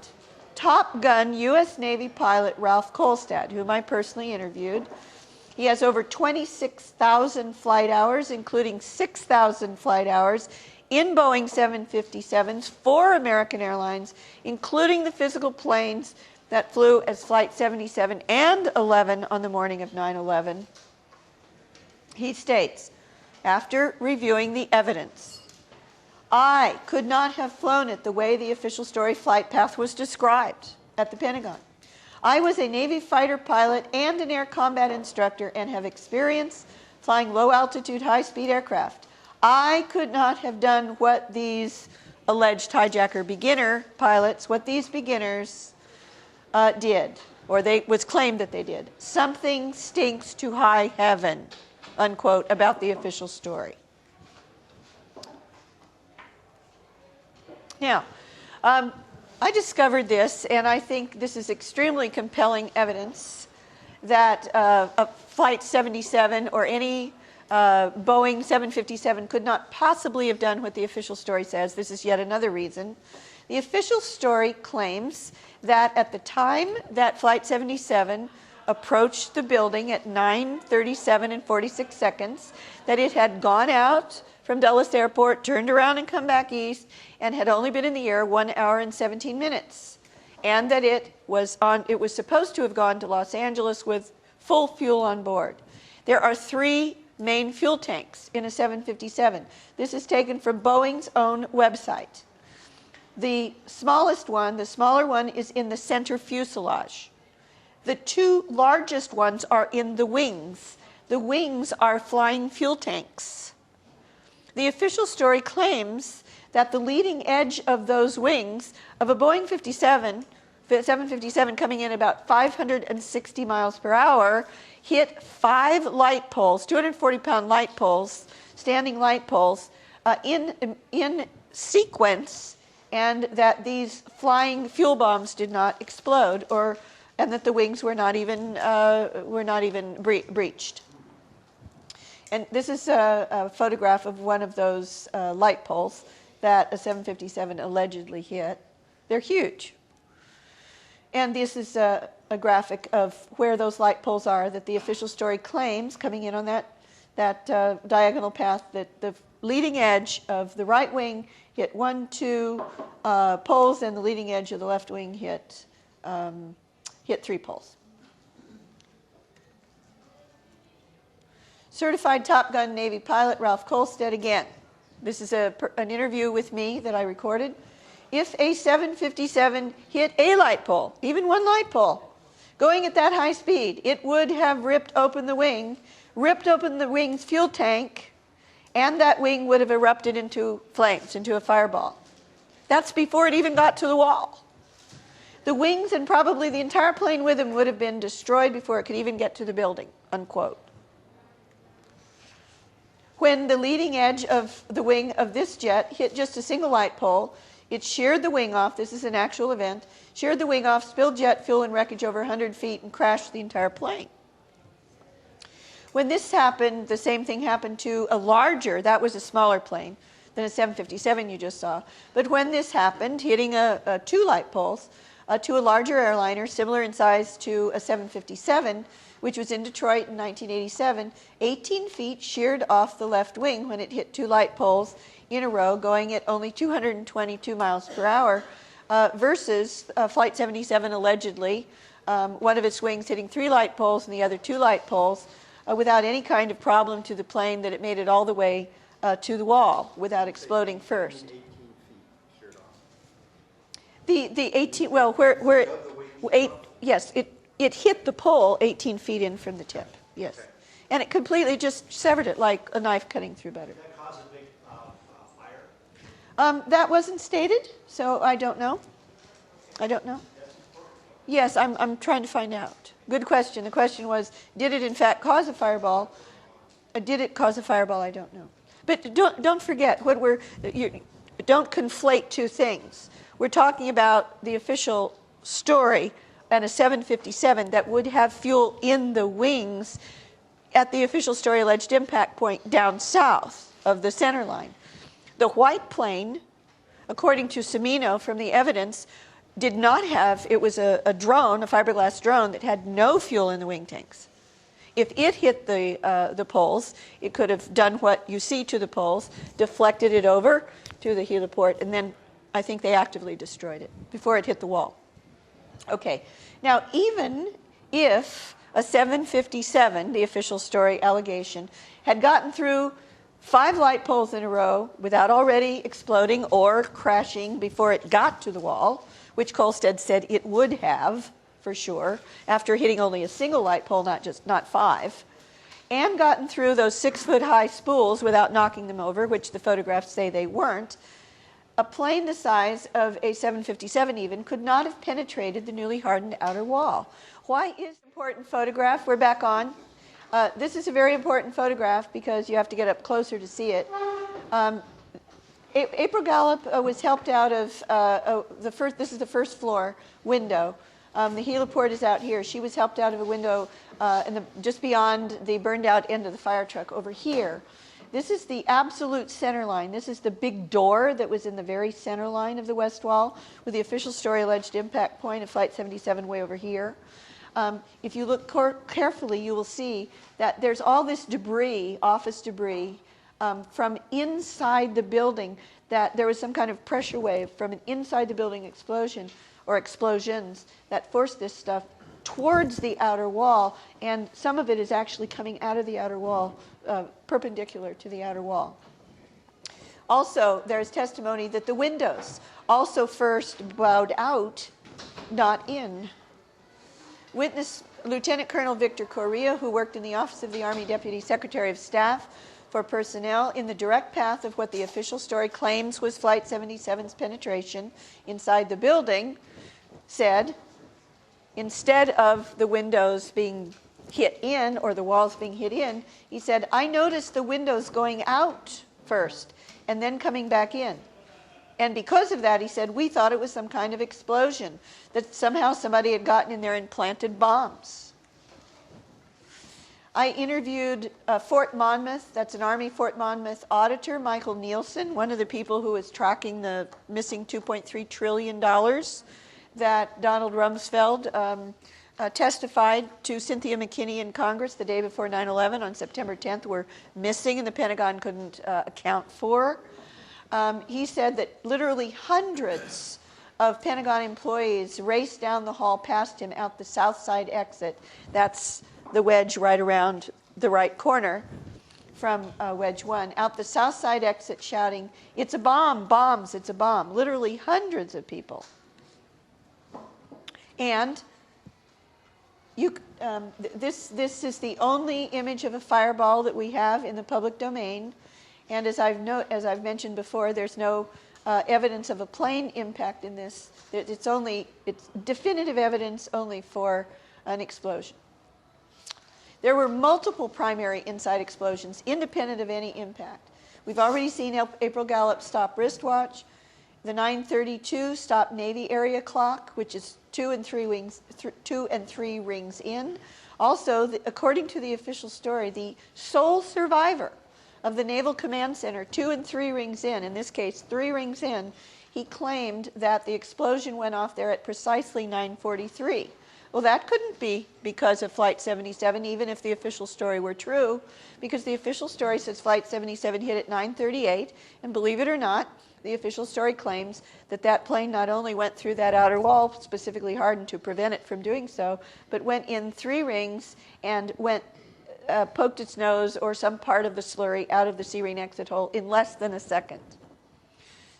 Top Gun U.S. Navy pilot Ralph Kolstad, whom I personally interviewed. He has over 26,000 flight hours, including 6,000 flight hours in Boeing 757s for American Airlines, including the physical planes that flew as Flight 77 and 11 on the morning of 9/11. He states, after reviewing the evidence, I could not have flown it the way the official story flight path was described at the Pentagon. I was a Navy fighter pilot and an air combat instructor and have experience flying low-altitude, high-speed aircraft. I could not have done what these alleged hijacker beginner pilots, what these beginners did, or was claimed that they did. Something stinks to high heaven, unquote, about the official story. Now, I discovered this, and I think this is extremely compelling evidence that a Flight 77 or any Boeing 757 could not possibly have done what the official story says. This is yet another reason. The official story claims that at the time that Flight 77 approached the building at 9:37 and 46 seconds, that it had gone out from Dulles Airport, turned around and come back east, and had only been in the air 1 hour and 17 minutes. And that it was supposed to have gone to Los Angeles with full fuel on board. There are 3 main fuel tanks in a 757. This is taken from Boeing's own website. The smallest one, the smaller one, is in the center fuselage. The 2 largest ones are in the wings. The wings are flying fuel tanks. The official story claims that the leading edge of those wings of a Boeing 757 coming in about 560 miles per hour hit 5 light poles, 240-pound light poles, standing light poles, in sequence, and that these flying fuel bombs did not explode, and that the wings were not even breached. And this is a photograph of one of those light poles that a 757 allegedly hit. They're huge. And this is a graphic of where those light poles are that the official story claims, coming in on that diagonal path, that the leading edge of the right wing hit 2 poles, and the leading edge of the left wing hit 3 poles. Certified Top Gun Navy pilot Ralph Kolstad again. This is an interview with me that I recorded. If a 757 hit a light pole, even one light pole, going at that high speed, it would have ripped open the wing's fuel tank, and that wing would have erupted into flames, into a fireball. That's before it even got to the wall. The wings and probably the entire plane with them would have been destroyed before it could even get to the building, unquote. When the leading edge of the wing of this jet hit just a single light pole, it sheared the wing off. This is an actual event. Sheared the wing off, spilled jet fuel and wreckage over 100 feet, and crashed the entire plane. When this happened, the same thing happened to a larger, that was a smaller plane than a 757 you just saw. But when this happened, hitting 2 light poles to a larger airliner, similar in size to a 757, which was in Detroit in 1987, 18 feet sheared off the left wing when it hit 2 light poles in a row, going at only 222 miles per hour, versus Flight 77 allegedly, one of its wings hitting 3 light poles and the other 2 light poles, without any kind of problem to the plane, that it made it all the way to the wall without exploding first. 18 feet sheared off. The 18, well, where it, yes, it hit the pole 18 feet in from the tip, yes. Okay. And it completely just severed it like a knife cutting through butter. Did that cause a big fire? That wasn't stated, so I don't know. I don't know. Yes, I'm trying to find out. Good question. The question was, did it in fact cause a fireball? Did it cause a fireball? I don't know. But don't forget, don't conflate two things. We're talking about the official story and a 757 that would have fuel in the wings at the official story alleged impact point down south of the center line. The white plane, according to Cimino from the evidence, did not have, it was a drone, a fiberglass drone that had no fuel in the wing tanks. If it hit the poles, it could have done what you see to the poles, deflected it over to the heliport, and then I think they actively destroyed it before it hit the wall. Okay, now even if a 757, the official story allegation, had gotten through 5 light poles in a row without already exploding or crashing before it got to the wall, which Kolstad said it would have, for sure, after hitting only a single light pole, not 5, and gotten through those 6-foot-high spools without knocking them over, which the photographs say they weren't, a plane the size of a 757 even could not have penetrated the newly hardened outer wall. Why is this an important photograph? We're back on. This is a very important photograph because you have to get up closer to see it. April Gallup was helped out of this is the first floor window. The heliport is out here. She was helped out of a window just beyond the burned out end of the fire truck over here. This is the absolute center line. This is the big door that was in the very center line of the west wall with the official story alleged impact point of Flight 77 way over here. If you look carefully, you will see that there's all this debris, office debris, from inside the building, that there was some kind of pressure wave from an inside the building explosion or explosions that forced this stuff towards the outer wall, and some of it is actually coming out of the outer wall, perpendicular to the outer wall. Also, there's testimony that the windows also first bowed out, not in. Witness Lieutenant Colonel Victor Correa, who worked in the Office of the Army Deputy Secretary of Staff for personnel in the direct path of what the official story claims was Flight 77's penetration inside the building, said, instead of the windows being hit in or the walls being hit in, he said, I noticed the windows going out first and then coming back in. And because of that, he said, we thought it was some kind of explosion, that somehow somebody had gotten in there and planted bombs. I interviewed Fort Monmouth, that's an Army Fort Monmouth auditor, Michael Nielsen, one of the people who was tracking the missing $2.3 trillion that Donald Rumsfeld testified to Cynthia McKinney in Congress the day before 9/11 on September 10th were missing and the Pentagon couldn't account for. He said that literally hundreds of Pentagon employees raced down the hall past him out the south side exit. That's the wedge right around the right corner from wedge 1, out the south side exit shouting, it's a bomb, bombs, it's a bomb. Literally hundreds of people. And this is the only image of a fireball that we have in the public domain. And as I've mentioned before, there's no evidence of a plane impact in this. It's definitive evidence only for an explosion. There were multiple primary inside explosions, independent of any impact. We've already seen April Gallup stop wristwatch, the 932 stop Navy area clock, which is 2 and 3 rings in. Also, according to the official story, the sole survivor of the Naval Command Center, 2 and 3 rings in this case 3 rings in, he claimed that the explosion went off there at precisely 9:43. Well, that couldn't be because of Flight 77, even if the official story were true, because the official story says Flight 77 hit at 9:38, and believe it or not, the official story claims that that plane not only went through that outer wall, specifically hardened to prevent it from doing so, but went in 3 rings and poked its nose or some part of the slurry out of the C-ring exit hole in less than a second.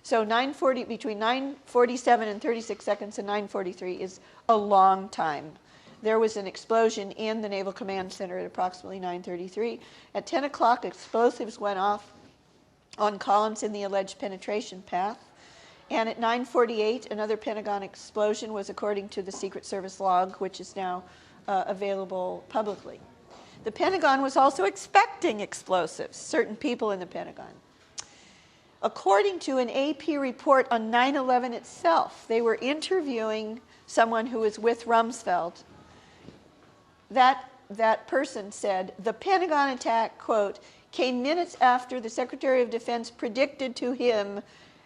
So between 9:47 and 36 seconds and 9:43 is a long time. There was an explosion in the Naval Command Center at approximately 9:33. At 10 o'clock, explosives went off on columns in the alleged penetration path. And at 9:48, another Pentagon explosion was according to the Secret Service log, which is now available publicly. The Pentagon was also expecting explosives, certain people in the Pentagon. According to an AP report on 9/11 itself, they were interviewing someone who was with Rumsfeld. That person said, the Pentagon attack, quote, came minutes after the Secretary of Defense predicted to him,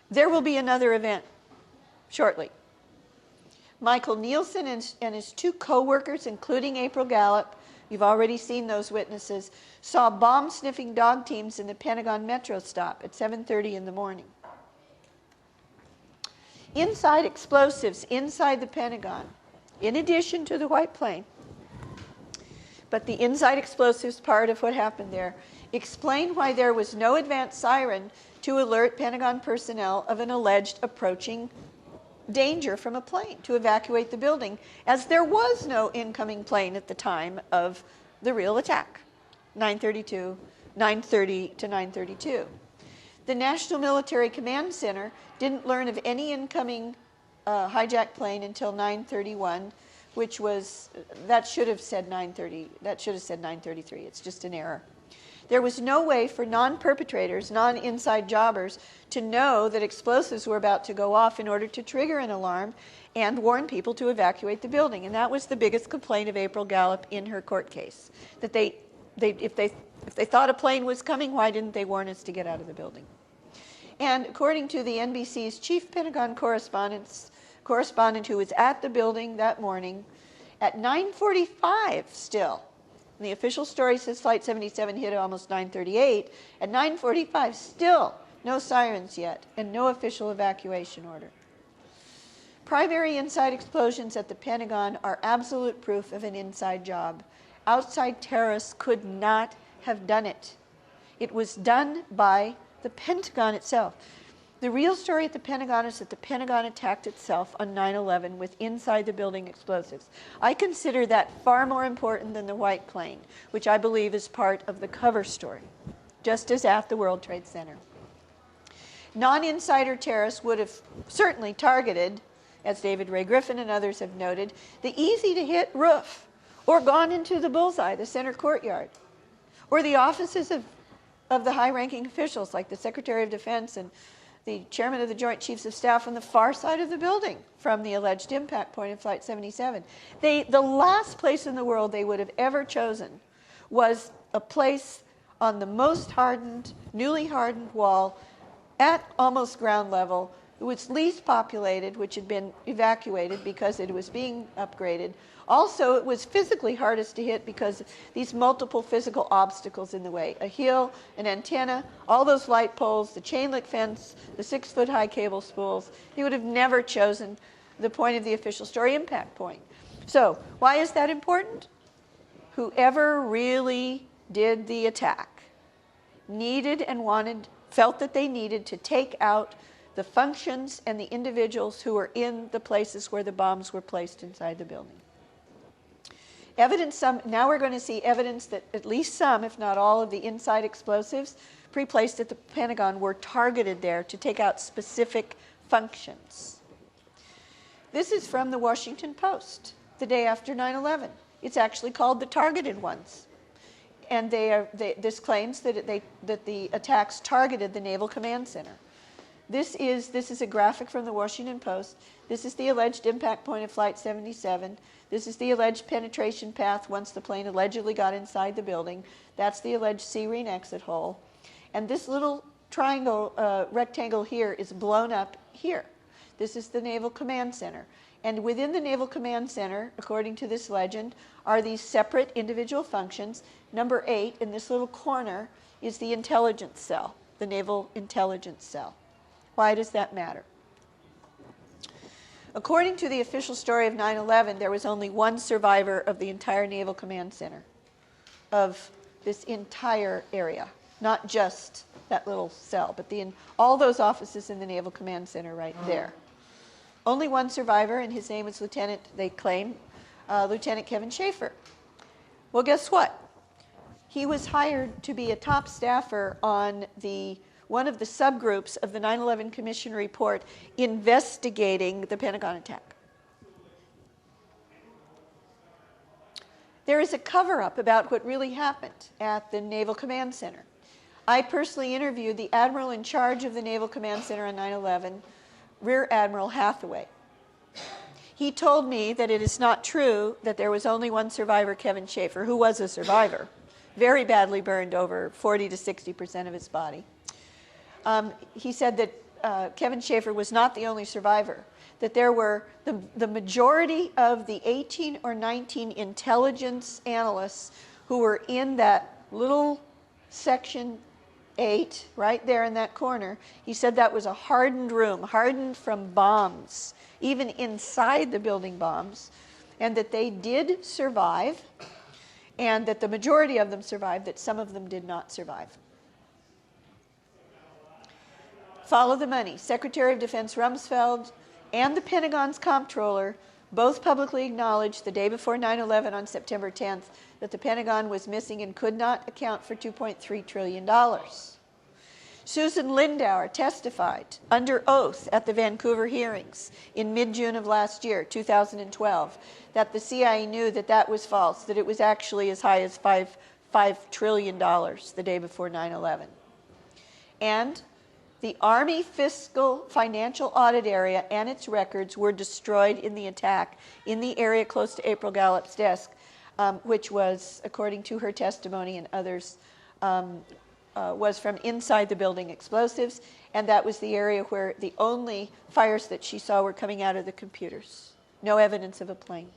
there will be another event shortly. Michael Nielsen and his 2 co-workers, including April Gallup, you've already seen those witnesses, saw bomb-sniffing dog teams in the Pentagon Metro stop at 7:30 in the morning. Inside explosives inside the Pentagon, in addition to the white plane, but the inside explosives part of what happened there, explain why there was no advance siren to alert Pentagon personnel of an alleged approaching danger from a plane to evacuate the building, as there was no incoming plane at the time of the real attack, 9:30 to 9:32. The National Military Command Center didn't learn of any incoming hijacked plane until 9:31, which was, that should have said 9:30, that should have said 9:33. It's just an error. There was no way for non-perpetrators, non-inside jobbers, to know that explosives were about to go off in order to trigger an alarm and warn people to evacuate the building. And that was the biggest complaint of April Gallup in her court case, that if they thought a plane was coming, why didn't they warn us to get out of the building? And according to the NBC's chief Pentagon correspondent who was at the building that morning, at 9:45 still, and the official story says Flight 77 hit almost 9:38. At 9:45, still no sirens yet, and no official evacuation order. Primary inside explosions at the Pentagon are absolute proof of an inside job. Outside terrorists could not have done it. It was done by the Pentagon itself. The real story at the Pentagon is that the Pentagon attacked itself on 9/11 with inside the building explosives. I consider that far more important than the white plane, which I believe is part of the cover story. just as at the World Trade Center. Non-insider terrorists would have certainly targeted, as David Ray Griffin and others have noted, the easy-to-hit roof, or gone into the bullseye, the center courtyard, or the offices of the high-ranking officials like the Secretary of Defense and the Chairman of the Joint Chiefs of Staff on the far side of the building from the alleged impact point of Flight 77. The last place in the world they would have ever chosen was a place on the most hardened, newly hardened wall at almost ground level. It was least populated, which had been evacuated because it was being upgraded. Also, it was physically hardest to hit because these multiple physical obstacles in the way. A hill, an antenna, all those light poles, the chain link fence, the 6-foot-high cable spools. They would have never chosen the point of the official story impact point. So, why is that important? Whoever really did the attack needed and felt that they needed to take out the functions and the individuals who were in the places where the bombs were placed inside the building. Now we're going to see evidence that at least some, if not all, of the inside explosives pre-placed at the Pentagon were targeted there to take out specific functions. This is from the Washington Post, the day after 9/11. It's actually called the targeted ones. And this claims that the attacks targeted the Naval Command Center. This is a graphic from the Washington Post. This is the alleged impact point of Flight 77. This is the alleged penetration path once the plane allegedly got inside the building. That's the alleged C-ring exit hole. And this little triangle, rectangle here is blown up here. This is the Naval Command Center. And within the Naval Command Center, according to this legend, are these separate individual functions. Number 8 in this little corner is the intelligence cell, the Naval Intelligence Cell. Why does that matter? According to the official story of 9/11, there was only one survivor of the entire Naval Command Center, of this entire area, not just that little cell, but all those offices in the Naval Command Center right there. Only one survivor, and his name was Lieutenant, they claim, Lieutenant Kevin Schaefer. Well, guess what? He was hired to be a top staffer on one of the subgroups of the 9/11 Commission report investigating the Pentagon attack. There is a cover-up about what really happened at the Naval Command Center. I personally interviewed the admiral in charge of the Naval Command Center on 9/11, Rear Admiral Hathaway. He told me that it is not true that there was only one survivor, Kevin Schaefer, who was a survivor, very badly burned, over 40 to 60% of his body. He said that Kevin Schaefer was not the only survivor, that there were the majority of the 18 or 19 intelligence analysts who were in that little section 8, right there in that corner. He said that was a hardened room, hardened from bombs, even inside the building bombs, and that they did survive, and that the majority of them survived, that some of them did not survive. Follow the money. Secretary of Defense Rumsfeld and the Pentagon's comptroller both publicly acknowledged the day before 9/11 on September 10th that the Pentagon was missing and could not account for $2.3 trillion. Susan Lindauer testified under oath at the Vancouver hearings in mid-June of last year, 2012, that the CIA knew that that was false, that it was actually as high as $5 trillion the day before 9/11. And the Army Fiscal Financial Audit Area and its records were destroyed in the attack in the area close to April Gallup's desk, which was, according to her testimony and others, was from inside the building explosives, and that was the area where the only fires that she saw were coming out of the computers. No evidence of a plane.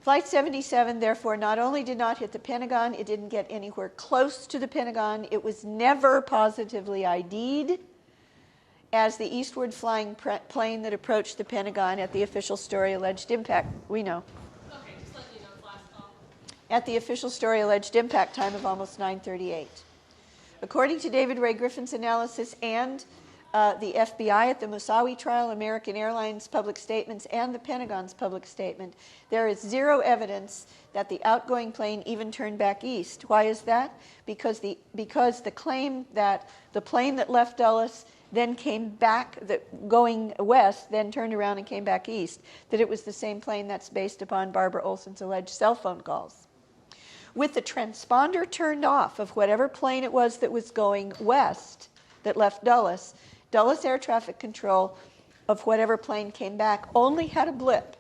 Flight 77, therefore, not only did not hit the Pentagon, it didn't get anywhere close to the Pentagon. It was never positively ID'd as the eastward flying plane that approached the Pentagon at the official story alleged impact. We know. Okay, just let you know, last call. At the official story alleged impact time of almost 9:38. According to David Ray Griffin's analysis and the FBI at the Moussaoui trial, American Airlines public statements, and the Pentagon's public statement, there is zero evidence that the outgoing plane even turned back east. Why is that? Because the claim that the plane that left Dulles then came back, going west, then turned around and came back east, that it was the same plane, that's based upon Barbara Olson's alleged cell phone calls. With the transponder turned off of whatever plane it was that was going west that left Dulles, Dulles Air Traffic Control of whatever plane came back only had a blip.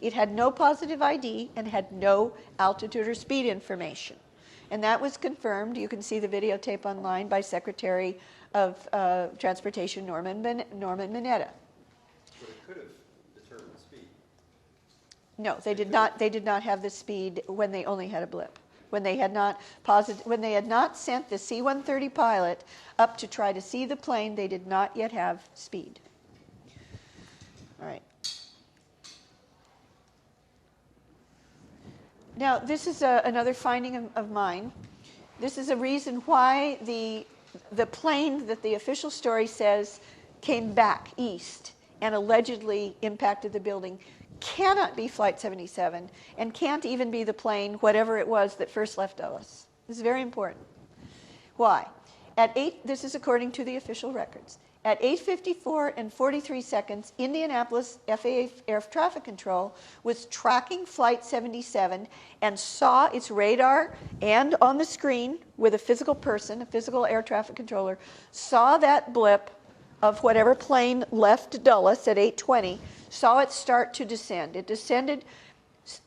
It had no positive ID and had no altitude or speed information. And that was confirmed, you can see the videotape online, by Secretary of Transportation Norman Mineta. But it could have determined the speed. No, they did not. They did not have the speed when they only had a blip. When they had not sent the C-130 pilot up to try to see the plane, they did not yet have speed. All right. Now, this is another finding of mine. This is a reason why the plane that the official story says came back east and allegedly impacted the building cannot be Flight 77 and can't even be the plane, whatever it was, that first left Dulles. This is very important. Why? This is according to the official records. At 8:54 and 43 seconds, Indianapolis FAA Air Traffic Control was tracking Flight 77 and saw its radar and on the screen with a physical person, a physical air traffic controller, saw that blip of whatever plane left Dulles at 8:20, saw it start to descend. It descended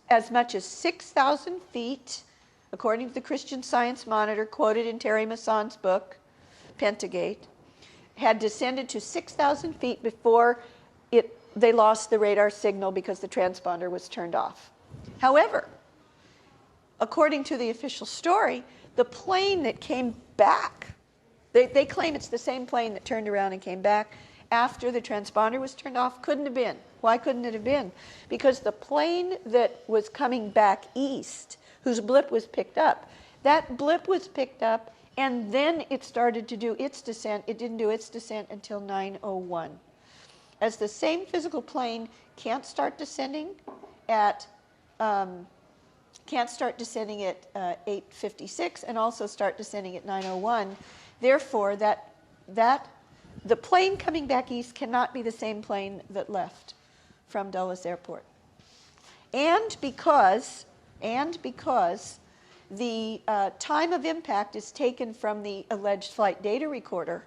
as much as 6,000 feet, according to the Christian Science Monitor, quoted in Terry Masson's book, Pentagate, had descended to 6,000 feet before they lost the radar signal because the transponder was turned off. However, according to the official story, the plane that came back, they claim it's the same plane that turned around and came back after the transponder was turned off. Couldn't have been. Why couldn't it have been? Because the plane that was coming back east, whose blip was picked up, that blip was picked up and then it started to do its descent. It didn't do its descent until 9:01. As the same physical plane can't start descending at 8:56 and also start descending at 9:01. Therefore, the plane coming back east cannot be the same plane that left from Dulles Airport. And because the time of impact is taken from the alleged flight data recorder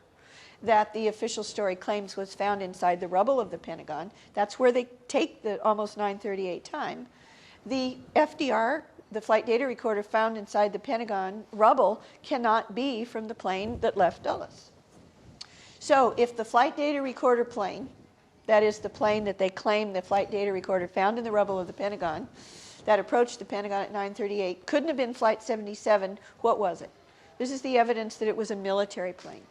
that the official story claims was found inside the rubble of the Pentagon. That's where they take the almost 9:38 time. The FDR, the flight data recorder found inside the Pentagon rubble, cannot be from the plane that left Dulles. So if the flight data recorder plane, that is the plane that they claim the flight data recorder found in the rubble of the Pentagon, that approached the Pentagon at 9:38, couldn't have been Flight 77, what was it? This is the evidence that it was a military plane.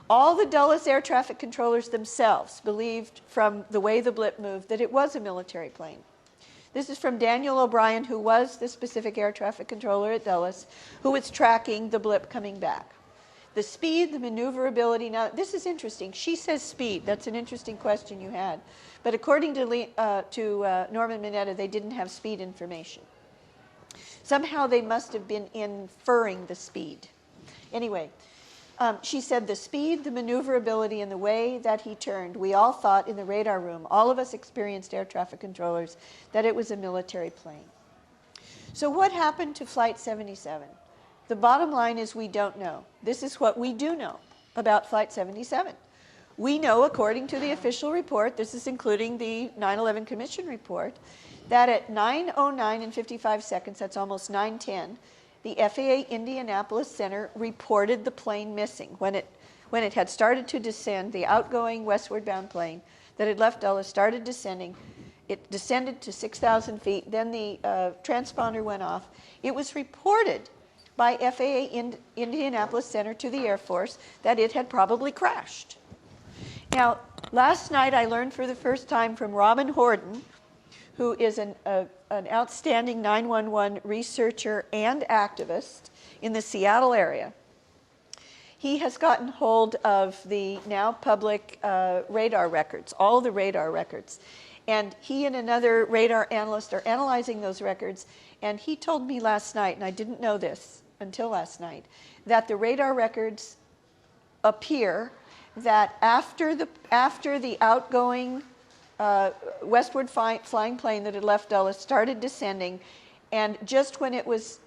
All the Dulles air traffic controllers themselves believed from the way the blip moved that it was a military plane. This is from Daniel O'Brien, who was the specific air traffic controller at Dulles, who was tracking the blip coming back. The speed, the maneuverability, now this is interesting. She says speed. That's an interesting question you had. But according to Norman Mineta, they didn't have speed information. Somehow they must have been inferring the speed. Anyway, she said the speed, the maneuverability, and the way that he turned, we all thought in the radar room, all of us experienced air traffic controllers, that it was a military plane. So what happened to Flight 77? The bottom line is we don't know. This is what we do know about Flight 77. We know, according to the official report, this is including the 9/11 Commission report, that at 9:09 and 55 seconds, that's almost 9:10, the FAA Indianapolis Center reported the plane missing. When it had started to descend, the outgoing westward bound plane that had left Dulles started descending. It descended to 6,000 feet. Then the transponder went off. It was reported by FAA Indianapolis Center to the Air Force that it had probably crashed. Now, last night I learned for the first time from Robin Horden, who is an outstanding 911 researcher and activist in the Seattle area. he has gotten hold of the now public radar records, all the radar records. And he and another radar analyst are analyzing those records. And he told me last night, and I didn't know this until last night, that the radar records appear that after the outgoing westward flying plane that had left Dulles started descending, and just when it was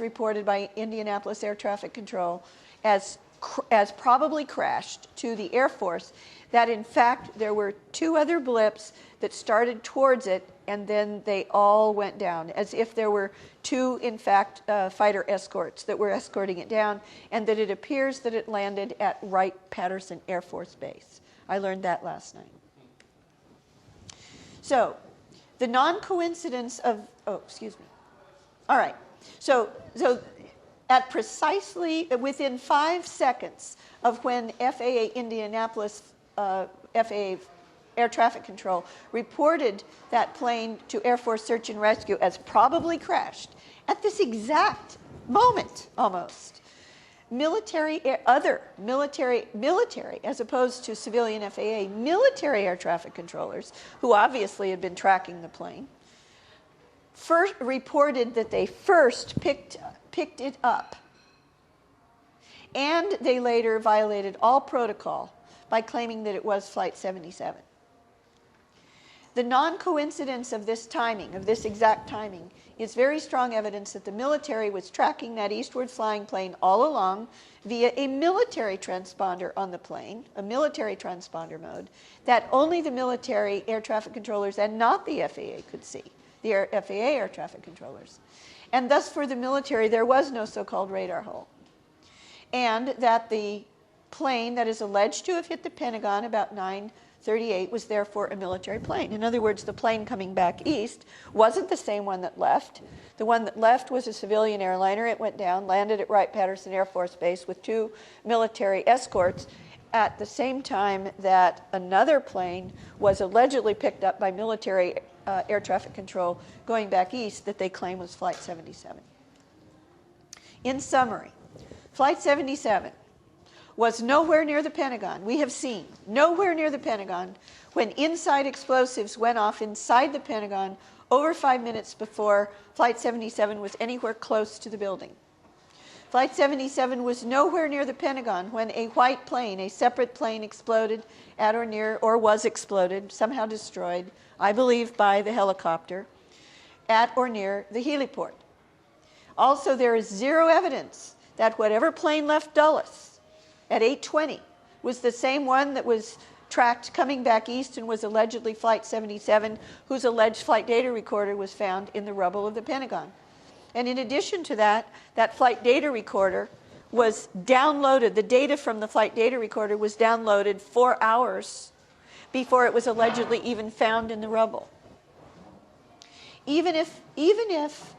reported by Indianapolis Air Traffic Control as probably crashed to the Air Force, that in fact there were two other blips that started towards it, and then they all went down, as if there were two, in fact, fighter escorts that were escorting it down, and that it appears that it landed at Wright-Patterson Air Force Base. I learned that last night. So, the non-coincidence of, excuse me. All right, so at precisely within 5 seconds of when FAA Indianapolis, FAA Air Traffic Control reported that plane to Air Force Search and Rescue as probably crashed, at this exact moment almost, other military, as opposed to civilian FAA, military air traffic controllers, who obviously had been tracking the plane, first reported that they first picked it up. And they later violated all protocol by claiming that it was Flight 77. The non-coincidence of this timing, of this exact timing, is very strong evidence that the military was tracking that eastward flying plane all along via a military transponder on the plane, a military transponder mode, that only the military air traffic controllers and not the FAA could see, the FAA air traffic controllers. And thus for the military there was no so-called radar hole. And that the plane that is alleged to have hit the Pentagon about 9:38 was therefore a military plane. In other words, the plane coming back east wasn't the same one that left. The one that left was a civilian airliner. It went down, landed at Wright-Patterson Air Force Base with 2 military escorts at the same time that another plane was allegedly picked up by military air traffic control going back east that they claim was Flight 77. In summary, Flight 77 was nowhere near the Pentagon. We have seen nowhere near the Pentagon when inside explosives went off inside the Pentagon over 5 minutes before Flight 77 was anywhere close to the building. Flight 77 was nowhere near the Pentagon when a white plane, a separate plane, exploded at or near, or was exploded, somehow destroyed, I believe by the helicopter, at or near the heliport. Also, there is zero evidence that whatever plane left Dulles at 8:20 was the same one that was tracked coming back east and was allegedly Flight 77, whose alleged flight data recorder was found in the rubble of the Pentagon. And in addition to that, that flight data recorder was downloaded, the data from the flight data recorder was downloaded 4 hours before it was allegedly even found in the rubble. Even if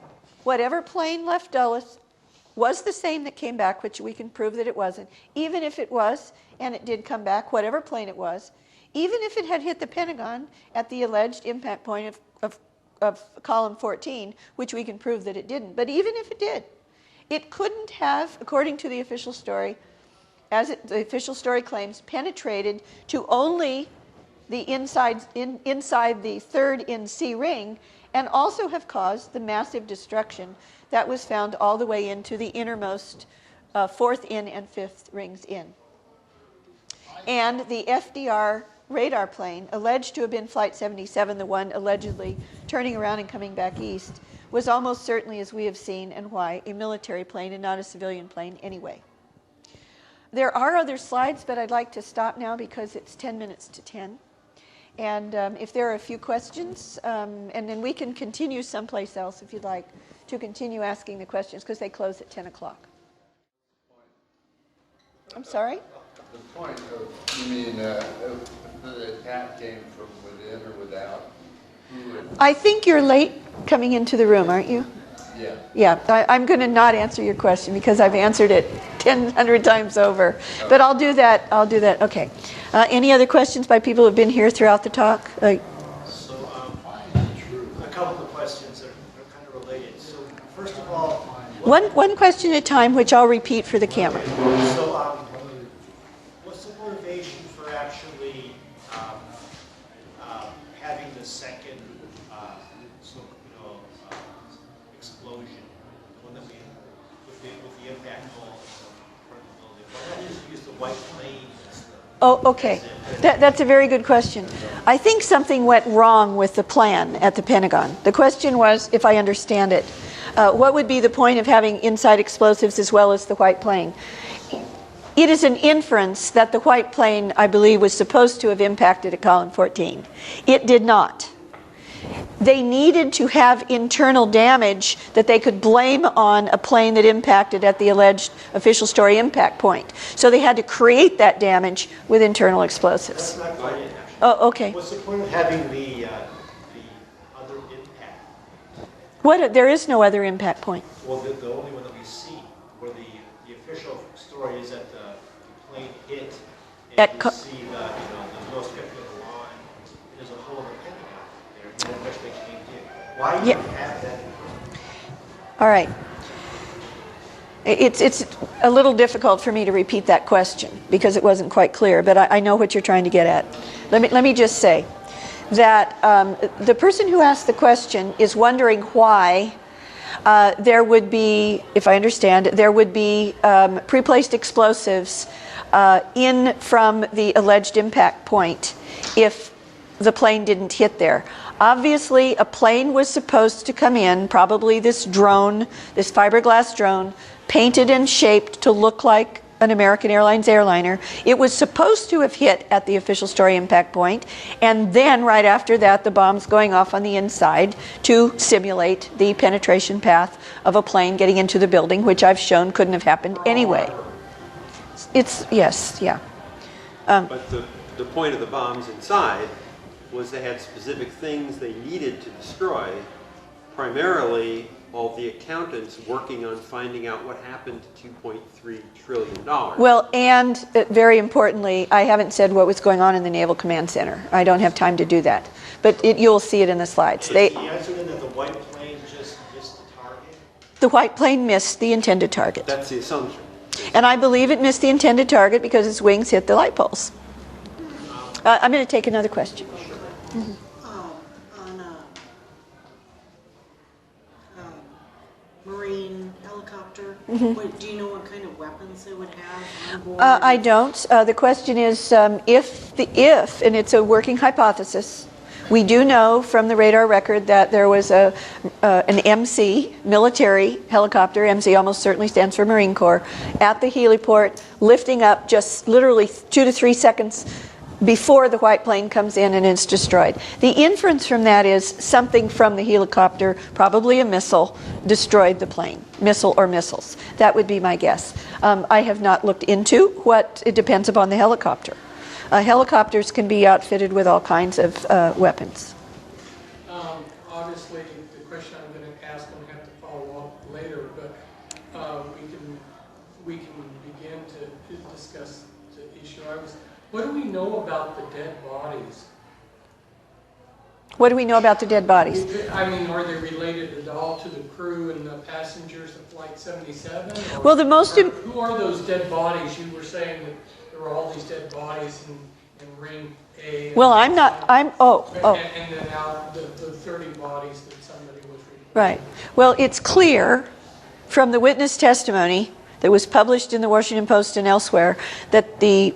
whatever plane left Dulles was the same that came back, which we can prove that it wasn't, even if it was, and it did come back, whatever plane it was, even if it had hit the Pentagon at the alleged impact point of column 14, which we can prove that it didn't, but even if it did, it couldn't have, according to the official story, the official story claims, penetrated to only the inside the third in-C ring, and also have caused the massive destruction that was found all the way into the innermost fourth in and fifth rings in. And the FDR radar plane, alleged to have been Flight 77, the one allegedly turning around and coming back east, was almost certainly, as we have seen, and why, a military plane and not a civilian plane anyway. There are other slides, but I'd like to stop now because it's 10 minutes to 10. And if there are a few questions, and then we can continue someplace else if you'd like to continue asking the questions, because they close at 10 o'clock. I'm sorry? The point of, you mean, if the attack came from within or without? I think you're late coming into the room, aren't you? Yeah. Yeah, I'm going to not answer your question because I've answered it 100 times over. But I'll do that. Okay. Any other questions by people who have been here throughout the talk? A couple of questions that are kind of related. So first of all, one question at a time, which I'll repeat for the camera. So what's the motivation for actually having the second, explosion, the one that we with the impact hole in front of the building? Why not just use the white plane? Oh, okay. That's a very good question. I think something went wrong with the plan at the Pentagon. The question was, if I understand it, what would be the point of having inside explosives as well as the white plane? It is an inference that the white plane, I believe, was supposed to have impacted at Column 14. It did not. They needed to have internal damage that they could blame on a plane that impacted at the alleged official story impact point. So they had to create that damage with internal explosives. That's not quite it, actually. Oh, okay. What's the point of having the other impact? There is no other impact point. Well, the only one that we see, where the official story is that the plane hit, and you see the no strip of the line. There's a hole in the Pentagon there, and which they came in. Why do you have that? All right. It's a little difficult for me to repeat that question because it wasn't quite clear, but I know what you're trying to get at. Let me just say that the person who asked the question is wondering why there would be, if I understand, there would be pre-placed explosives in from the alleged impact point if the plane didn't hit there. Obviously, a plane was supposed to come in, probably this drone, this fiberglass drone, painted and shaped to look like an American Airlines airliner. It was supposed to have hit at the official story impact point, and then right after that, the bomb's going off on the inside to simulate the penetration path of a plane getting into the building, which I've shown couldn't have happened anyway. Yes. But the point of the bombs inside was they had specific things they needed to destroy, primarily all the accountants working on finding out what happened to $2.3 trillion. Well, and very importantly, I haven't said what was going on in the Naval Command Center. I don't have time to do that. But you'll see it in the slides. Is the answer then that the white plane just missed the target? The white plane missed the intended target. That's the assumption. And I believe it missed the intended target because its wings hit the light poles. I'm going to take another question. Mm-hmm. On a Marine helicopter, do you know what kind of weapons they would have on board? I don't. The question is if, and it's a working hypothesis, we do know from the radar record that there was an MC, military helicopter, MC almost certainly stands for Marine Corps, at the heliport, lifting up just literally 2 to 3 seconds before the white plane comes in and is destroyed. The inference from that is something from the helicopter, probably a missile, destroyed the plane. Missile or missiles. That would be my guess. I have not looked into what, it depends upon the helicopter. Helicopters can be outfitted with all kinds of weapons. Obviously, the question I'm going to ask, I'm going to have to follow up later, but we can begin to discuss the issue. What do we know about the dead bodies? What do we know about the dead bodies? I mean, are they related at all to the crew and the passengers of Flight 77? Well, the most... Who are those dead bodies? You were saying that there were all these dead bodies in Ring A. Well, I'm not... And then now the 30 bodies that somebody was reporting. Right. Well, it's clear from the witness testimony that was published in the Washington Post and elsewhere that the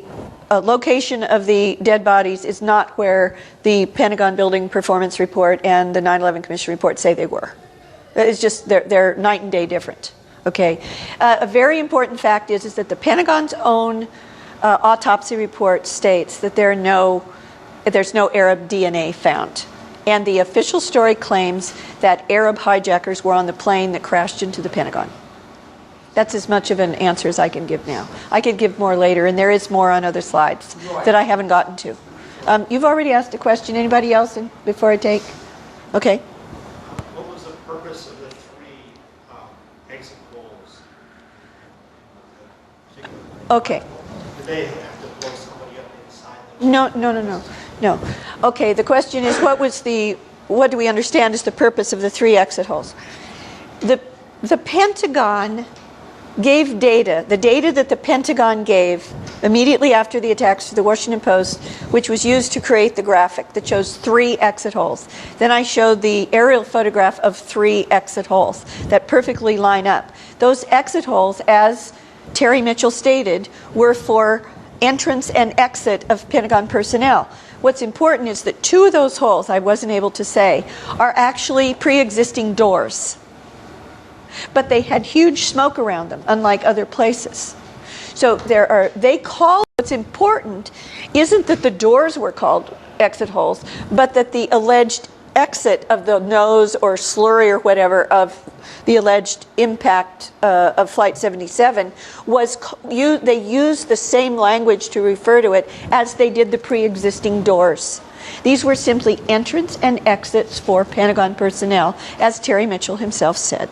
location of the dead bodies is not where the Pentagon Building Performance Report and the 9/11 Commission report say they were. It's just they're night and day different. Okay. A very important fact is that the Pentagon's own autopsy report states that there's no Arab DNA found. And the official story claims that Arab hijackers were on the plane that crashed into the Pentagon. That's as much of an answer as I can give now. I could give more later, and there is more on other slides that I haven't gotten to. You've already asked a question. Anybody else before I take? Okay. What was the purpose of the 3 exit holes? Okay. Did they have to blow somebody up inside them? No. Okay, the question is what do we understand is the purpose of the 3 exit holes? The Pentagon gave data, the data that the Pentagon gave immediately after the attacks to the Washington Post, which was used to create the graphic that shows 3 exit holes. Then I showed the aerial photograph of 3 exit holes that perfectly line up. Those exit holes, as Terry Mitchell stated, were for entrance and exit of Pentagon personnel. What's important is that 2 of those holes, I wasn't able to say, are actually pre-existing doors. But they had huge smoke around them, unlike other places. So what's important isn't that the doors were called exit holes, but that the alleged exit of the nose or slurry or whatever of the alleged impact of Flight 77 they used the same language to refer to it as they did the pre-existing doors. These were simply entrance and exits for Pentagon personnel, as Terry Mitchell himself said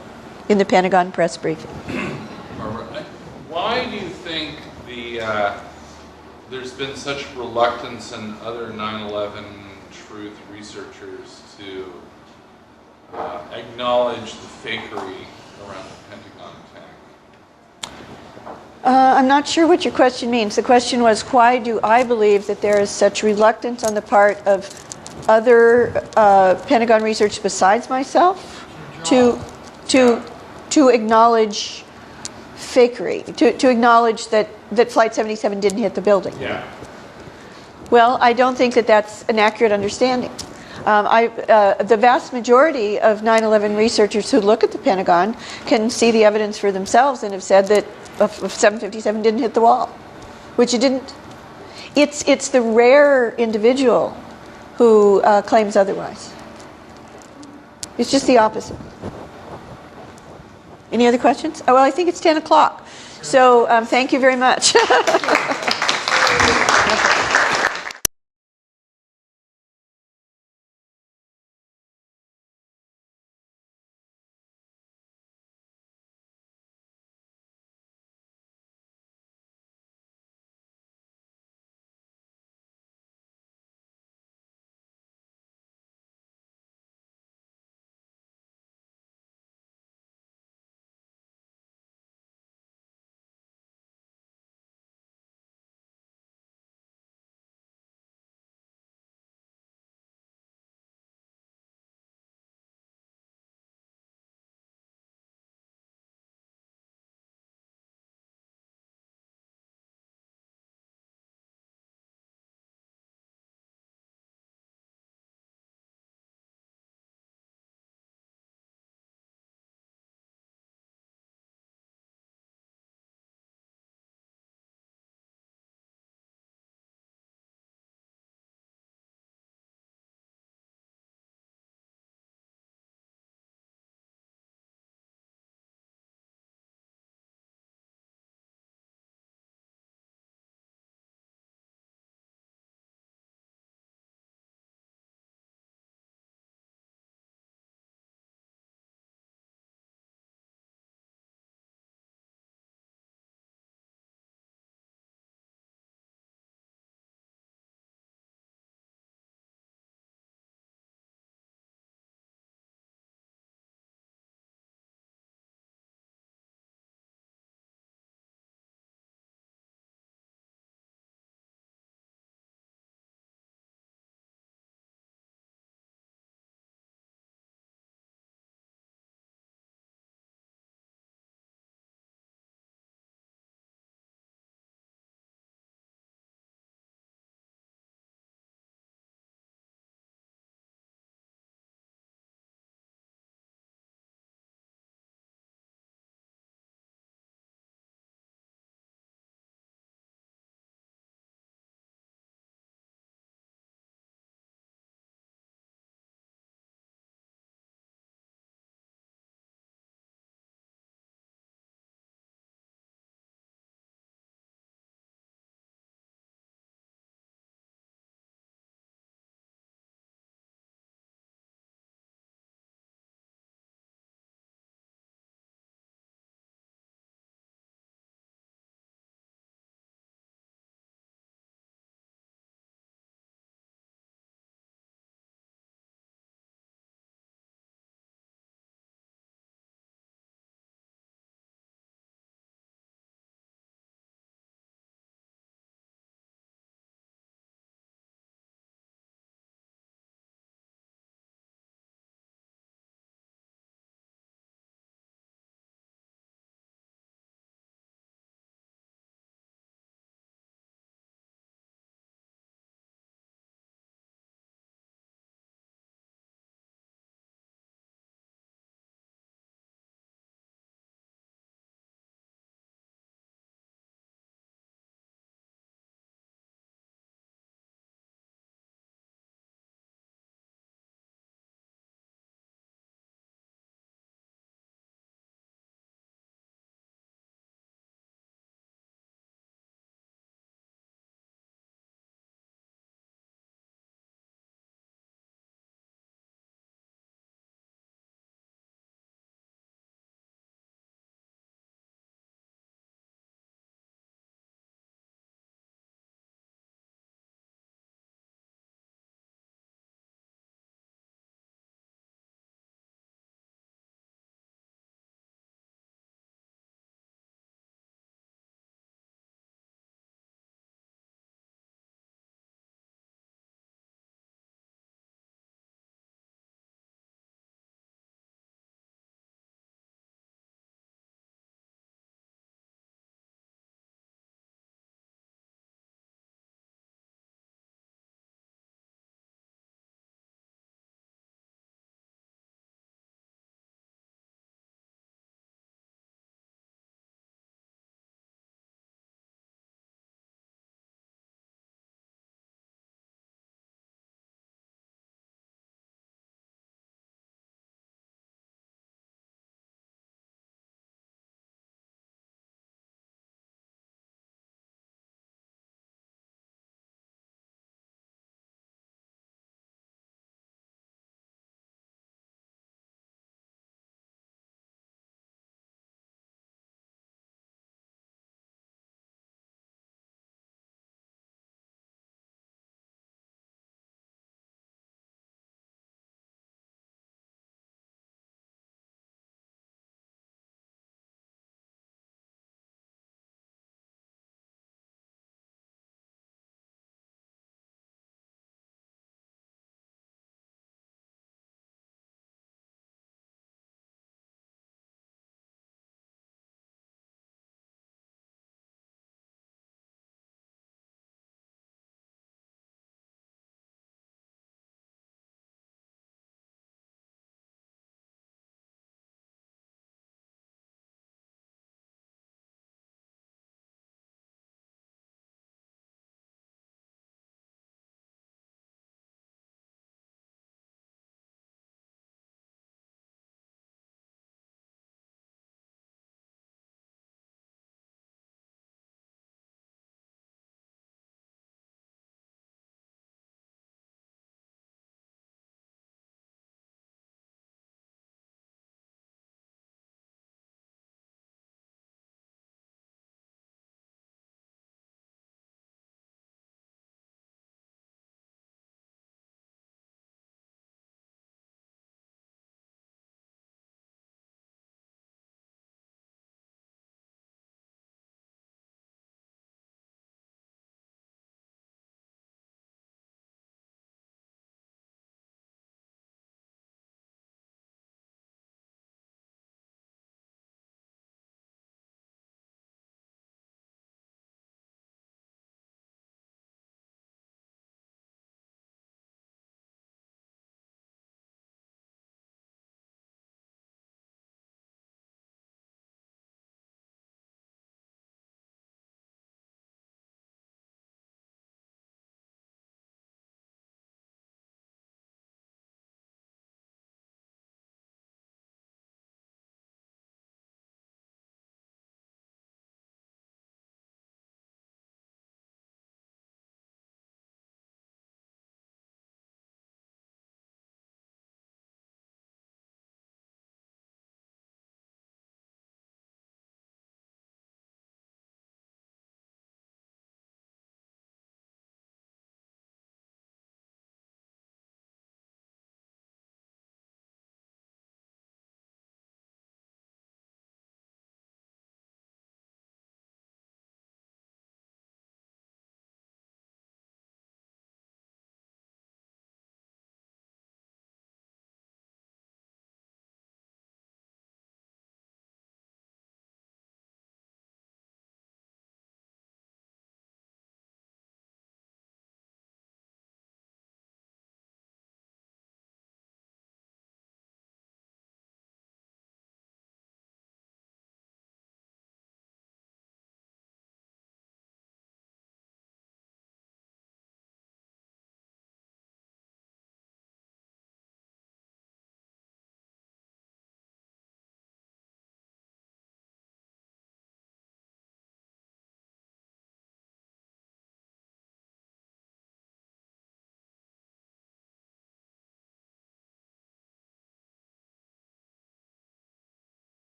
in the Pentagon press briefing. Barbara, why do you think there's been such reluctance in other 9/11 truth researchers to acknowledge the fakery around the Pentagon attack? I'm not sure what your question means. The question was, why do I believe that there is such reluctance on the part of other Pentagon research besides myself to acknowledge fakery, to acknowledge that Flight 77 didn't hit the building? Yeah. Well, I don't think that that's an accurate understanding. The vast majority of 9/11 researchers who look at the Pentagon can see the evidence for themselves and have said that 757 didn't hit the wall, which it didn't. It's the rare individual who claims otherwise. It's just the opposite. Any other questions? Oh, well, I think it's 10 o'clock. So thank you very much.